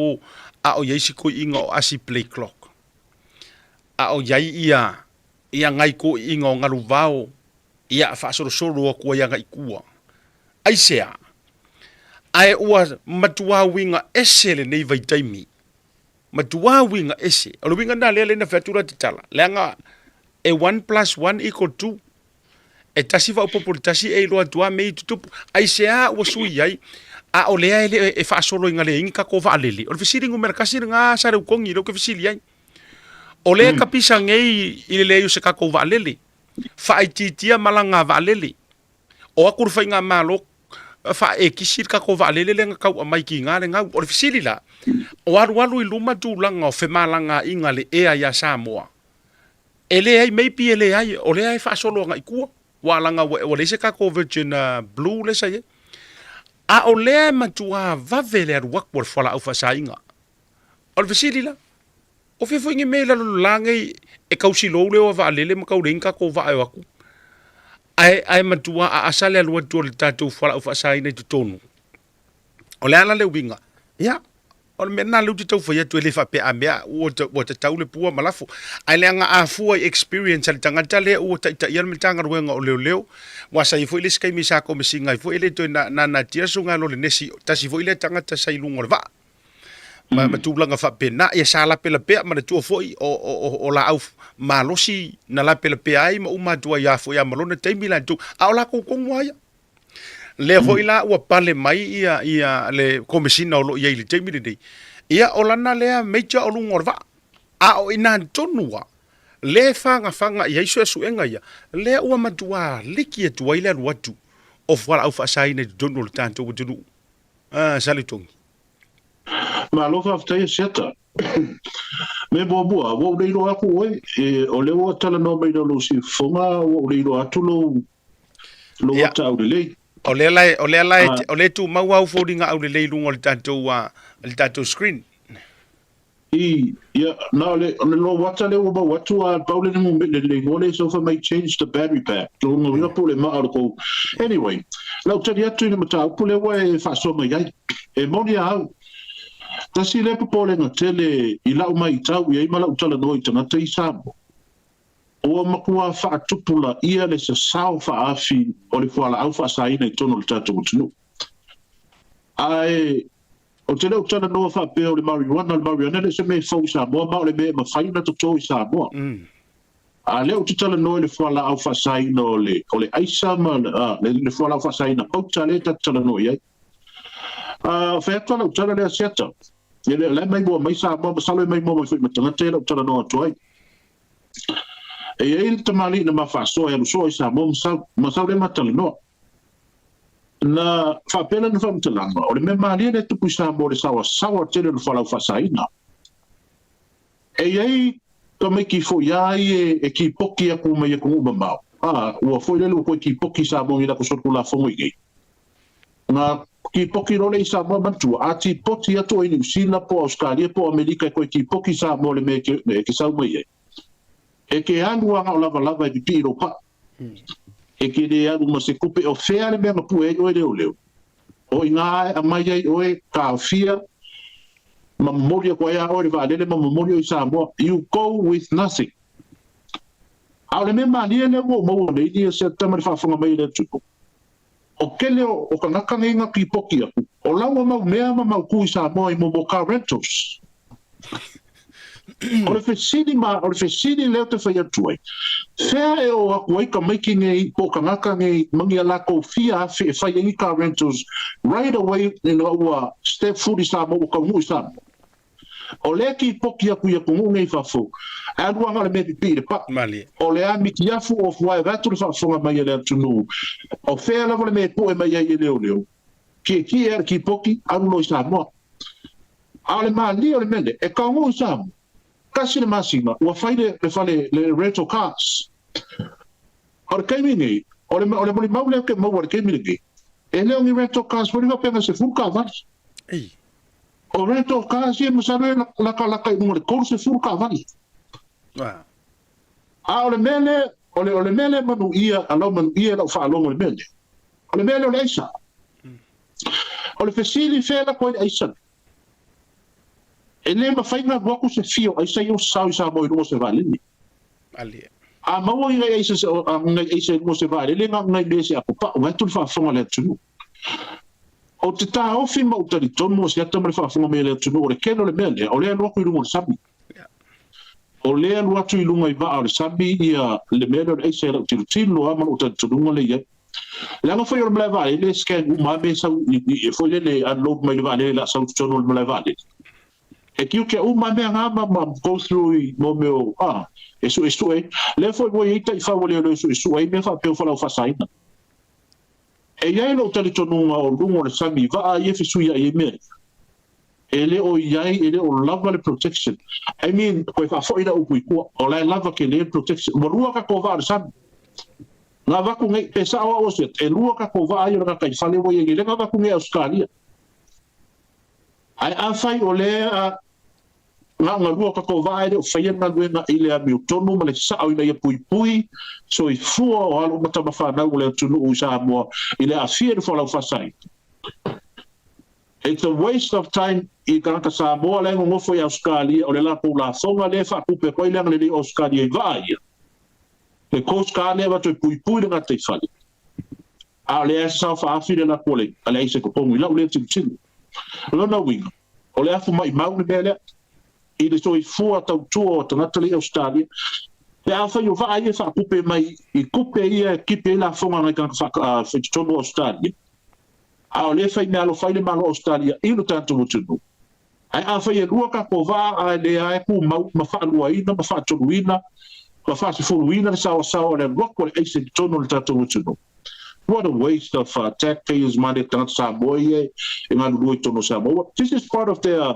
a o iai si koi inga o asi play clock. A o iai ia ngai ko inga o ngaru vao ia a whaasoro o kua ia ngai kua. Ai se a. Ai ua matua winga ese le nei vai taimi. Matua winga ese. O le winga na lea le na whatura te tala. Lea ngā e 1 + 1 = 2. E tasi wa upopori tasi e loa tua mei tutupu. Ai se a ua sui ai. A o lea ele e whaasolo inga le inga ko whaalele. O le fisiri ngumera kasi ngā sare ukongi rau ke fisiri ai. O lea ka pisa ngei i le leo se kako waalele. Whaititia malanga waalele. O akuru whai ngā malo wha e kisir kako waalele le ngā kau a mai ki ngā le ngau. O le fisiri la. O aru i luma tūlanga o whemalanga inga le ea ia Samoa. E le ai meipi e le ai. O lea e whaasolo ngā ikua. Walanga wa le se kako Virgin Blue le sai. A o lea matua vavele ar wakwar fala au fasainga. O le fasili la. o fe fo ngi me la langai e kausi lo le o va lele ma kau ringa ko va e aku ai matua a asale alua tu le tatou fala o fa sai nei tonu o le ala le winga ya o me na lu tau fa tu le fa pe a mea o te tau le pua malafo ai le anga a fu experience al tanga tale o ta ia me tanga ruenga o leo wa sai fo ile skai mi sa ko me singa fo ile to na tia sunga lo le nesi tasi fo ile tanga ta sai lungo le va ma tulanga fa pena ia sala pela pe ma tu foi o la au malosi na la pela pe ai ma uma tu ia foi a malona te mila tu a la ko ngwaia le foi la o pale mai ia le komesina o lo ia le te mila dei ia o lana le mecha o lungo va a o ina tonua le fanga ia iso su enga ia le o matua liki tu ile lo watu o fora au fa sai ne donu tanto o tu salitongi
ma lo fa ftai seta me bobo wo le ro aku o le o tala no mai lo si fonga o le ro atu lo ta o le
o le tu mau au fodinga au le lungo le tatou screen
yeah no le wata le o watu a paule mo le ngole so for may change the battery pack so no ina pole ma arko anyway la tari atu ni mata pole wa fa so mai e molia Tasi le pole na tele I lau mai tau ia ima lau tala noi tana te isamo. Oa makua wha tupula ia le sa sao wha afi o le fuala au wha saina I tono le tata mutunu. Ai, o te leo tala noa wha peo le marijuana le se me fau i Samoa, mao le me mawhaina to tō I Samoa. A leo te tala noa le fuala au wha saina o le aisa ma le fuala au wha saina au tale tala noa iai. Whaetua lau tala lea seta. Le mai mua mai sa mua masalo mai mua mai whi matanga te lau tala noa tuai. E ei le tamali na mafaʻasoa e alusoa I sa mua masalo le matala noa. Na whapela na whamtalanga. O le me malia le tupu I sa mua le sawa tele le whalau whasaina. E ei ka mai ki fo iai e ki poki aku mai e kungu mamau. Ua fo ilelu koe ki poki sa mua I la kusotu la fongo I gei. Nga ki poki role I sa mua mantua, a ti poti atu I New Zealand po Australia po Amerika koe ki poki sa mua le me ke sau mai e. E ke anu anga o lava I pipi ro pa. E ke le anu ma se kupe o fea le mea mapu e oe leo. O I ngā a mai ai oe ka awhia, ma molia koe a oe le vaalele ma molia I sa mua. You go with nothing. A le me malia le ua maua nei ni se tamari whaafonga mai le tupu. O kele o kanaka ngenga ki poki aku. O laua mau mea ma mau kui sa moa I mo car rentals. O le whesini leo te whai atuai. Whea e o aku ai ka maiki ngei po kanaka ngei mangi alako fia e whai ingi car rentals right away ua step food I sa moa o ka ngu I sa moa. O lea ki poki aku I kungu ngei whafo. E anuanga le me pipi le pa. O lea miki afu o fuai vatu le whafonga mai le atunu. O whea lava le me po e mai ai leo. Ki e ki poki anulo I sa moa. A le maali o le mele e kaungu I sa moa. Kasi le masima, ua whai le rental cars. O le kaimi ngei, o le moli mau leo ke mau o le kaimi ngei. E leo ngi rental cars, wani wapenga se furu ka vali. O rental cars ia masare laka I nunga le koru se furu ka vali. A o le mele manu ia, alau manu ia lau whaalongo le mele. O le mele o le aisa. O le fesili whela koe le aisa. E le mawhainga waku se fio, aisa I o sao I sa mo I rungo se valini. A maua I ngai aisa I rungo se valini, le ngai me se ako pa, wai tuli whaafonga le atunu. O te tā ofi mau tari tonu o se ata mare whaafonga me le atunu, o le keno le mele, o le anu aku I rungo le sabi. O le anu atu I runga I vaa o le sabi, ia le mele o le aisa I lau tiru tilo, ama o tari tonunga le ia. Le anga whai o le mlai vale, le scan umame sau, e foi le unload mai le vale, la sau tono le mlai vale. E kiu ke uma mea ngama ma go through I mo meo, esu e, le foi mo ita I whaua leo esu e, me wha peo whalau whasaina. E iai lo tali tonunga o lungo le sami, waa I fisuia I mea. E le o iai, e le o lava le protection. I mean, koe whafoina upu I kua, o lai lava ke le protection, mo rua ka kova le sami. Ngā waku ngai, pesa awa o set, e rua ka kova ai o nga kai whale mo iengi, le ngā waku ngai Australia. Ai a whai o lea nga lua ka ko vai o fai na luenga ile a mi tonu ma le sao ina ia pui so I fua o alo mata mafana o le tunu o Samoa ile a fia de fola fasai. It's a waste of time I kanaka Samoa le ngo foi Australia o le la população le fa kupe ko ile le Australia vai. Le coast ka le va to pui nga te fali. A le sa fa afile na kole ale se ko pongu la o le tinu. Lona winga. O le afu mai mau le I le soi fua tautua o tangata le Australia. Le awha yo vaa ia wha kupe mai, I kupe ia kipe la fonga ngai kanka whakitono Australia. A o le whai me alo whai le malo Australia, I lo tanto mutunu. Ai awha ia lua ka ko vaa a le ae ku mau ma whaanua ina, ma whaatono ina, ma whaasifuru ina, le sawa le rock le eise tono le tanto mutunu. What a waste of taxpayers' money tangata Samoa ia, I ngā lua I tono Samoa. This is part of their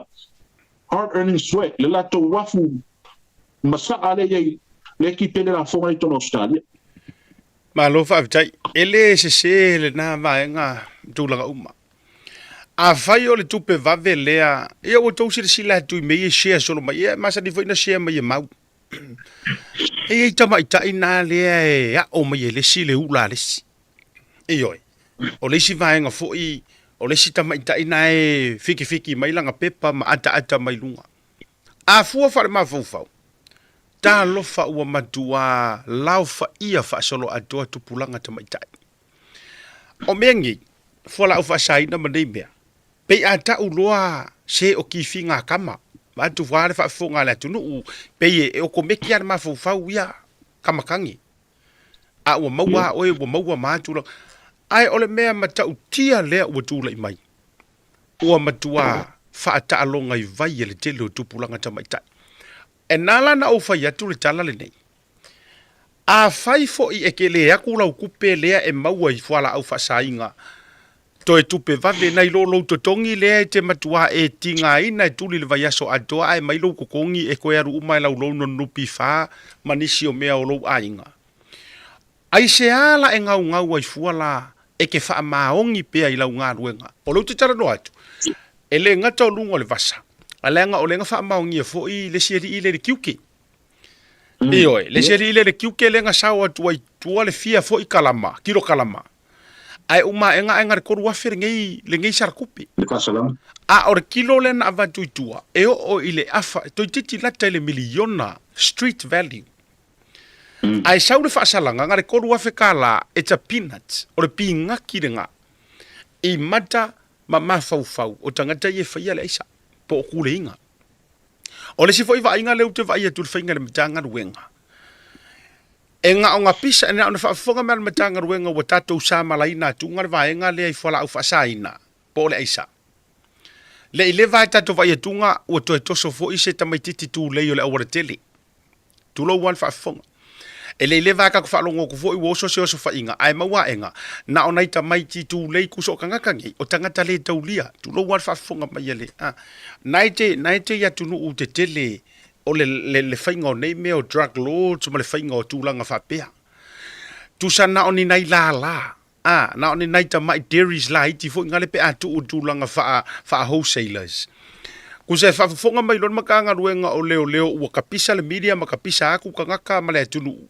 hard-earning sweat. Le lato wafu masaa le yei le ki pele la fonga I tono Australia.
Ma lo fa vitai ele se le na vaenga tulaga uma. A fai o le tupe vave lea ia o tau sila tu me share solo mai ia masa di foi na share mai mau. E tama ita ina le ya o mai le si le ula le si. E oi. O le si vaenga foi o le sita mai ta ina e fiki mai langa pepa ma ata mai lunga. A fua fa ma fau. Ta lo fa ua matua lau fa ia fa solo atua tupulanga ta mai tai. O mengi fola u fa sai na mandei mea. Pe ata uloa se o ki finga kama. Ma tu wale fa fonga la tunu u pe e o komeki ar ma fau ia kamakangi. A ua maua oe ua maua mātula. Ai ole mea matau tia lea ua tūla I mai. Ua matua whaata alonga I vai ele tele o tupulanga tamaitai. E nala na o whai atu le tala le nei. A whai fo I eke lea kula kupe lea e maua I whala au whasainga. To e tupe vave nei lolo totongi lea te matua e tinga ina e tuli le vai aso atoa ai mai lo kukongi e koe aru umai lau lono nupi wha manisi o mea o lo ainga. Ai se ala e ngau ai fuala e ke wha maongi pea I lau ngā ruenga. O lau te tara no atu. E le ngata o lunga o le vasa. A lenga o lenga wha maongi e fo I le sieri I le kiuke. E oi, le sieri I le kiuke lenga sao atu ai tua le fia fo I kalama, kiro kalama. Ai uma e ngā rekoru wafere le ngei sarakupe.
Le kasalam.
A ore kilo le na avantu I tua. E o I le afa, toi titi lata le miliona street value. Ai sau le whaasalanga, ngare koru afe kala, it's a peanut, o le pi ngaki le ngā. I mata ma mafau, o tangata I e whaia le aisa, po o kule inga. O le sifo I wa inga leu te waia tu le whainga le matanga ruenga. E ngā o ngā pisa, e ngā o na whaafonga mea le matanga ruenga wa tatou sa malaina tu ngare waenga le ai whala au whaasaina, po le aisa. Le I le vai tatou waia tunga, ua toe toso fo I se tamaititi tu leo le awara tele. Tu lo wan whaafonga. E le vaka ko whalongo ko foi woso se oso whainga ai maua enga na o naita mai ti tu lei kuso kangakangi o tangata le taulia tu lo wan whafonga mai ele naite ya tunu u te tele o le whainga o nei mea o drug lords ma le whainga o tūlanga whapea tu sa na o ni nai la na o ni naita mai dairies la iti foi ngale pe atu o tūlanga wha wholesalers. Kuse whafonga mai lon makanga ruenga o leo ua kapisa le media ma kapisa aku kangaka ma le tunu.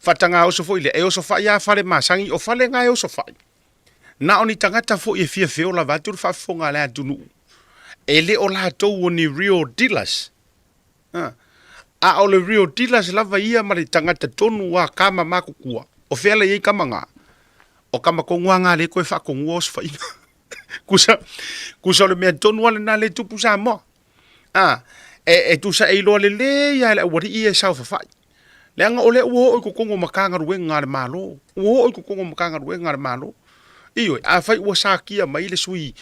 Fatanga oso fo ile e oso fa ya fale masangi o fale nga e oso fa. Na oni tangata fo e fia feo la vatu fa fonga la tunu. Ele o la to ni real dealers. A o le real dealers la va ia ma le tangata tonu wa kama makukua. O fele ye kamanga. O kama kongwanga le ko fa kongwa oso fa ina. Kusa le mea tonu ale na le tupu sa mo. E tu sa e lo le ya le wari ia sa fa fa. Le anga ole wo ko kongo makanga ruenga le malo. Wo ko kongo makanga ruenga le malo. Iyo a fai wo sakia mai le sui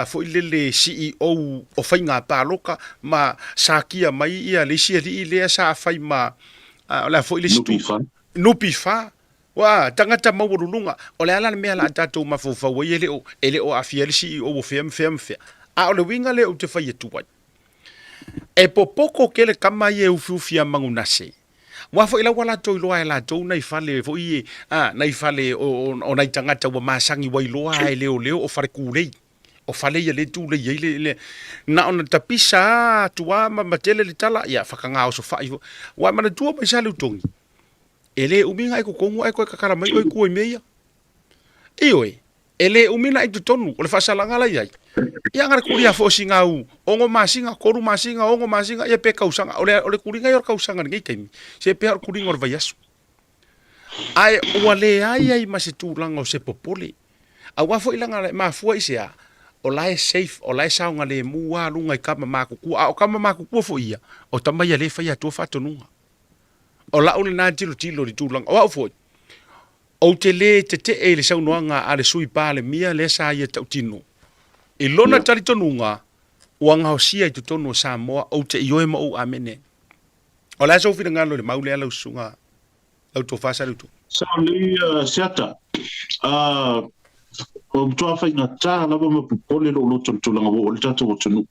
fo le CEO o fai nga paloka ma sakia mai ia le siri le sa fai ma la fo le nupi fa. Wa tangata mawurulunga ole ala me ala tatou mafufa wo ele o afia le CEO o fem. A ole winga le o te fai tu wai. E popoko kele kama ye ufufia mangunase. Wa fo ila wala to loa ela to nai fale fo nai fale o nai tangata wa masangi wai loa leo o fare kulei. o fale ia le tu le le na ona tapisa tua ma tele le tala ia fakanga o so fa wa mana tua mai sale utongi ele uminga ai ko kongu ai ko kakara mai oi ku meia ioi ele umina i tonu o le fasalanga la ia ia ngara kuria fo singa u ongo masinga koru masinga ongo masinga ia pe kausanga ole kuringa yo kausanga ngai kaimi se pe kuringa o vaiasu ai wale ai masitulanga o se popole a wafo ilanga ma fua isia o lai safe o lai saunga le mua lunga i kama makuku o kama makuku fo ia o tamai le fa ia to fa tonunga o la ule na tilo di tulanga o fo o te le te e le saunoanga a le sui pa le mia le sa ia tautino e lona tali tonunga wanga o sia i tono Samoa o te ioe ma o amene o la so fina ngalo le maule ala usunga au to fa salutu
sa le siata o toa fai na tā lava ma pupole lo tulanga o le tatu o tunu.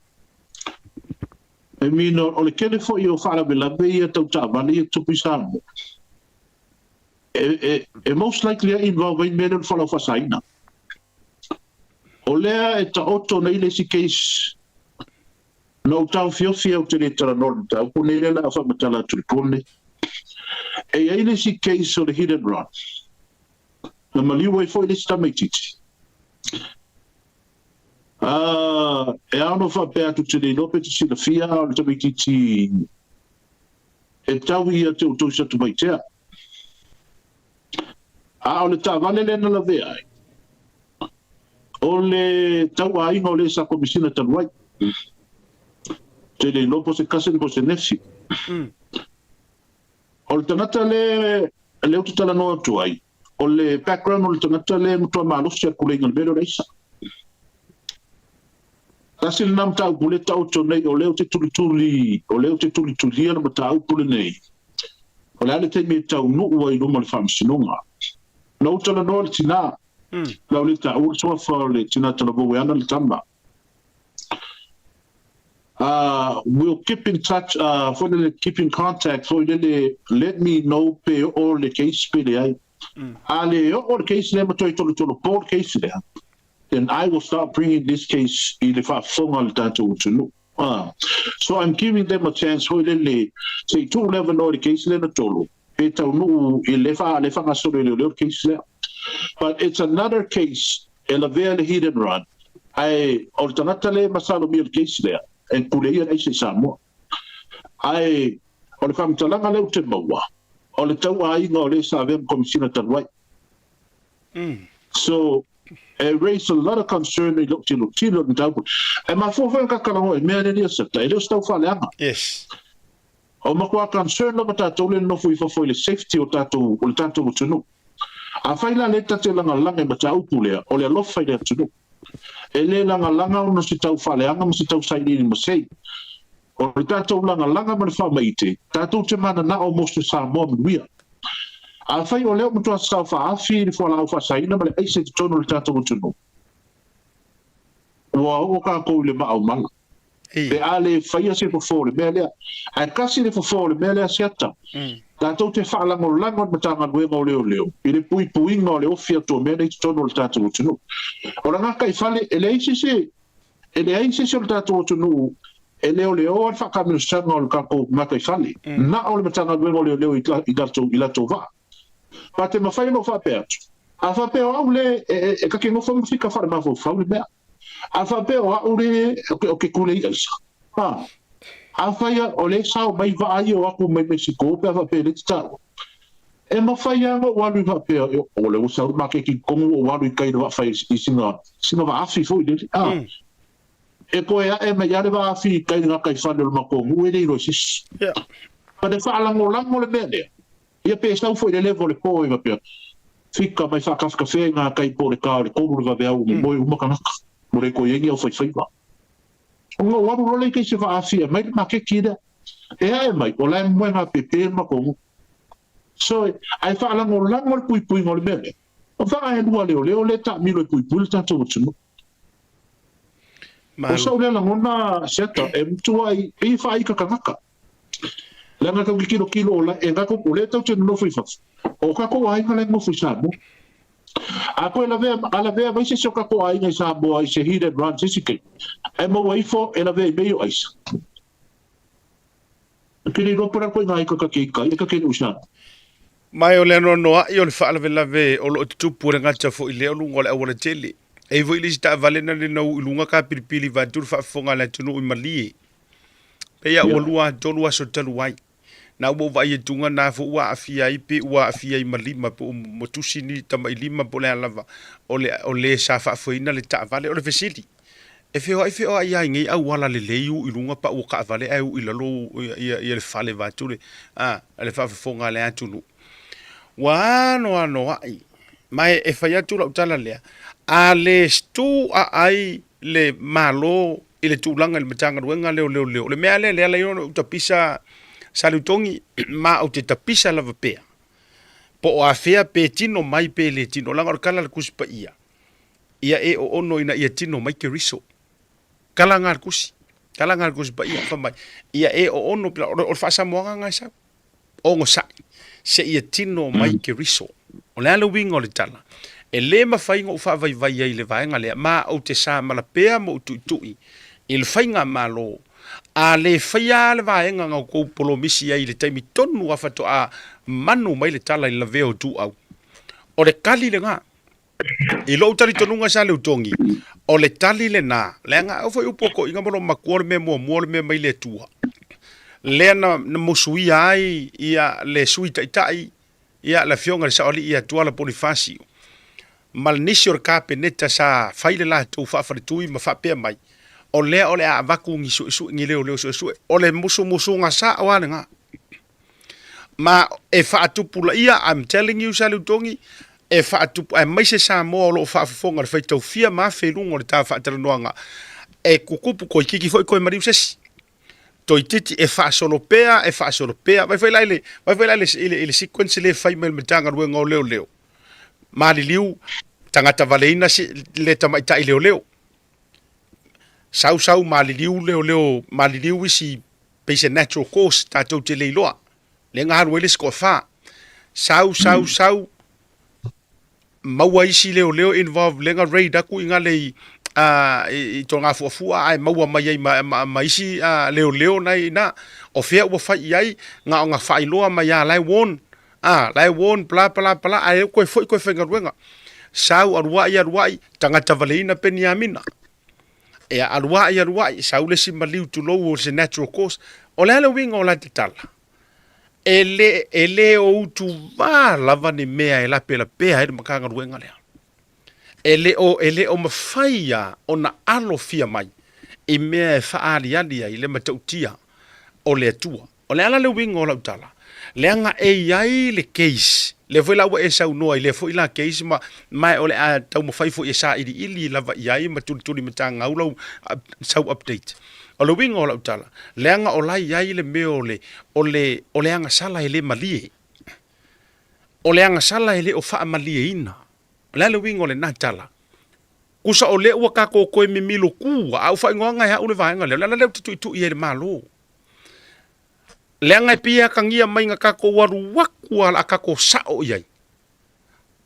I mean, o le kele fo i o whaala me labe ia tau tā vani i tupu Samoa. Most likely involve in mena whala whasaina. O lea e ta oto nei le si case no tau fiofia o te le tara nori tau pune le la whamatala tulipone. E ai le si case o le hit and run. Na maliwa i fo i le stamaititi. E ano fa pe atu te le lope te sila fia o le tamaititi e tau ia te uto sa tu maitea. O le ta vale le na la vea ai. O le tau a inga o le sa komisina tanuai. Te le lopo se kasen po se nefi. O le tanata le utu tala noa tuai. O le background o le tanata le mutua maalosi a kule inga le mero reisa. Tasi le nam tau pule tau tonei o leo te tulituli ana ma tau pule nei. O le ale te me tau nuu ai luma le whamsinunga. Na utala noa le tina. Lau le tau le soa whao le tina tala voe ana le tamba. We'll keep in touch, keep in contact, let me know pe all the case pe le ai. Ale all the case le matoi tolo Paul case le. Then I will start bringing this case in the whafonga le tatou tunu. So I'm giving them a chance hoi le say 211 all the case le na tolo. Pe tau nuu I le wha ngasore le case le. But it's another case, ela vea le hit and run. Ai, o le tangata le masalo mi le case le. E kuleia nei se Samoa. Ai, o le whamtalanga leo te maua. O le tau a inga o le sa vea komisina tanuai. So, it raised a lot of concern i look tilo ni tau. E ma fōwhanga kakalango e mea nenia sata. E leo stau whaleanga.
Yes.
O ma kua concern no tatou le nofu I whawhoi le safety o tatou o le tatou o tunu. A whaila le tate langa langa ma tau pulea. O le alofa I le tunu. E le langa o no si tau whaleanga ma si tau saini ma sei. O le tatou langa ma le whamaite. Tatou te mana na o mostu Samoa minuia. A whai o leo mutua sau whaafi ni whalau whasaina ma le eise te tono le tatou o tunu. Ua o ka kou le maa o mala. Pe a le whaia se fofore mea lea. A kasi le fofore mea lea siata. Tatou te whaalango ma tanga nuenga o leo. I le pui puinga o le ofia tō mea nei te tono le tatou o tunu. O ranga kai whale, e le eise se o le tatou o tunu, e leo an whakamino sanga o le kako makai whale. Na o le matanga nuenga o leo I lato wa. Pa te mawhai no whape atu. A whape o au le, e kake ngofo mwhika whare mawho whaule mea. A whape o au le, o ke kule I aisa. A whaia o le sao mai vaai o aku mai Mexico, pe a whape le titao. E mawhai anga o alu I whape o le usau ma ke ki kongu o alu I kaira whawhai I singa wa afi fo I le. E koe a e mai are wa afi I kaira ngakai whane o makongu, e reiro sis. Pa de whaalango lango le mea lea. Ia pe stau foi le levo le po I pia. Fika mai whakafka whenga kai po le kā le koru le vaveau mo moi umakanaka. Mo re ko yengi au whaiwhaiwa. Onga waru role kei se whaafia mai le make kira. E ae mai, o lai mwenga pepe makongu. So, ai whaalango lango le pui ngole mele. O whaka he lua leo le ta milo pui le tatou tunu. O sau le lango na seta, e mtua I whaika kanaka. Langa kau kilo o la e ngako o le tau te no fui fa. O ka ko ai ngale mo fui sa mo. A koe ala vea vai se soka ko ai ngai sa boa i se hire brand sisike. E mo waifo e la vea i meio aisa. Kiri ropara koe ngai ka keika, i ka kene usan.
Mai o le anoa i o le whaalawelawe o lo tupu re ngata fo i leo lunga o le awara tele. E vo i lisi ta valena le nau i lunga ka piripili va turu whaafonga le tunu i malie. Pe ia ua lua tolua so talu wai. Na ua vai e tunga na fo ua afia i pe ua afia i malima po mo tusini tama i lima po le alava o le sa whaafoina le ta vale o le fesili. E feo ai ai ngai au wala le leiu i lunga pa ua ka vale au i lalo i le whale va tule. Le whaafonga le atunu. Wano ai. Mai e whai atu lau tala lea. A le stu a ai le malo i le tūlanga le matanga ruenga leo. Le mea le ono utapisa salutongi ma au te tapisa lava pea. Po o a fea pe tino mai pe le tino. Langa o kala le kusi pa ia. Ia e o ono ina ia tino mai ke riso. Kala ngar kusi. Pa ia whamai. Ia e o ono pila. O whaasa moanga ngai sa. O ngosai. Se ia tino mai ke riso. O le ala winga o le tala. E le mafai ngā uwha vai ai le vaenga lea. Ma au te sa malapea mo utui. I le whainga malo. A le whaia le vaenga ngā kou polo misi ai le taimi tonu a whato a manu mai le tala i la veo tu au. O le kali le ngā. I lo utari tonunga sa le utongi. O le tali le nā. Le ngā au whai upoko inga mono makua le me mua le me mai le tua. Lea na mosui ai ia le sui taitai ia la fionga le saoli ia tuala polifasio. Malnisi o kape neta sa faile la tu whaafaritui ma whapea mai. O lea a vaku ngisu ngi leo su. O le musu nga sa awane nga. Ma e whaatupula ia, I'm telling you salutongi, e whaatupu, e maise sa moa o lo whaafafonga le whaitau fia ma whelunga o le tā whaataranua e kukupu koi kiki foi koi mariu sesi. Toi titi e whaasolopea. Vai whai laile ile sequence le whai mel metanga ruenga o leo. Mali liu, tangata valeina le tamaita i leo. Sau mali liu leo, mali liu isi peise natural course tatou te leiloa. Le ngaharu ele sko wha. Sau, maua isi leo involve lenga raid aku inga lei i tō ngā fuafua ai maua mai ai ma isi leo nei na o fea ua whai ai ngā o ngā whailoa mai a lai won bla ai koe whenga ruenga sau aruai tangata valeina peni amina e aruai sau lesi maliu tu lou o se natural course o le ala winga o la te tala e le o utu vā lava ni mea e la pea e makanga ruenga lea e le o mawhaia o na alo fia mai e mea e whaarialia i le matautia o le atua. O le ala le winga o lau tala. Le anga e iai le case. Le fwela ua e sau noa i le fo ila case mai o le a tau mawhaifo i sa ili lava iai matuli matanga au lau sau update. O le winga o lau tala. Le anga o lai iai le mea o le anga sala e le malie. O le anga sala e le o wha malie ina. Le wingo le natala. Kusa o le ua kako koe me milo kua. Au whai ngoanga hea une vaenga leo. Lala leo tu i e le malo. Le angai pia kangia mai nga kako waru wakua la kako sao iai.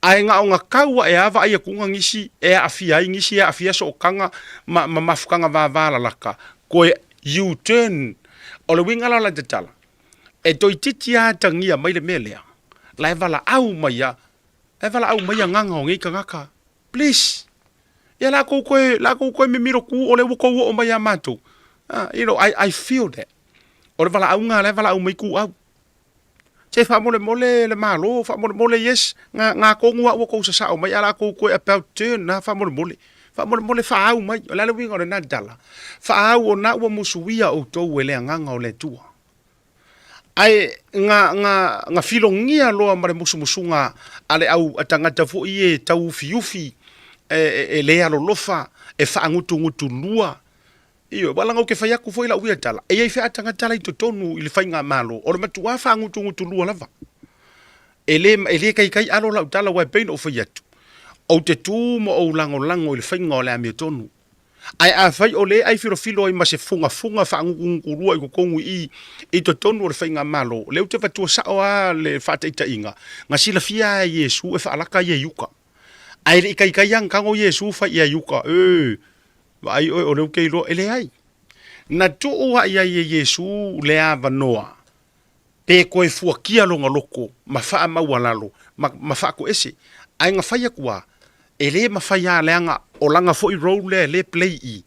Ai nga o nga kaua e ava ai akunga ngisi e afia ai ngisi e afia so kanga mafukanga vavala laka. Koe U-turn. O le winga la te tala. E toi titia tangia mai le melea. La e vala au mai ya. E wala au mai nganga o ngai ka ngaka. Please. Ia la kou koe me miro ku o le wako o mai a matou. I feel that. O le wala au ngā le wala au mai ku au. Te wha mole le malo, wha mole yes. Ngā kongu a wako sa sao mai. Ala kou koe about turn na wha mole. Wha mole wha au mai. O le winga o le nadala. Wha au o na ua musuia o tou e le nganga o le tua. Ai nga filongia loa mare musumunga ale au atangata fo i tau fiufi e le alo lofa e whaangutu lua iyo wala ngau ke whaiaku fo ila uia tala e wha atangata lai tonu i le whainga malo o le matua whaangutu lua lava e le kai alo lau tala wai peina o whaiatu o te tū mo o lango i le whainga o le amia tonu ai a fai o le ai filo i ma se funga whaangungurua i kukongu i to tonu o le whainga malo. Leu te fatua sao a le whateita inga. Nga sila fia e Yesu e whaalaka i e yuka. ai le kai yang kango Yesu fa ia yuka ai o le ke lo ele ai na tu wa ia Yesu le ava noa pe koe fuakia longa loko mafa mawalalo mafa ko ese ai nga fa ia kwa ele mafa ia leanga o langa fo I role le play I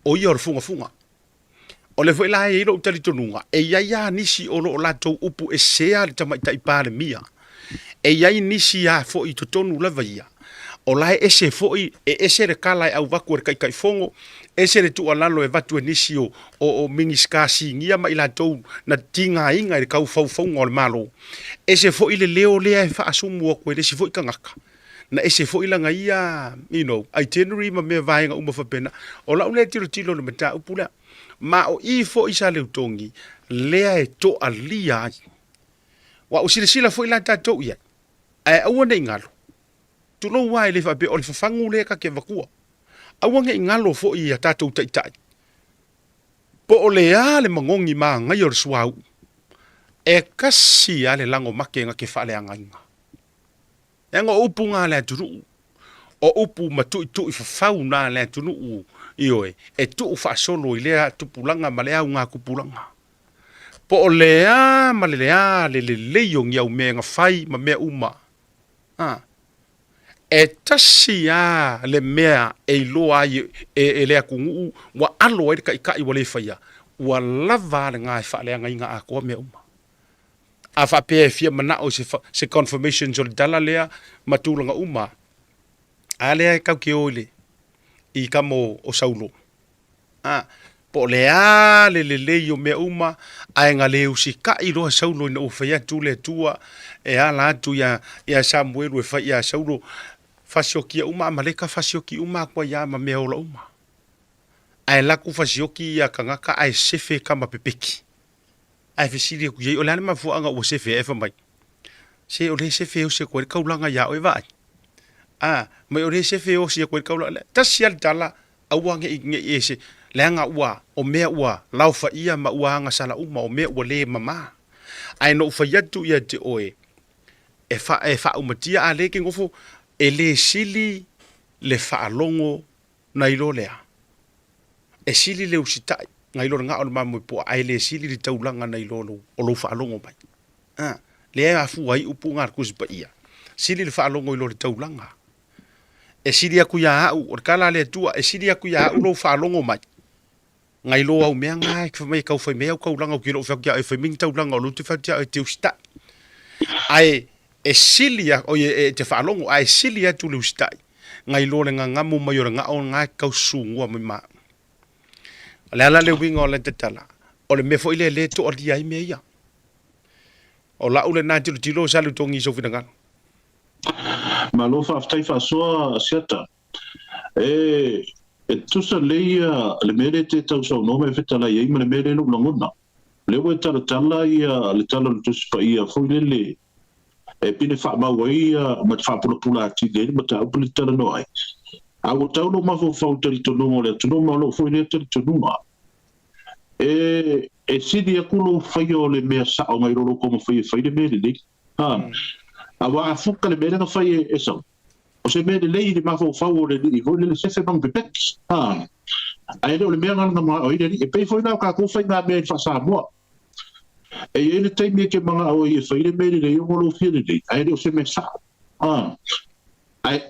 o ia funga o le foi la e lo tali tonunga e ia nisi o lo la to upu e sea le tama tai pale mia e ia nisi ya fo I tonu la vaia o la ese fo I e ese le kala au vaku e kai fongo ese le tu alalo e vatu e nisi o mingiskasi ngia ma ila to na tinga inga e kau fau ngol malo ese fo I le leo le e fa asumu ko le si fo I kangaka na ese fo ila ngaia itinerary ma me vai nga uma fa pena o la ule tiro le mata upula ma o I fo I sa le utongi lea e to alia wa usila fo ila tatou ia ai au ne ngalo tu lo wai le fa be o le fangu le ka ke vakua au nge ngalo fo I tatou tai po o le ale mangongi ma ngai o suau e kasi ale lango make nga ke fa le anga enga upu nga le turu o upu matu I fau na le tunu ioe e tu fa solo I le tupulanga ma le au nga kupulanga po o lea ma le lea le yong yau me nga fai ma mea uma e tasi le mea e lo ai e le kungu wa alo e kai wa le faia wa lava le nga fa le nga inga a ko mea uma a fa pe fia mana o se confirmation jo dala lea matulanga uma ale ka ke ole I kamo o saulo po lea le yo me uma ai nga le usika I lo saulo no fa tu le tua e ala tu ya Samuel we fa ya saulo fasioki uma maleka fasioki uma kwa ya ma me ola uma ai la ku fasioki ya kangaka ai sefe kama pepeki ai fesili ku ye ola ma fu anga o sefe e fa mai se ole sefe o se ko kaulanga ya o vai mai ore se feo si ko kaula tasial tala awange inge ese lenga ua o mea ua laufa ia ma ua nga sala uma o mea ua le mama ai no fa yatu ia te oe e fa umatia ale ke ngofo e le sili le fa longo na ilolea e sili le usita ngai lo nga o mamu po ai le sili le taulanga na ilolo o lo fa longo bai le afu ai upu ngar kuspa ia sili le fa longo ilo le taulanga e siri aku ya au o kala le tua e siri aku ya au lo fa longo mai ngai lo au mea ngai fa mai kau fa mea kau langa ki lo fa kia e fa ming tau langa lo te fa tia e te usta ai e silia o e te fa longo ai silia tu le usta ngai lo le ngamu mai o nga o ngai kau sungu mai ma ala le wingo le te tala o le me fo ile le to o dia i me ia o la ule na tilo salu tongi so finanga
ma lo fa aftai fa so siata e tu sa leia le mere te tau so no me feta la ye me mere no ngona le we tala ia le tala tu spa ia fo le e pine fa ma wai ma fa pula ti de ma ta pula tala no ai a o tau no ma fo fa to no le tu no ma lo fo le tu no e sidi akulo fa yo le me sa o mai ro como foi de mere de awa fuka le mere no fai eso o se mere lei de ma fo le di vo le se bang pepek ai le mere na ma o ile e pe foi na ka ko fai na me fa sa mo e ele tem que manga o ia fai le mere de yo lo fi de ai le se me sa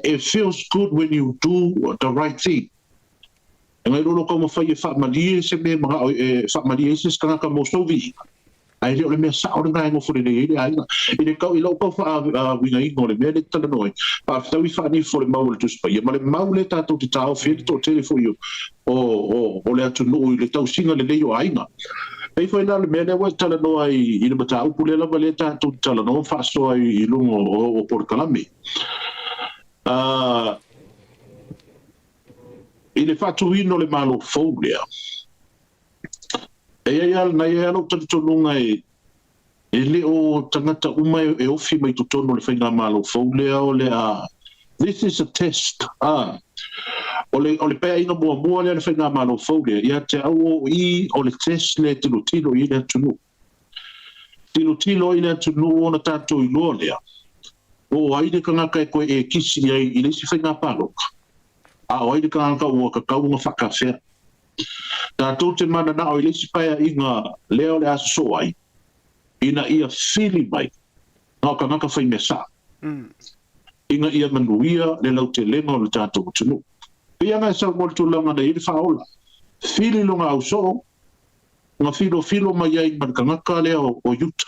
it feels good when you do the right thing ngai lo como fai fa malie se me manga fa malie se ska mo so vi ai le me sa o ngai ngo fo le ai ile ka ilo ko fa wi ngai ngo le me le tala noi pa fa wi fa ni fo le maule tu spa ye ma le maule ta to tau fi to telefo yo o le atu no le tau singa le yo ainga ei foi na le me le wa tala no ai ile mata u pule la le ta to tala no fa so ai lungo o por kalami ile fa tu no le malo fo le na ia lo tatu lunga ele o tangata uma e ofi mai tu tono le fainga malo fole o le this is a test ole pe ina mo le fainga malo fole ia te au I ole test le tilo ile tunu tilo ile tunu ona tato I lo le O ai de kanga kai koe e kisi ai I lesi whainga pāloka. A o ai de kanga ua ka kaunga whakawhea. Tātou te mana na o I lesi paia I ngā leo le aso ai. Ina ia whili mai. Ngā ka ngaka whai mea sā. Inga ia manuia le lau te lenga o le tātou tunu. Pia ngai sa mo tu langa na iri whaola. Whili longa au so. Ngā filo mai ai man ka ngaka lea o yuta.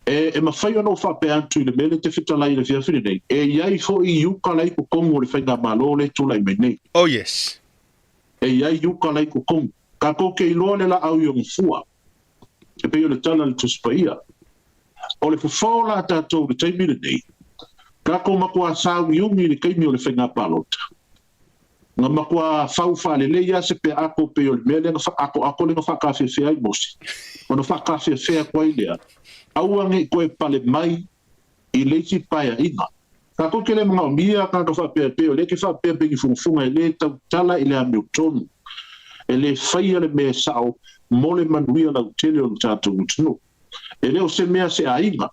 E mawhai anō whape antu I le mele te whitalai le whiawhiri nei. E iai fo I yuka lai ko kongo le whainga malo le tūlai mai nei.
Oh yes.
E iai yuka lai ko kongo. Ka koke iloa le la au yong fua. E peo le tala le tuspaia. O le fufola tātou le taimile nei. Ka ko makua sau yungi le kaimi o le whainga palota. Nga makua whauwha le leia se pe ako peo le mele ako le nga whakawhiawhia I mosi. Ono whakawhiawhia kwa ilea. Auange koe pale mai I leisi paia inga. Ka koke le mga omia ka whapea peo. Le ke whapea pengi funfunga le tau tala I le amiu tonu. E le whaia le mea sao mole manuia lau tele o tātou utinu. E leo se mea se ainga.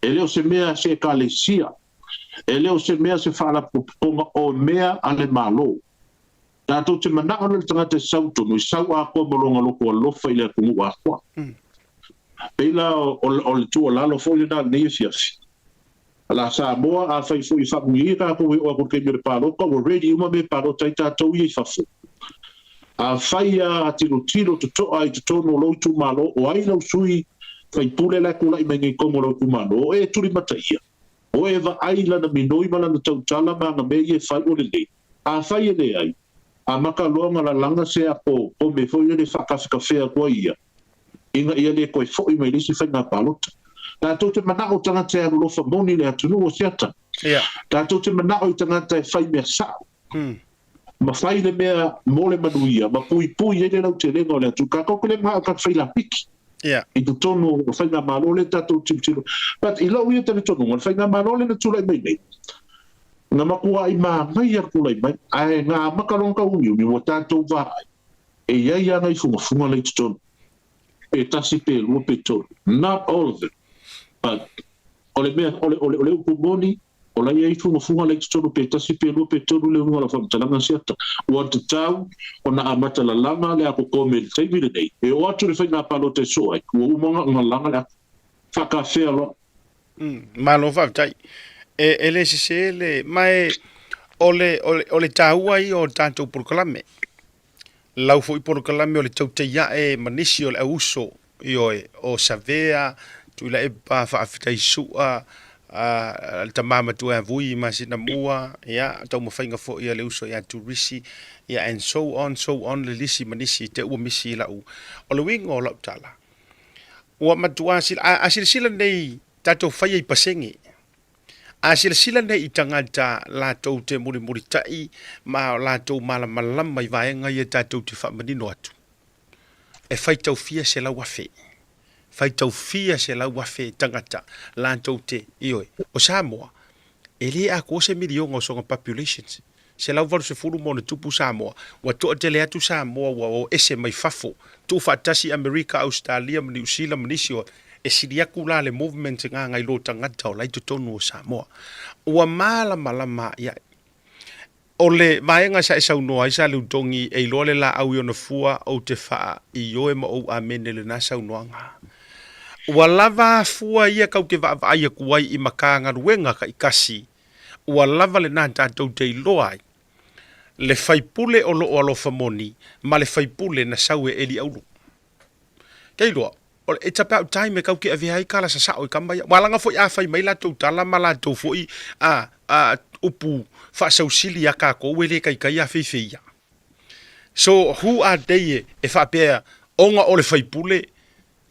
E leo se mea se kalesia. E leo se mea se whala puponga o mea ale malo. Tātou te manao le tangata sautonu. I sau a koa molonga loko a lofa I le akungu a koa. Peila o le tua lalo fōi na nei fiafi. Ala Samoa a fai fōi whamungi ka koe o akor kei mere pāloka. O ready uma me pālota I tātou I whafu. A fai a tiro to toa I te tono loutu malo o ai lau sui fai pule la kula I mengi kongo loutu malo o e turi mata ia. O e va ai lana minoi malana tautala ma ngā mei e fai o le lei. A fai e le ai. A maka loanga la langa se a po me fōi le whakawhikawhea kua ia. Inga ia le koe fōi mai lisi whainga pālota. Tātou te manao tangata e arulofa moni le atunu o seata. Tātou te manao I tangata e whai mea sao. Mafai le mea mole manuia, ma pui e le lau te lenga o le atu. Ka koko le maa ka whai la piki. I tu tono o whainga malo le tātou timtino. But I lau ia tane tono, o whainga malo le na tūlai mai nei. Ngā makua I maa mai ar kulai mai, ai ngā makaronga uniumi o tātou vāai. E iai ana I funga le tono. E tasi pe lua pe tono. Not all of it. But ole mea, ole upumoni, o lai ai funga le tono pe tasi pe lua pe tono le unga la whamtalanga siata. Ua te tau, o na amata la langa le ako kome le teimile nei. E o atu le whainga palo te soai. Ua umanga ngā langa le ako. Whakawhea lo.
Malo whawtai. E le se le mai ole tāua I o tātou porokalame. Lau fo I porokalame o le Tautai e manisi o le auso I oe o savea, tu la epa whaafitai sua, le tamamatu e vui I masina mua, tau mawhainga fo I le uso I turisi, and so on, le lisi manisi te ua misi lau. O le wingo o lau tala. Ua matua sila nei tātou whaia I pasengi. A sila nei I tangata lātou te muri tai, ma lātou malama I vaenga I tātou te whamanino atu. E whai tau fia se lau afe. Whai tau fia se lau afe tangata lātou te ioe. O Samoa, e le a kose milionga o songa populations. Se lau varu se furu mona tupu Samoa. Wa toa te le atu Samoa wa o SMI fafo. Tu Tasi Amerika, Australia, New Zealand, Manisio. E siriaku la le movement ngā ngai lo tangata o lai tonu o Samoa. Ua malama ia. O le maenga sa esau noa isa le utongi e iloa le la au iona fua o te faa I oe ma o amene le nasa unoa ngā. Ua lava fua ia kau ke vaa ia kuai I makanga ruenga ka ikasi. Ua lava le nā tātou te iloa ai. Le whaipule o lo o alofa moni, ma le whaipule na saue eli aulu. Kei loa. It's about time kau ke avea I kala sa sao I kambaya. Walanga foi a fai mai la tau tala ma la tau foi upu faʻasoa a kako ele kai a feifeia. So who are they e whapea onga o le whaipule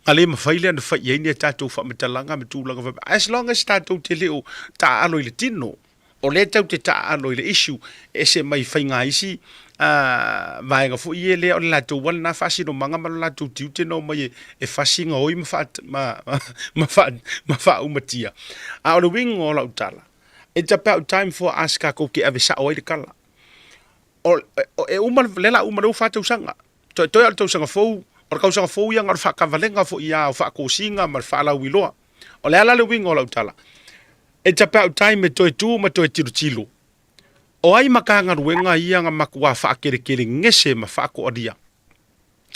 a le mawhaile anu whai eini e tātou whamatalanga me tūlanga. As long as tātou te leo ta alo I le tino o le tau te ta alo I le issue e se mai whainga isi vaenga fo I le o le lātou wala na whasino manga ma lātou tiute no mai e whasinga oi ma wha umatia. A o le wing o lau tala. It's about time for us kako ke ave sa oi le kala. E uma lela uma no whatau sanga. Toi al tau sanga fou, o kau sanga fou ia ngar whakavalenga fo ia o whakosinga ma whalau iloa. O le ala le wing o lau tala. E tapau tai me toi tu ma toi tilu. O ai makanga ruenga ia nga makua whaakere ngese ma whaako adia.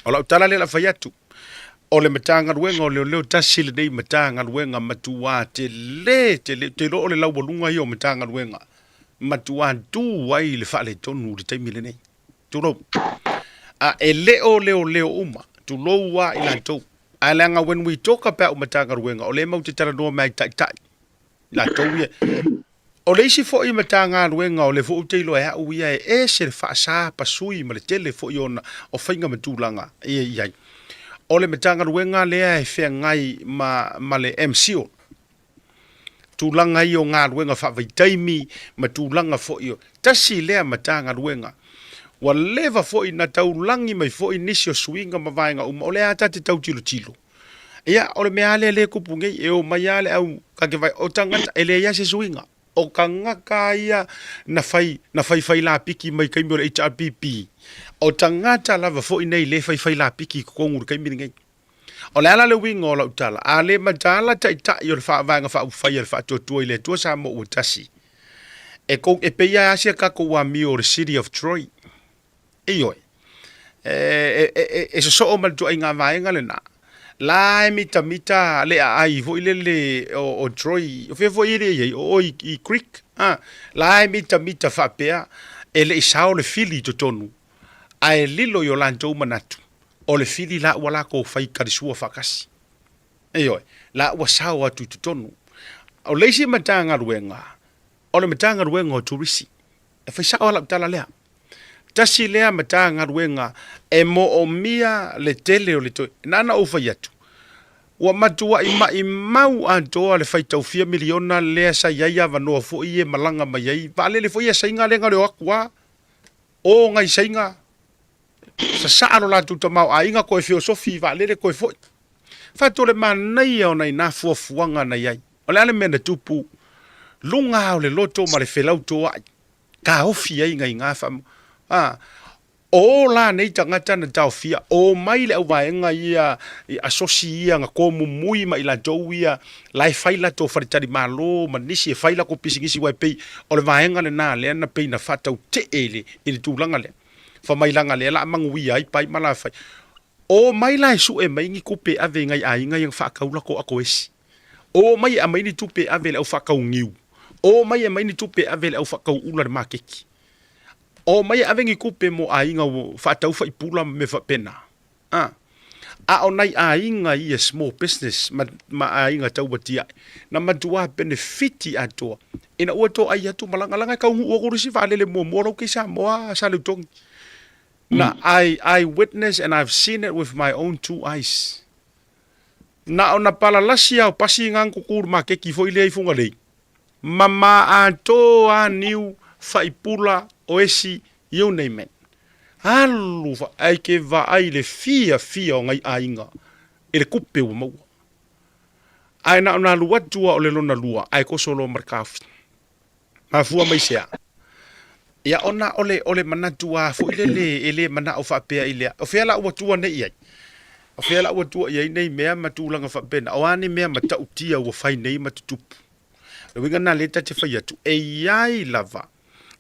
O lau tala le la whaiatu. O le matanga ruenga o leo tasi le nei matanga ruenga matua te lo o le lau walunga i o matanga ruenga. Matua tu wai le whaale tonu le taimi le nei. Turo. E leo uma. Tu lo wa ila tau. Alanga when we talk about matanga ruenga o le mau te tara noa mai tai. La tau ia. O le isi fo i matanga ruenga o le fo te lo e uia e se le faʻasoa pasui ma le tele fo i ona o whainga matulanga iai. O le matanga ruenga lea e whea ngai ma le MCO. Tūlanga i o ngā ruenga whawhaitaimi ma tūlanga fo i o. Tasi lea matanga ruenga. Wa leva fo i na taulangi mai fo i nisi o suinga ma vaenga uma. O le ata te tau tilo. Ia, o le mea le kupungei e o mai ale au kakewai o tangata ele ia se suinga. O ka ngaka ia na fai la piki mai kaimi o le HRPP. O tangata lava fo i nei le fai la piki kongur kaimi ngai. O le ala le winga o la utala. A le matala ta i o le whaavanga whaufai o le whaatotua i le tua sa mo ua tasi. E peia asia kako wa mi o le City of Troy. Ioi. E so o maltua i ngā vaenga le na. La e mita le ai vo ile o Troy o fe vo ile o i creek la e mita fa e le sao le fili to tonu ai lilo yo lanto manatu o le fili la wala ko fai karisua fakasi eyo la wa sao atu to tonu o le si matanga ruenga o le matanga ruenga o turisi e fa sao la tala lea tasi lea matanga ruenga e mo o mia le tele o le to nana o fa yatu wa matua i mau antoa le faitaufia miliona lea sa iaia vanoa fo i e malanga mai ai vale le fo ia sainga lenga le akua o ngai sainga sa saaro la tuta mau a inga koe filosofi vale le koe fo fato le manai o nei na fuafuanga na iai o le ale mena tupu lunga o le loto ma le felau toa ka ofi ai ngai ngā famu o la nei tangata na tau fia o mai le au vaenga ia asosi ia nga ko mumui ma ila tou ia lai faila to faritari malo ma nisi e faila ko pisingisi wai pei o le vaenga le na le na pei na fatau te ele i le tūlanga le fa mai langa le la mangui ai pai mala fai o mai la su e mai ngi kupe ave ngai ai ngai yang whakaula ko ako esi o mai a mai ni tupe ave le au whakau ngiu o mai a mai ni tupe ave le au whakau ula le makeki o mai avengi kupe mo ainga whatau whai pula me whapena. A o nai ainga i a small business ma ainga tau batia. Na matua benefiti atoa. Ina ua to ai atu malanga kau ngu ua kurisi whalele mo moro ki sa moa salutongi. Na I witness and I've seen it with my own two eyes. Na o na palalasi au pasi ngang kukur ma keki fo ile ai funga lei. Mama ato a niu whai pula o esi, you name it. Halu fa ai ke va ai le fia o ngai ainga. E le kupe ua maua. Ai na lua tua o le lona lua. Ai ko solo markafi. Ma fua mai sea. Ia ona ole manatua fo ele mana o whapea ile. O fea la ua tua ne iai. O fea la ua tua iai nei mea matulanga whapena. O ane mea matautia ua whai nei matutupu. Le winga na leta te whai atu. E iai lava.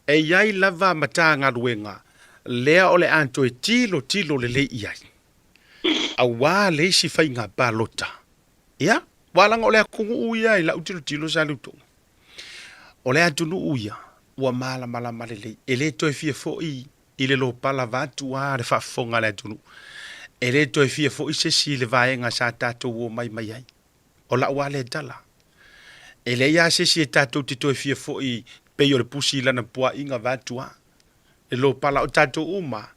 E iai lava matanga ruenga. Lea ole anto e tilo le iai. A wā le si whai ngā balota. Ia? Wālanga ole a kungu uia i la utilo sa lutonga. Ole a tunu uia. Ua mala le. E le toi fia fo i le lo pala vatu a le whafonga le tunu. E le toi fia fo i se si le vaenga sa tatou o mai ai. O la ua le tala. E le ia se si e tatou te toi fia fo i pei o le pusi lana pua inga vatua. E lo pala o tatou uma.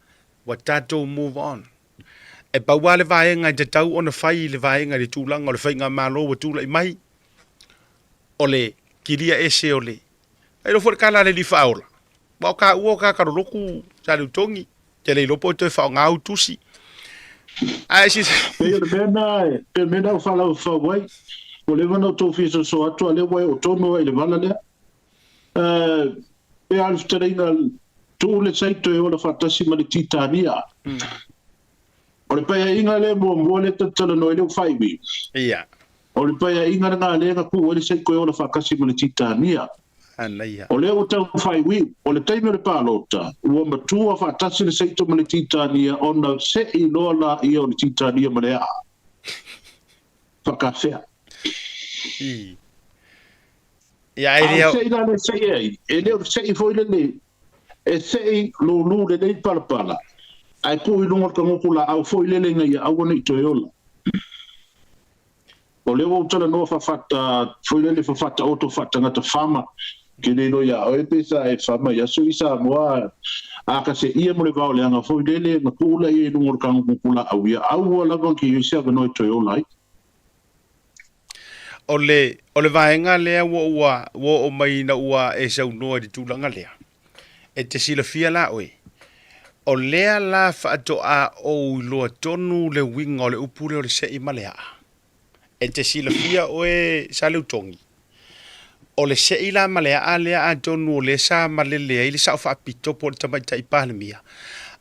Wa tatou move on. E paua le vaenga i te tau o na whai le vaenga le tūlanga o le whainga malo wa tūla i mai. O le kiria ese o le. E lo fore kala le li whaola. Wa o ka ua o ka karoloku sa le utongi. Te le lopo te whao ngā utusi. Ai si...
Pei o mena o whala o whawai. O le wana o tō fisa so atu a le wai o tono ai le wana lea. Pe alif te reina tū le saito e ola whatasi ma le titania. O le paya inga le mua le tatala no e leo whaiwi.
Ia.
O le pai inga ngā lenga ku o le sei koe o le whakasi mo le titania.
Anaia.
O leo o tau whai wi, o le taime le pālota, ua matua whaatasi le seito mo le titania, o na se I loa la I o le titania mo le a. Whakawhea.
Ia e reo.
A se I la le se ei, e leo se I foi le le, e se I lo le le pala. Ai ku I lunga ka ngokula au foi le le ngai au wana I toiola. O leo o tala noa whawhata, foi le whawhata o to whata ngata whama, ke le no ia o e pesa e whama, ia sui sa moa, a ka se ia mo le vau le anga, foi le na kula I nungor ka ngukula au ia, au o lagon ki I sea no I toiola ai.
O le vaenga lea wo o mai na ua e sau noa di tūlanga lea. E te sila fia la oe. O lea la whaatoa o loa tonu le winga o le upure o le se I malea. E te sila fia oe sa leu tongi. O le se I la malea a lea a tonu o le sa malelea I le sa whaapito po le tamaita I pāle mia.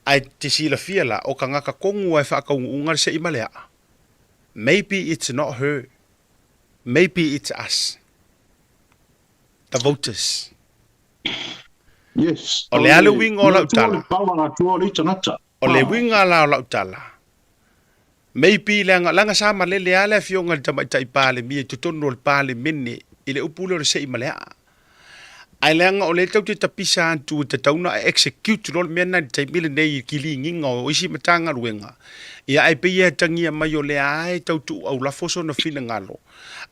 Ai te sila fia la o ka ngaka kongu ai whaakaungu unga le se I malea. Maybe it's not her. Maybe it's us. The voters.
Yes.
O le alu winga o lau tala. O le winga la o lau tala. Maybe langa sa malele ale fionga le tamaita I pāle mia tutono le pāle mene I le upulo le se I malea. Ai langa o le tau te tapisa antu te tauna execute lo le mena te mile nei kili nginga o isi matanga ruenga. Ia ai peia tangia mai o le ai tau tu au lafo so na fina ngalo.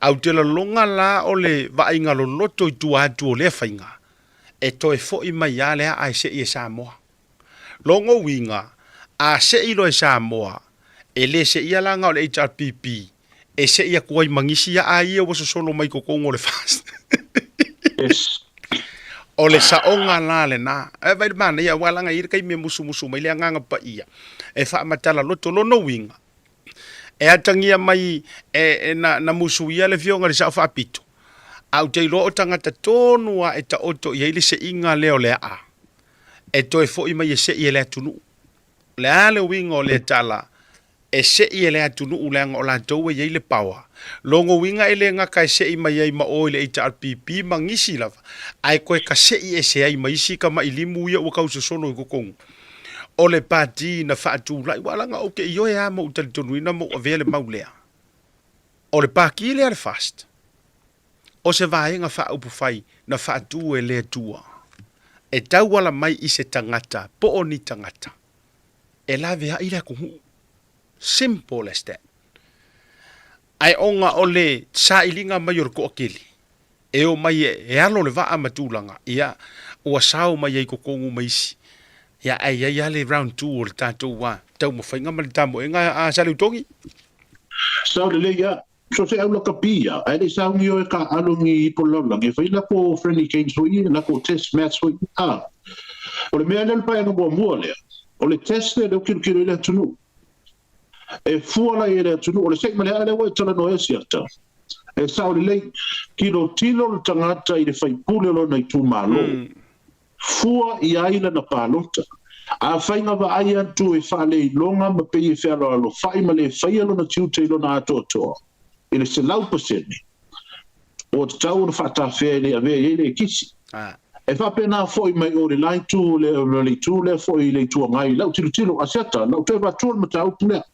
Au te la longa la o le vainga lo loto I tu atu o le whainga. E toi fo I mai a lea ai se I e Samoa. Longo winga, a se I lo e Samoa, e le se I alanga o le HRPP, e se I a kuai mangisi a ai o waso solo mai kokongo le fast.
Yes.
O le saonga la le na. E vai mana ia walanga I kai me musu mai le nganga pa ia. E wha matala loto lono winga. E atangia mai na musu ia le fionga le sa whaapito. Au te ilo o tangata tonua e ta oto I le se inga leo le a. E toi fo I mai e se I le atunu. Le a le winga o le tala. E se I le atunu u le anga o la tau e le pawa. Longo winga e le ngaka e se I mai e ma o le HRPP mangisi lava. Ai koe ka se I e se ai mai si ka mai limu ia ua kausa sono I kukongu. O le pati na whaatu lai walanga o ke I oe a mo utali tonuina mo a vele maulea. O le paki le ale fast. O se vaenga wha upu whai na whaatu e lea tua. E tau wala mai I se tangata, po o ni tangata. E la vea I le kuhu. Simple as that. Ai onga o le sa ilinga mai o ko akili. E o mai e alo le vaa matulanga. Ia ua sao mai e kokongu mai si. Ia ai le round 2 o le tatou wa. Tau mo whainga ma le tamo e ngā a salu tongi.
Sao le leia. So se au la kapia, ai le sau ngi o ka alungi I polona, nge whai la ko friendly games hui, la ko test match hui, o le mea lel pai anu mua lea, o le test le kiru le tunu, e fuala I le tunu, o le sek malea le wai tala no e siata, e sau le lei, kilo tilo le tangata I le whai pule lo na I tu malo, fua I aila na palota, a whainga wa ai antu e whale I longa ma pei e whalo alo, whai ma le whai alo na tiu te ilo na ato atoa. Ele se lau pasene. O te tau na whata whea le ave e le kisi. E whapena foi mai o le line 2 le 2 le foi le tua ngai lau tilo a seta lau te wa tuol mata au pulea.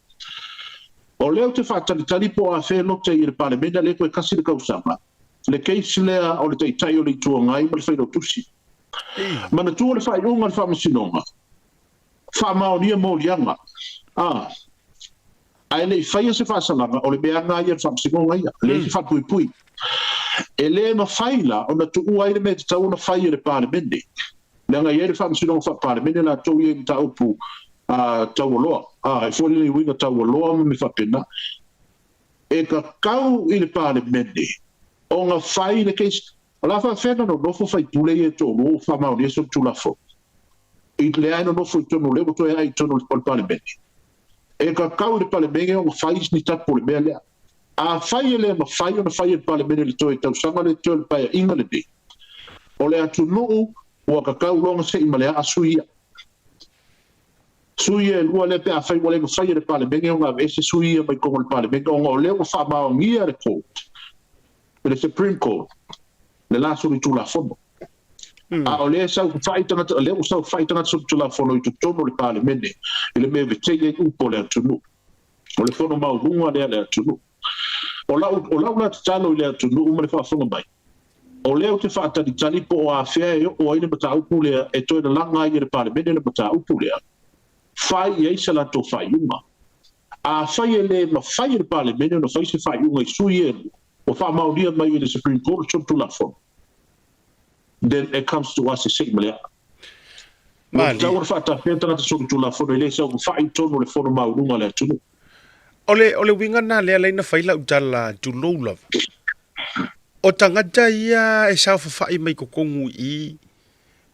O leo te whatalitali po a whea lote I le palemena le koe kasi le kausama. Le keisi lea o le teitai o le tua ngai ma le whaino tusi. Mana tua le whai unga le whamasinonga. Whamaonia mo lianga. Ai le fai se fa salanga o le mea nga ia fa singo nga ia le fa pui e le ma faila o na tu ai le me tau na fai le parlementi le nga ia le fa singo fa parlementi la tu ia tau pu tau lo e fo le winga tau lo me fa pena e ka kau I le parlementi o nga fai le ke la fa fena no fo fai pule e to lo fa ma o so tu la fo I le ai no fo to no le to ai to no parlementi e ka kau le palemenge o fais ni tapo le mea lea. A fai le ma fai o na fai le palemenge le toi tau sanga le toi le paia inga le de. O le atu nuu ua ka kau longa se I malea asuia. Suia lua le pe a fai wale fai le pale benge nga ese suia mai ko le pale benge nga le fa ba ngia le court. Le Supreme Court. Le la suri tulafono. A o le sa fai tanga le sa fai tanga suri tulafono i tono le pale mene. Le me ve tege u pole tunu. O le fono mau lunga le tunu. O la tano le tunu u me fa fonga bai. O leo te fa tani tani po a fea o ai le mata upu le e toi na langa i le pale mene le mata upu le. Fai e sala to fai uma. A fai le ma fai le pale mene no fai se fai uma i sui e o fa maudia mai le Supreme Court so tulafono. Then it comes to us as sigma.
Mali.
Tau fa ta penta na so tulafono le sa fai tono le fono mau lunga le tunu.
Ole winga na le leina faila utala tulou lava. O tangata ia e sa fai mai ko kongu i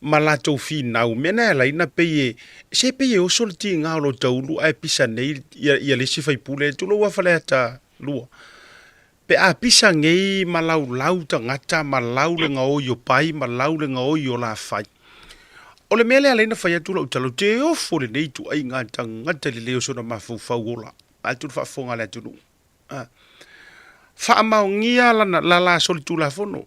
malato finau mena leina peye se peye o solti nga lo taulu ai pisa nei ia le sifai pule tulou afale ata lua. Pe a pisa ngei malau tangata malau le nga o yo pai malau le nga o yo la fai. Ole mele leina fai atula utalo te o fole nei tu ai nga tangata le leo so na mafufau ola. Atu fa fonga le tunu. Fa maungia la sol tulafono.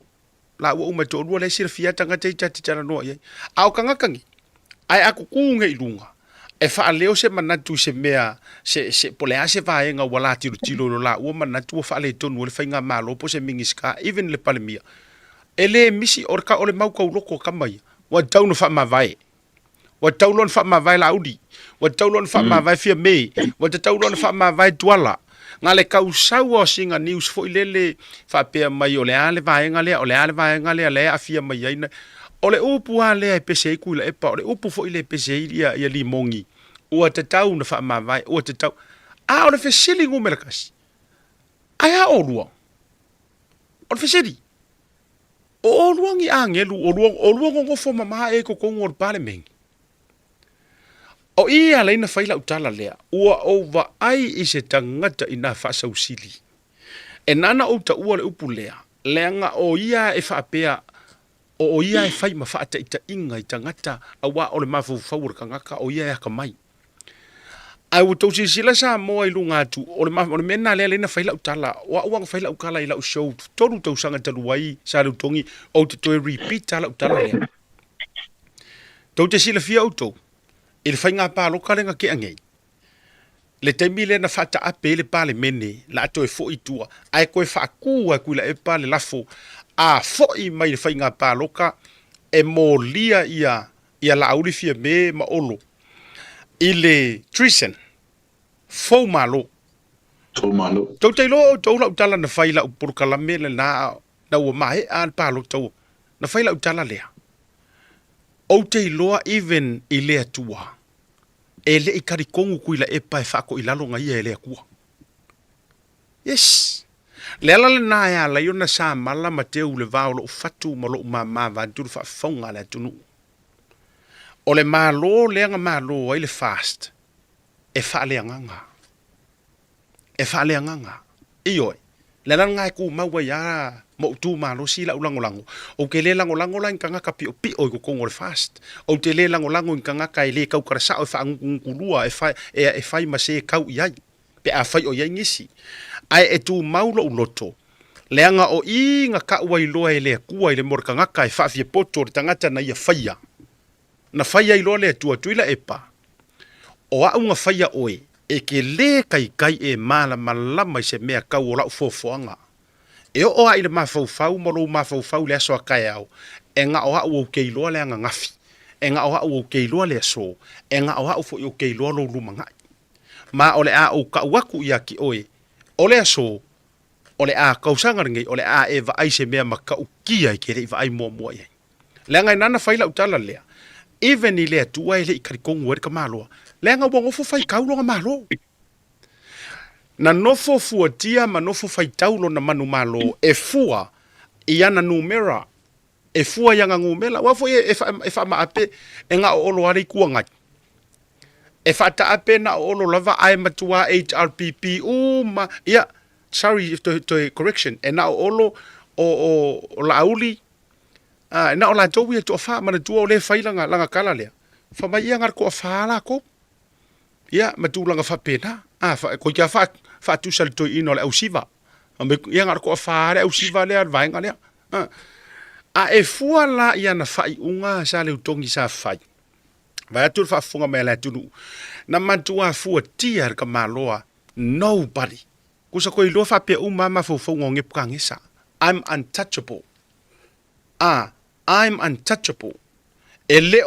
La o uma to le sir fiata ngata tati tana no ye. Au kangakangi. Ai aku kunge ilunga. E fa leo se manatu se mea se pole ase va nga wala tilo la o manatu fa le tonu le fainga malo po se mingiska even le palemia. Ele misi orka ole mau ka loko kamai. Wa taunu fa mavai. Wa taulon fa mavai la udi. Wa taulon fa mavai fia me. Wa taulon fa mavai tuala. Ngale kau sau o singa news fo ilele fa pe mai ole ale vai ngale ole ale vai ngale ale afia mai ina. Ole upu ale pese ku le pa ole upu fo ile pese ia limongi. O tatou na fa mavai o tatou. A ole fe sili ngumelkas. Aya olua. Ole fe sili. O luangi angelu o luango ngo fo mama e ko ngor parliament. O ia leina faila utala lea, ua ova ai i se tangata ina whasausili. E nana o ta ua le upu lea, leanga o ia e whaapea, o ia e whai ma whaata i ta inga i tangata, a wā o le mafu whaura kangaka, o ia e haka mai. Ai o tausi sila sa moa i lunga atu, o le mena lea leina faila utala, wa uang faila ukala i lau show, toru tausanga taluai, sa lutongi, o te toe repeat tala utala lea. Tau te sila fia autou. Il fai ngā pālo karenga ke angei. Le teimi le na whata ape le pāle mene, la ato e fo i tua, ai koe whaakua kula e pāle lafo, a fo i mai le fai ngā pālo ka, e molia ia la aurifia me ma olo. I le treason, fau malo.
Fau malo.
Tau teilo o tau la utala na whai la upurkalame le na ua mahe a pālo tau. Na whai la utala lea. O te loa even i lea tua. E le i karikongu kuila e pae whako i lalo ngai e lea kua. Yes. Lela le nā ea la iona sa mala ma te ule vao lo fatu ma lo ma vanturu wha whaunga le tunu. O le malo leanga malo ai le fast. E wha lea nganga. E wha lea nganga. Ioi. Lela ngai ku maua ya mo tu malo si la ulangolango. O ke le langolango la inka ngaka pi o ko kongo le fast. O te le langolango inka ngaka ile kau karasa o fa ngulua e fai ma se kau iai. Pe a fai o iai ngisi. Ai e tu maulo uloto. Leanga o i nga ka wai loa e le kua ile morka ngaka e fa fie poto o tangata na ia faia. Na faia i loa le tuila e pa. O a unga faia oe. E ke le kai e mala malama i se mea kau o lau fofoanga. E o a ile mafau mo lo mafau le aso kai au. E nga o a o ke loa le anga ngafi. E nga o a o ke loa le aso. E nga o a o fo o ke loa lo lumanga. Ma ole a o ka waku ia ki oe. Ole aso. Ole a kausanga ringi. Ole a e va ai se mea maka ukia i kere i va ai mua ia. Le anga nana faila utala lea. Even i lea tua i le i karikongu ere ka maloa. Le anga wangofo fai kaulo nga malo. Na nofo fuatia ma nofo fai taulo na manu malo e fua i ana numera e fua yanga ngumela wafo e fa ma ape e nga olo ari kuangai e fa ta ape na olo lava ai matua HRPP ma ya sorry to correction e na olo o lauli na ola towi to fa ma tu ole fai langa kala le fa mai nga ko fa la ko ia matulanga whapena ko kia whātusa le toi ino le au siva ia ngara ko whaare au siva lea vaenga lea e fua la ia na whai unga sa le utongi sa whai vai atu whaafunga mea le tunu na mantua fua tia ka maloa nobody kusa ko ilo whapea umama faufaunga nge pukangesa I'm untouchable I'm untouchable ele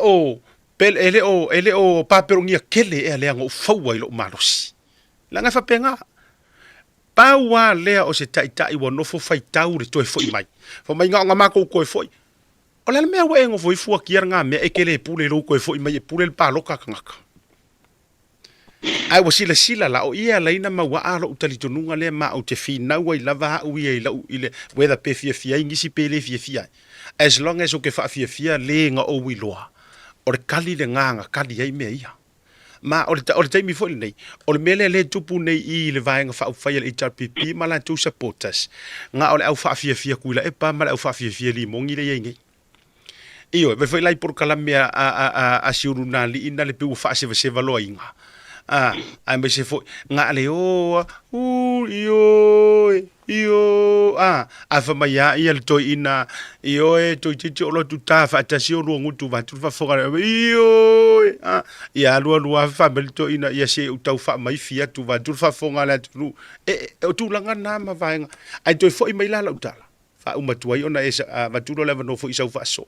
o paperongia kele e lea ngau faua ilo marosi langa whapenga paua lea o se tai wa nofo fai tau re toi foi mai fo mai nga mako ko foi o le mea wa ngo foi fua kia nga me e kele pule lo ko foi mai e pule pa loka ngaka ai wa sila la o ia laina ma wa alo utali tonunga le ma o te fina wa lava u ia la ile whether pe fia ngisi pele fia as long as o ke fia le nga o wiloa o le kali le nganga kali ai me ia ma o le taimi foi nei o le mele le tupu nei I le vaenga fa fai le HRPP ma la tu supporters nga o le au fa fia kuila e pa ma le au fa fia li mongi le yengi io ve foi lai por kala mea a siuruna li ina le pu fa se valo inga ai me se foi nga le io a fa mai ia le toi ina io e toi titi o lo tu ta fa ta si o lo ngutu va tu fa fora io ia lo fa me toi ina ia se u tau fa mai fia tu va tu fa fonga la tu o tu langa na ma va ai toi foi mai la utala fa uma tu ai ona esa va tu lo leva no foi sa fa so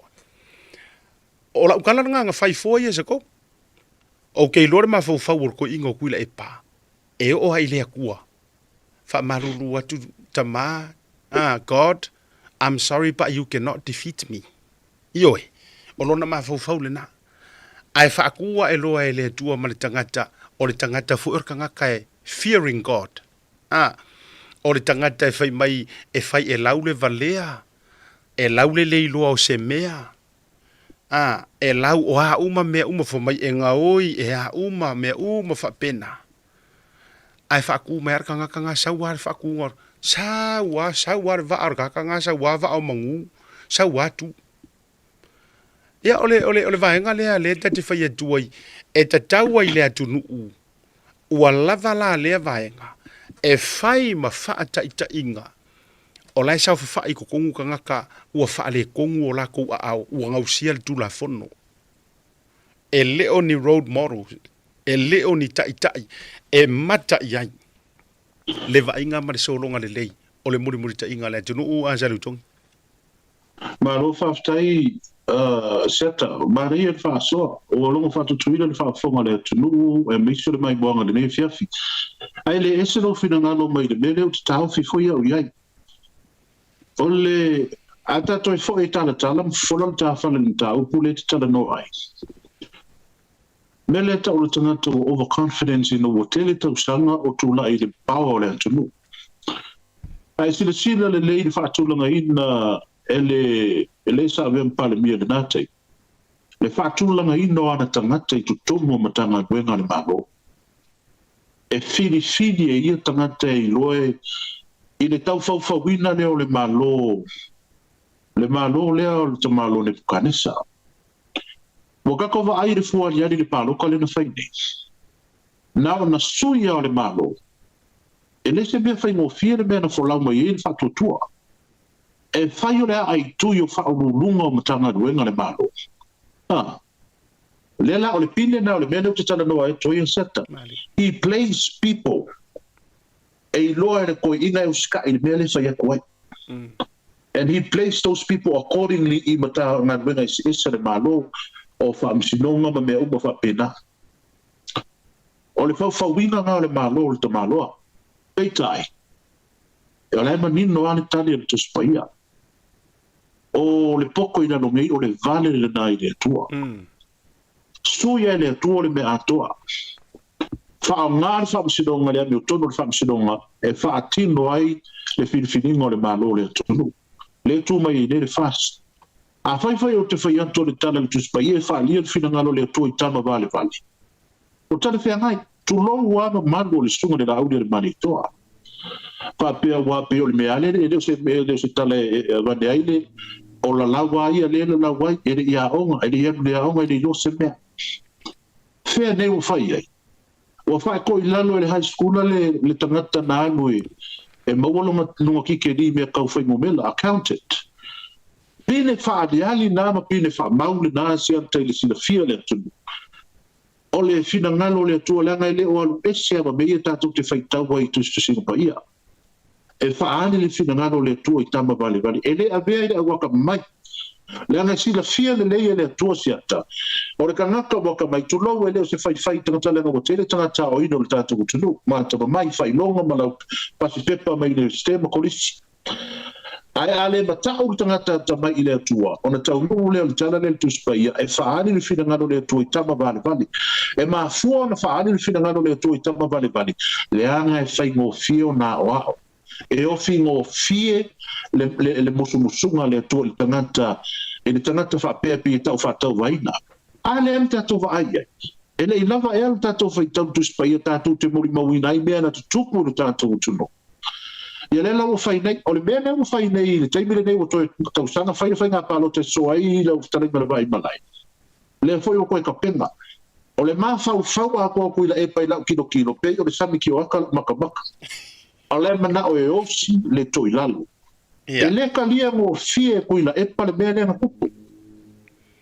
o la ukala nga fai foi esa ko okay lor ma fo ko ingo kuila e pa e o ai le akua fa marulu atu tama God I'm sorry but you cannot defeat me ioi o lona ma fo le na ai fa akua e loa e le tua ma le tangata o le tangata fu urkanga kai fearing God o le tangata e fai mai e fai e laule valea e laule le iloa o se mea e lau o uma mea uma fo mai e ngaoi e uma mea uma fa pena ai fa ku mer kanga sawa fa ku sawa va arga kanga sawa va o mangu sawa tu ia ole va nga le ta te fa ye tuai e ta tawa ile atu nu u lava la le va nga e fai ma fa ta inga o lai sa fa I ko kongu kanga ka ua fa le kongu o la ko au ua ngausia le tulafono e leo ni road model e leo ni tai e mata iai le va inga ma le solonga le lei o le muri ta inga le tunu a jalu tong
ma lo fa tai seta maria faʻasoa o longo fa tutuila le faʻafoga le tunu e miso le mai boanga le nei fiafi ai le ese lo finangalo mai le mele o te tau fifoia o iai ole ata toi fo e tala fola ta fala ni ta upule te tala no ai mele ta o tangata overconfidence in o tele ta usanga o tula I le power le tunu ai sila le lady fa tulanga ina ele sa vem pale mia de nate le fa tulanga ina ana tangata I tutomo matanga wenga le malo e fili e ia tangata I loe I le tau fauwina leo le malo leo le te malo ne pukanesa. Wakako wa aire fua liari le palo ka le na whaine. Nao na suia o le malo. E le se mea whai mo fia le mea na wholau mai e le whatuatua. E whai o lea ai tui o whaurulunga o matanga ruenga le malo. Lela o le pine na o le mea leo te tana noa e toi o seta. He plays people. E loa le koe inga e uska I le mea le whai a koe. And he placed those people accordingly I mata ngā ruenga I isa le malo o whaamsinonga ma mea uma whapena. O le whauwina ngā le malo o le ta maloa. Tautai. E o lai manino ane tali le tuspaia. O le poko ina no ngei o le vale le nai le atua. Suia le atua o le mea atoa. Whaangāre whaamsinonga le ame o tono le whaamsinonga e whaatino ai le whiniwhininga o le malo le atunu. Le tu mai le fast. A whai o te whai anto le tala le tuspaia e whaalia le whinangalo le atua I tama vale vale. O tala whiangai. Tu longu ama mango le sunga le raudi le mani toa. Whapea wapea o le mea le leo se tala vane aile o la lawa ia le lawa e le ia onga e le ia le aonga e le io se mea. Whea neu whai ai. Wa fa ko ilalo le high school le tangata na anu e mawalo lunga kike ni me kau fai momela accountant. Pine fa adiali na ma pine fa maule na sia tele sila fia le tunu. Ole fina ngalo le tu le ngai le o alu esia ba me tatu te fai tawa I tu sino pa ia. E fa ani le fina ngalo le tu I tama vale vale. Ele avea ile waka mai. Le ngai sila fia le le tu siata. Ora kangaka waka mai tu lo ele se fai tanga le ngo tele tanga ta o ino le tatu tunu. Ma ta mai fai longa malau pasi pepa mai le sistema kolisi. Ai ale matau tangata mai ile tua ona tau no le tala le tu spaia e faani le fina ngano le tu tama vale vale e ma fu na faani le fina ngano le tu tama vale vale le anga e fai ngo fio na o e o fingo fie le musunga le tu tangata e le tangata fa pepe tau fa tau vaina ale em tatu vai ele I lava el tatu fa tau tu spaia tatu te mori mawina I me na tu le tatu tuno ia le lau fai nei o le mea nei fai nei le taimile nei o toi tausanga fai ngā palo te soa I lau tari mara vai malai le foi o koe ka penga o le maa fau a koa kui la e pai lau kilo pe o le sami ki o aka maka o le mana o e osi le toi lalo e le ka lia mo fie kui la e pa le mea nei na kupu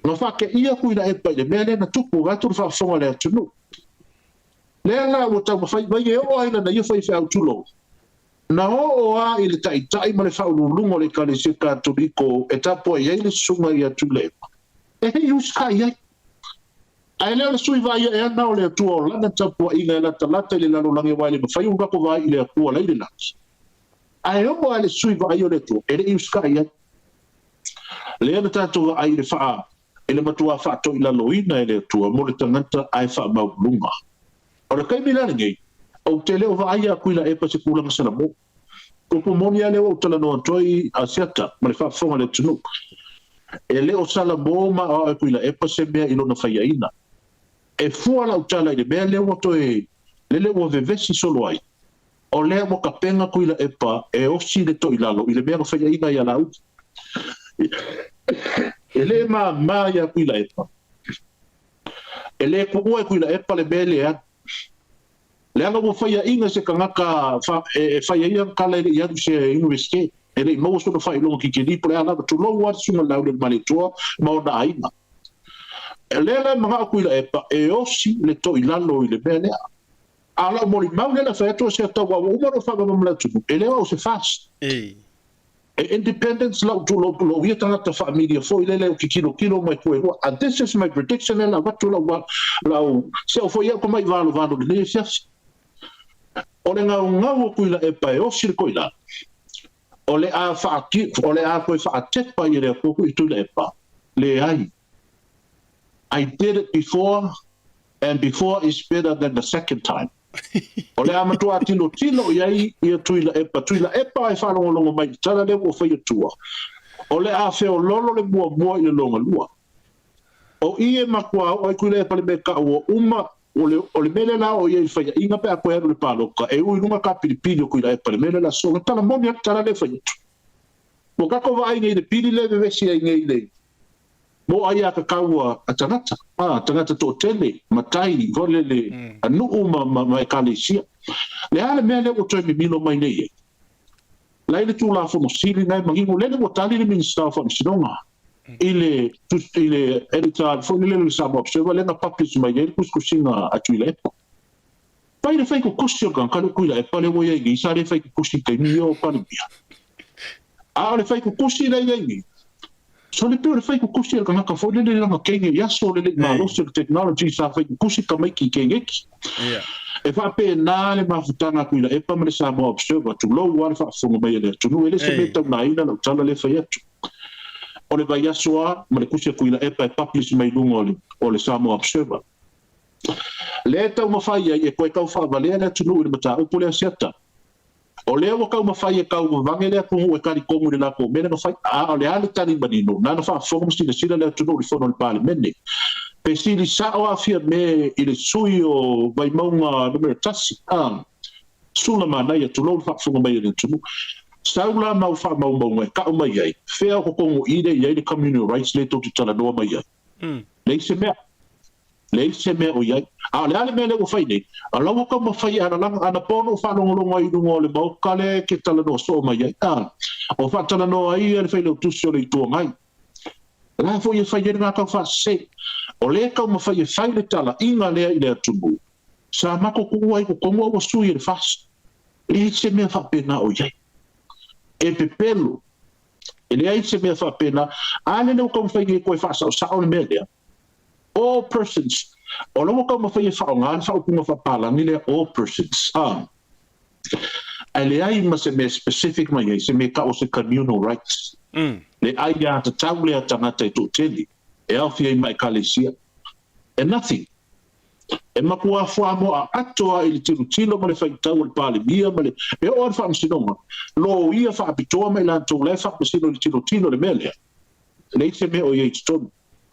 no fa ke ia kui la e pai le mea nei na tupu gatu fa fonga le atunu le la o tau mafai vai e o aina na ia fai au tulo na o a I le tai ma le whaululungo le kale se katoliko e tapo e le sunga I atu le. E he iuska I ai. Ai leo le sui vai e ana o le atua o lana tapo inga e la talata I le lano lange wai le mawhai ungako vai I le akua leile laki. Ai o a le sui vai o le atua e le iuska I ai. Le ana tato ai le wha e le matua wha to I la loina e le atua mo le tangata ai wha maulunga. O le kai milana ngei. O te leo vai a kuila e pa se kulanga sana mo. Ko po molia leo o tala no toi a siata, ma le fa fonga le tunu. E leo sala mo ma a kuila e pa se mea ilo na faya ina. E fua la utala I le mea leo o toi le leo o vevesi solo ai. O leo mo ka penga kuila e pa e osi le toi lalo I le mea ka faya ina I ala uti. E le ma ya kuila e pa. E le kuua e kuila e pa le mea le atu. Le anga mo fai inga se kangaka fai ia kala I atu se universite e rei mau sona fai longa ki kini po le ala tu lo wa sunga lau le malitua ma o na aina e le la mga akuila e pa e osi le to ilalo I le mea ala mo li mau le la fai atu se tau wa umaro fa mamla tu e le o se fast e independence lau tu lo ia tangata familia fo I le ki kilo mai koe and this is my prediction la watu lau se o fo ia ko mai valo le se o le ngau kuila e pai o sir koila o le a faaki o le a koe faatek pa I le koku I tu le pa le ai I did it before and before is better than the second time o le a matua tilo iai I tuila e pa e whanongo mai tala le o whai atua o le a feo lolo le mua I le longa lua o ie makua o ai kuila e pale me ka o uma o le mele la o ia fai inga pe a koe le paloka e ui lunga ka pilipili o kuila e pale mele la so tala monia tala le fai mo kako vai ngai le pili le vesi ai ngai le mo ai a kaua a tangata to tele matai vole le anu ma kalesia le ale mele o toi milo mai nei lai le tulafono sili nai mangingo le o tali le minister fa sinonga ile editor for le Samoa observer le na publish mai ele kuskusinga atuile pai le fai ko kusio kan kalu kuila e pale wo ye gi sare fai ko kusi te mio pale bia a le fai ko kusi le ye so le pure fai ko kusi kan ka fo le na kenge ya so le ma lo so technology sa fai kusi ka mai ki kenge e fa pe na le mafutanga kuila e pa me Samoa observer tu lo wa fa so mai le tu no ele se meta na ina no tala le fai atu o le vai asoa ma le kusia kuila e pa e publish mai lunga o le Samoa Observer. Le tau mawhai e koe kau whaavale le tunu i mata upo le asiata. O le awa kau mawhai e kau vange le akungu e kari kongu le lako mene mawhai o le ale tani manino nana wha whonga sila sila le tunu i whono le pale mene. Pe sili sa o afia me i le sui o vai maunga numero tasi. Sula manai e tulo wha whonga mai le tunu. Saula mau fa mau e ka mai ai fea ko kongo ide ia le community rights le to tala no mai ai le se me o ia A le ale mele o fai nei. A lawa ka mafai ana langa ana pono whanongolonga i rungo le maukale ke tala no so mai ai. O whatala no ai le fai leo tusio le i tua ngai. La fo ye fai ngā kau whase. O le kau mawhai e whai le tala inga lea i lea tumu. Sa mako kuai ko kongo o sui le whas. E se mea whapena o iai. E pepelo. E lea i se mea whapena. Ane neu kau mawhai nge koe whasa o sao le mea lea. All persons. O longo kau mawhai e whao ngā whao kunga whapala ni lea all persons. A lea i ma se mea specific mai ei se mea ka o se communal rights. Le ai ia te tau lea tangata i tō teli. E au fia i mai kalesia. E nothing. E makua fua mo a atoa i le tilo ma le whaitau le pāle mia ma le e o arwha msinonga. Lo ia wha apitoa mai lan tō le wha msino le tilo le mea lea. Le i se mea o iei tonu.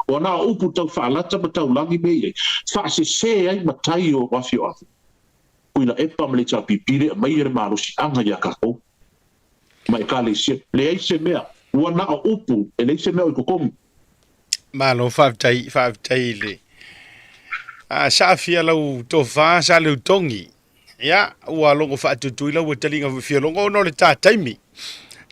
O nā upu tau whaalata ma tau langi mea iei. Wha se ai matai o wafi o afu. Kuina epa ma le tau pipire a mai ere marosi anga ia kako. Mai kalesia. Le i se mea. Ua na o upu, e le se mea o i kokomu.
Malo, whaaftai le. Sa fia lau tō wha, sa leu tongi. Ia, ua longo whaatutui lau wa talinga fia longo no le tā taimi.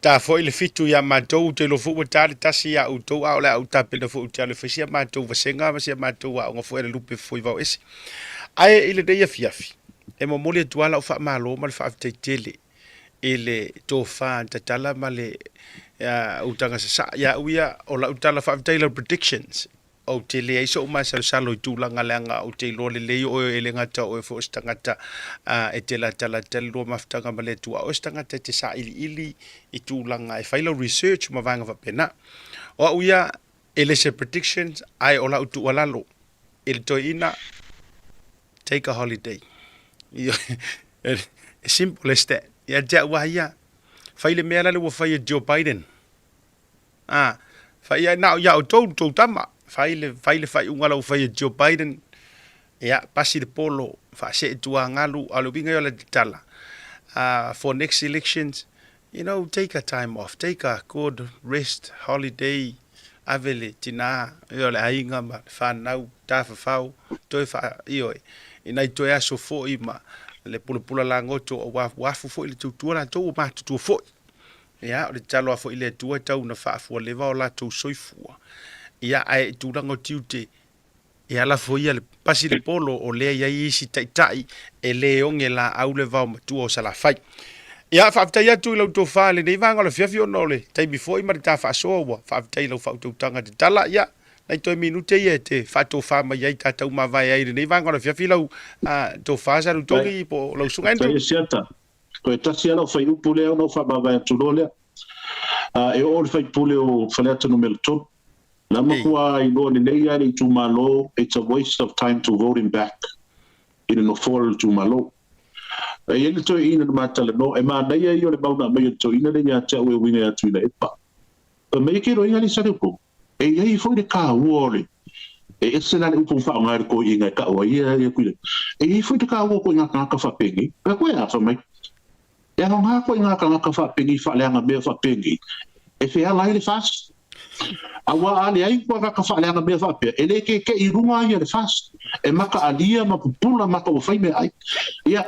Tā fo i le fitu ia mātou, te lo fuwa tā le tasi ia utou, au le au tā pena fuwa tā le whaisia mātou, vasenga, vasia mātou, au ngā fuwa e le lupe fo i vau esi. Ae i le deia fiafi. E mo mole tuala o wha mālo, ma le whaaftai tele. E le tō wha ta tala ma le utanga sa ya uia o la utala fa tailor predictions o te le iso ma sa salo tu langa langa o te lo le o e le ngata o fo stangata e te la tala tel lo maftanga ma le tu o stangata te sa ili i tu langa e failo research ma vanga va pena o uia e le se predictions ai o la utu walalo il to ina take a holiday simple as that ya ja wa ya faile mea le wo fai Joe Biden fai na ya o tau tama fai unga lau fai Joe Biden ya pasi de polo fa se tua ngalu alu binga yola tala for next elections take a time off, take a good rest holiday avele tina yola ainga ma fa nau ta fa fau toi fa io ina to ya so fo ima le pula la ngoto wa fo ile tutuana to ma tutu fo ia o le talo afo ile tua tau na whaafua lewa o la tau soifua. Ia ai tūrango tiute ia lafo ia le pasi le polo o lea ia isi taitai e le onge la au le vau matua o salafai. Ia whaafitai atu i lau tō whaale nei vanga la fiafi o nole taimi fo i marita whaasoa ua whaafitai lau whautautanga te tala ia nai toi minute ia te whaatō whaama iai tātau mawai aire nei vanga la fiafi lau tō whaasaru tongi po lau sungaintu.
Koe tasi ala o whai upu lea no whamawai atu lo lea. E o le whai pule o whaleata numero tonu. Nā makua i loa ni nei ari i tūmalo, it's a waste of time to vote him back. Ina no fōra tūmalo. E ene toi ina na mātala no, e mā nei ai o le mauna mai toi ina nei a te au e wina atu ina epa. E mei ke roi ngani sare upo. E iai fwoi de kā uore. E ese nane upo mwha ngāre ko i ngai ka ua ia kuile. E iai fwoi de kā uo ko i ngā kāka whapengi. E koe a whamai. E hong hako i ngā kāka whapengi whaleanga mea whapengi. E whea lai le fast. Awa ale ai kwa ka whaleanga mea whapea. E le ke i runga ia le fast. E maka alia ma pupula maka o whai mea ai. Ia.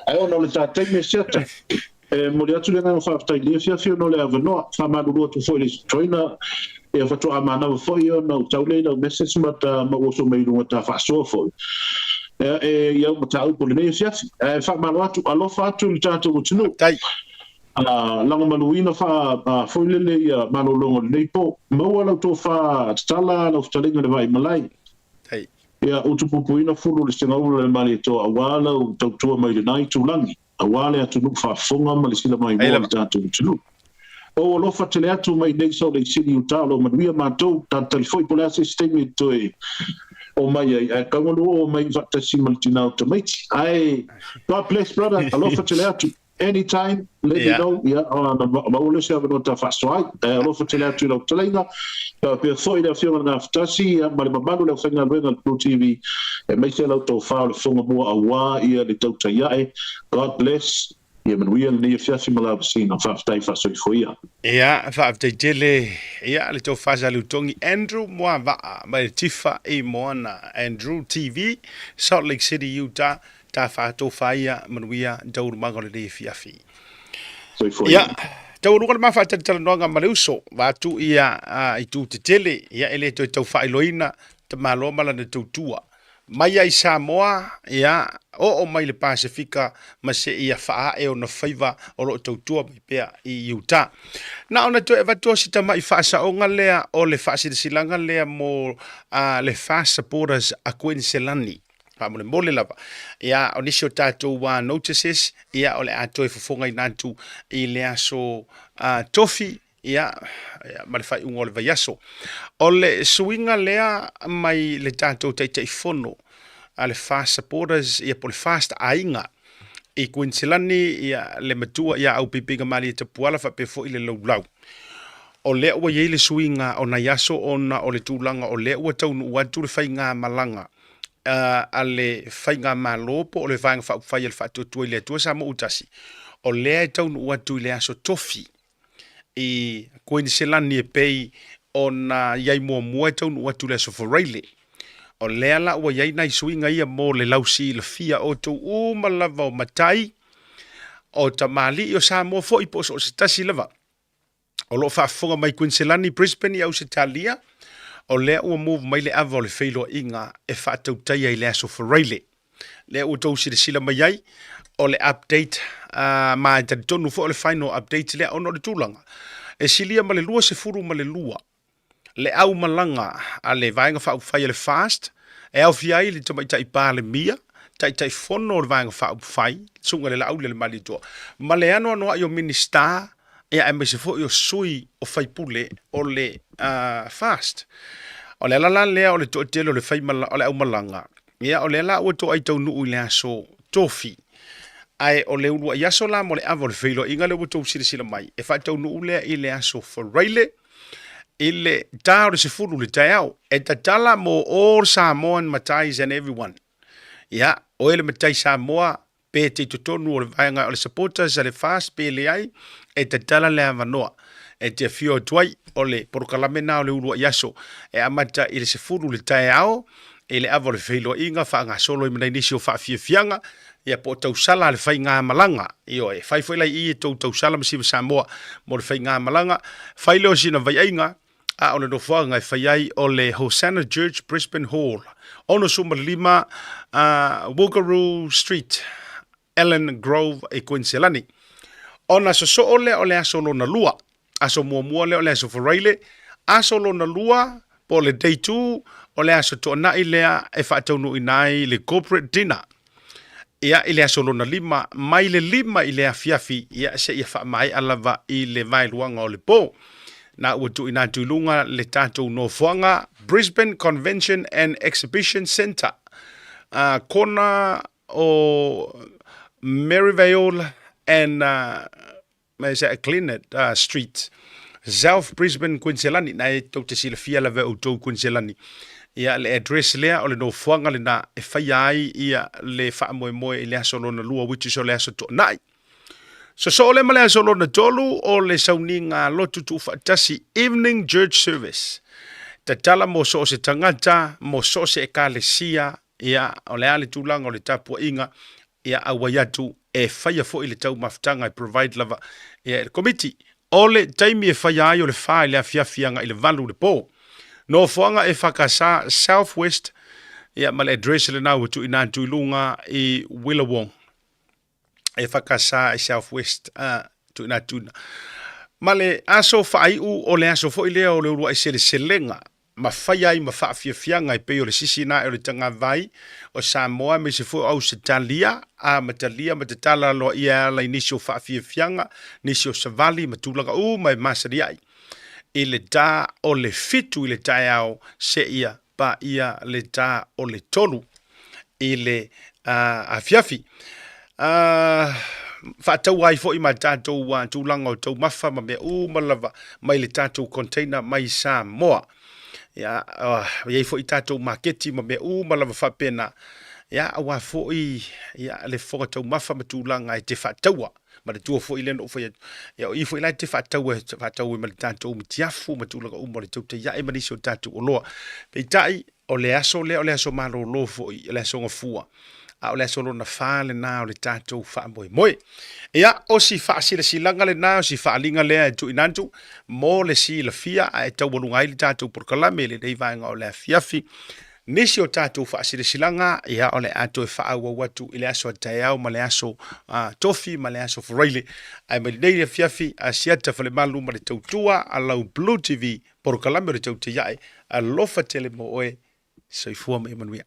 Ai ono le tātai me seata. E mori atu le ngai whaafitai lia whiawhia no le avanoa. Whamarurua tu fwoi le troina. E a whatua amana wa fwoi o nau taule nau message mata ma oso mei runga ta whaasoa fwoi. E iau ma tau po le nei whiawhi. E whaamaro atu alofa atu le tātou utinu. Tai. Langa maluina wha fwilele ia malolongo nei po. Maua lau tō wha tala lau whatalinga le vai malai.
Hei.
Ia utupupuina furu le stenga ura le mali tō awala o tautua mai le nai tūlangi. Awale atu nuk whaafonga ma le sila mai moa le tātou utinu. O alofa tele atu mai nei sau le sili utalo manuia mātou tā telefoi po le ase stemi toe. O mai ai kaungalu o mai vatasi maltinau tamaiti. Ai, God bless brother, alofa tele atu. Anytime, let me know. Yeah, maule se ava no ta whasoai. Alofa tele atu lau talainga. Pea foi lea whionga na Tasi, ma le mamalu lea whainga luenga le Blue TV. E mai se lau tau whao le whonga mua a wā ia le Tautai. God bless. Ia manuia ni fiafi mala sina whaftai whasoi foia.
Ia, whaaftai tele, ia, le tau whasa lutongi Andrew Moa mai tifa e moana Andrew TV, Salt Lake City, Utah, ta whātou whaia manuia tauru mangole le fiafi.
Soi foia.
Ia, tauru kala mawha tatala noanga maleuso, wātu ia i tū te tele, ia ele tau whailoina, te malo mala na tautua. Mai ai Samoa, ia, o mai le Pasifika, ma se ia wha e o na whaiva o lo tautua mai pia i Utah. Na ona to e vatua si tama i whaasaonga lea o le whaasirisilanga lea mo le fast supporters a Queenselani. Pamole mole lava. Ia, o nisi o tātou notices, ia o le ato e fufonga i nantu i lea so tofi, ia, ma le whai unga o le vaiaso. O le suinga lea mai le tātou taifono, a le fast supporters, ia po le fast ainga, i Queenselani, ia le matua, ia au pipinga mali e te puala wha pefo i le laulau. O lea ua iei le suinga o na yaso ona o le tūlanga, o lea ua taunu uatu le whai ngā malanga, a le whai ngā malopo, o le whaanga whai le whatuatua i le atua sa mo utasi. O lea e taunu uatu i le aso tofi, i Queenselani e pei o na iai mua e taunu uatu le aso foreile. O lea la ua iai nai suinga ia mo le lausi le fia o tau malava o matai, o ta mali o sa mo fo i po so se tasi lava. O lo whaafonga mai Queenselani, Brisbane i au se talia, o lea ua move mai le ava o le whailo inga e whaatautai ai le aso whareile. Lea ua tau sila mai ai, o le update, ma e tani tonu fo o le final update lea ono le tūlanga. E silia ma le lua se furu ma le lua. Le au malanga a le vaenga whaupwhai le fast, e au fiai le tamaita i pā le mia, tai fono le vaenga whaupwhai, sunga le lau le mali toa. Ma le ano anoa i o minister, e a me se fo i o sui o whaipule o le fast. O le alala lea o le toa telo le o le au malanga. Ia o le ala ua toa i tau nuu i le aso tofi. Ai o le ulua i aso la mo le ava o le whailo, inga le ua tau sila mai. E wha tau nuu lea i le aso whareile, ile tau le sefulu le tau e tala mo all Samoan matais and everyone. Ya, o ele matai Samoa pe te totonu o le vaenga o le supporters a le fast pe le ai e tala le avanoa. E te fio tuai o le porokalamena o le ulua yaso e amata i le sefulu le tau e le avo le whailo inga wha ngā solo i mana inisi o wha fianga ia po tau sala le whai ngā malanga i oe. Whai whaila i e tau sala masiwa Samoa mo le whai ngā malanga. Whai leo sina vai ainga a ona no whanga i whai ai o le Hosanna Church Brisbane Hall. Ono suma lima Woogaroo Street, Ellen Grove e Queenselani. Ona so ole o le aso na lua. Aso mua le o le aso whareile. Aso na lua po le day 2 o le aso to na ilea e whaataunu inai le corporate dinner. Ia ile aso na lima, mai le lima ile a fiafi, ia se ia wha mai alava i le vailuanga o le po. Na ua tu ina tuilunga le tātou no whanga, Brisbane Convention and Exhibition Centre. Kona o Maryvale and Cleanet Street. South Brisbane, Queenselani. Na e tau te sila fia la veo tau Queenselani. Ia le address lea o le no whanga le na e whai ai ia le wha moe i le aso lona lua, which is o le aso to nai. So le male aso lona tolu o le sauni ngā lotu tu whaatasi evening church service. Ta tala mo so se tangata, mo so se e ka le sia, ia o le ale tūlanga o le tapua inga, ia awaiatu e whaia fo i le tau maftanga i provide lava. Ia le committee, o le taimi e whaia ai o le wha i le afiafianga i le valu le po. No whanga e whakasa Southwest, ia ma le address le nau tu ina tuilunga i Willawong. E whakasa i Southwest tu ina tuna. Ma le aso whaiu o le aso fo i lea o le urua i sele selenga. Ma whai ai ma whaafiafianga i peo le sisina e o le tanga vai o Samoa me se fo au se talia a matalia ma te tala loa ia la inisio whaafiafianga nisio savali ma tūlanga ma e masari ai. I le tā o le fitu i le tai au se ia pa ia le tā o le tolu i le afiafi. Whaatau ai fo i mai tātou tūlanga o tau mafa ma mea malava mai le tātou container mai Samoa. Ia, iei fo i tātou marketi ma mea malava whapena. Ia, awa fo i le whakatau mafa ma tūlanga i te whaataua. ma le tua fo ile no fo ya o ifo ile te fatau ma le tatou mitiafu ma tulaga uma le tautai ia e manisi o tatou o loa peitai o le aso malolo fo le aso ngafua a o le aso lona fā lenā o le tatou fa'amoemoe ia o si fa'asilasilaga lenā o si fa'aliga lea e tu'inatu mo le silafia ae taualuga ai le tatou polokalame lenei vaega o le afiafi nisi o tatou fa'asilasilaga ia o le ato e fa'auau atu i le aso ataeao ma le aso tofi ma le aso faraile ae ma lenei le afiafi asiata falemalu ma le tautua a lau Blue TV polokalame o le tautaiaʻe alofa tele mo oe soifua ma Emanuia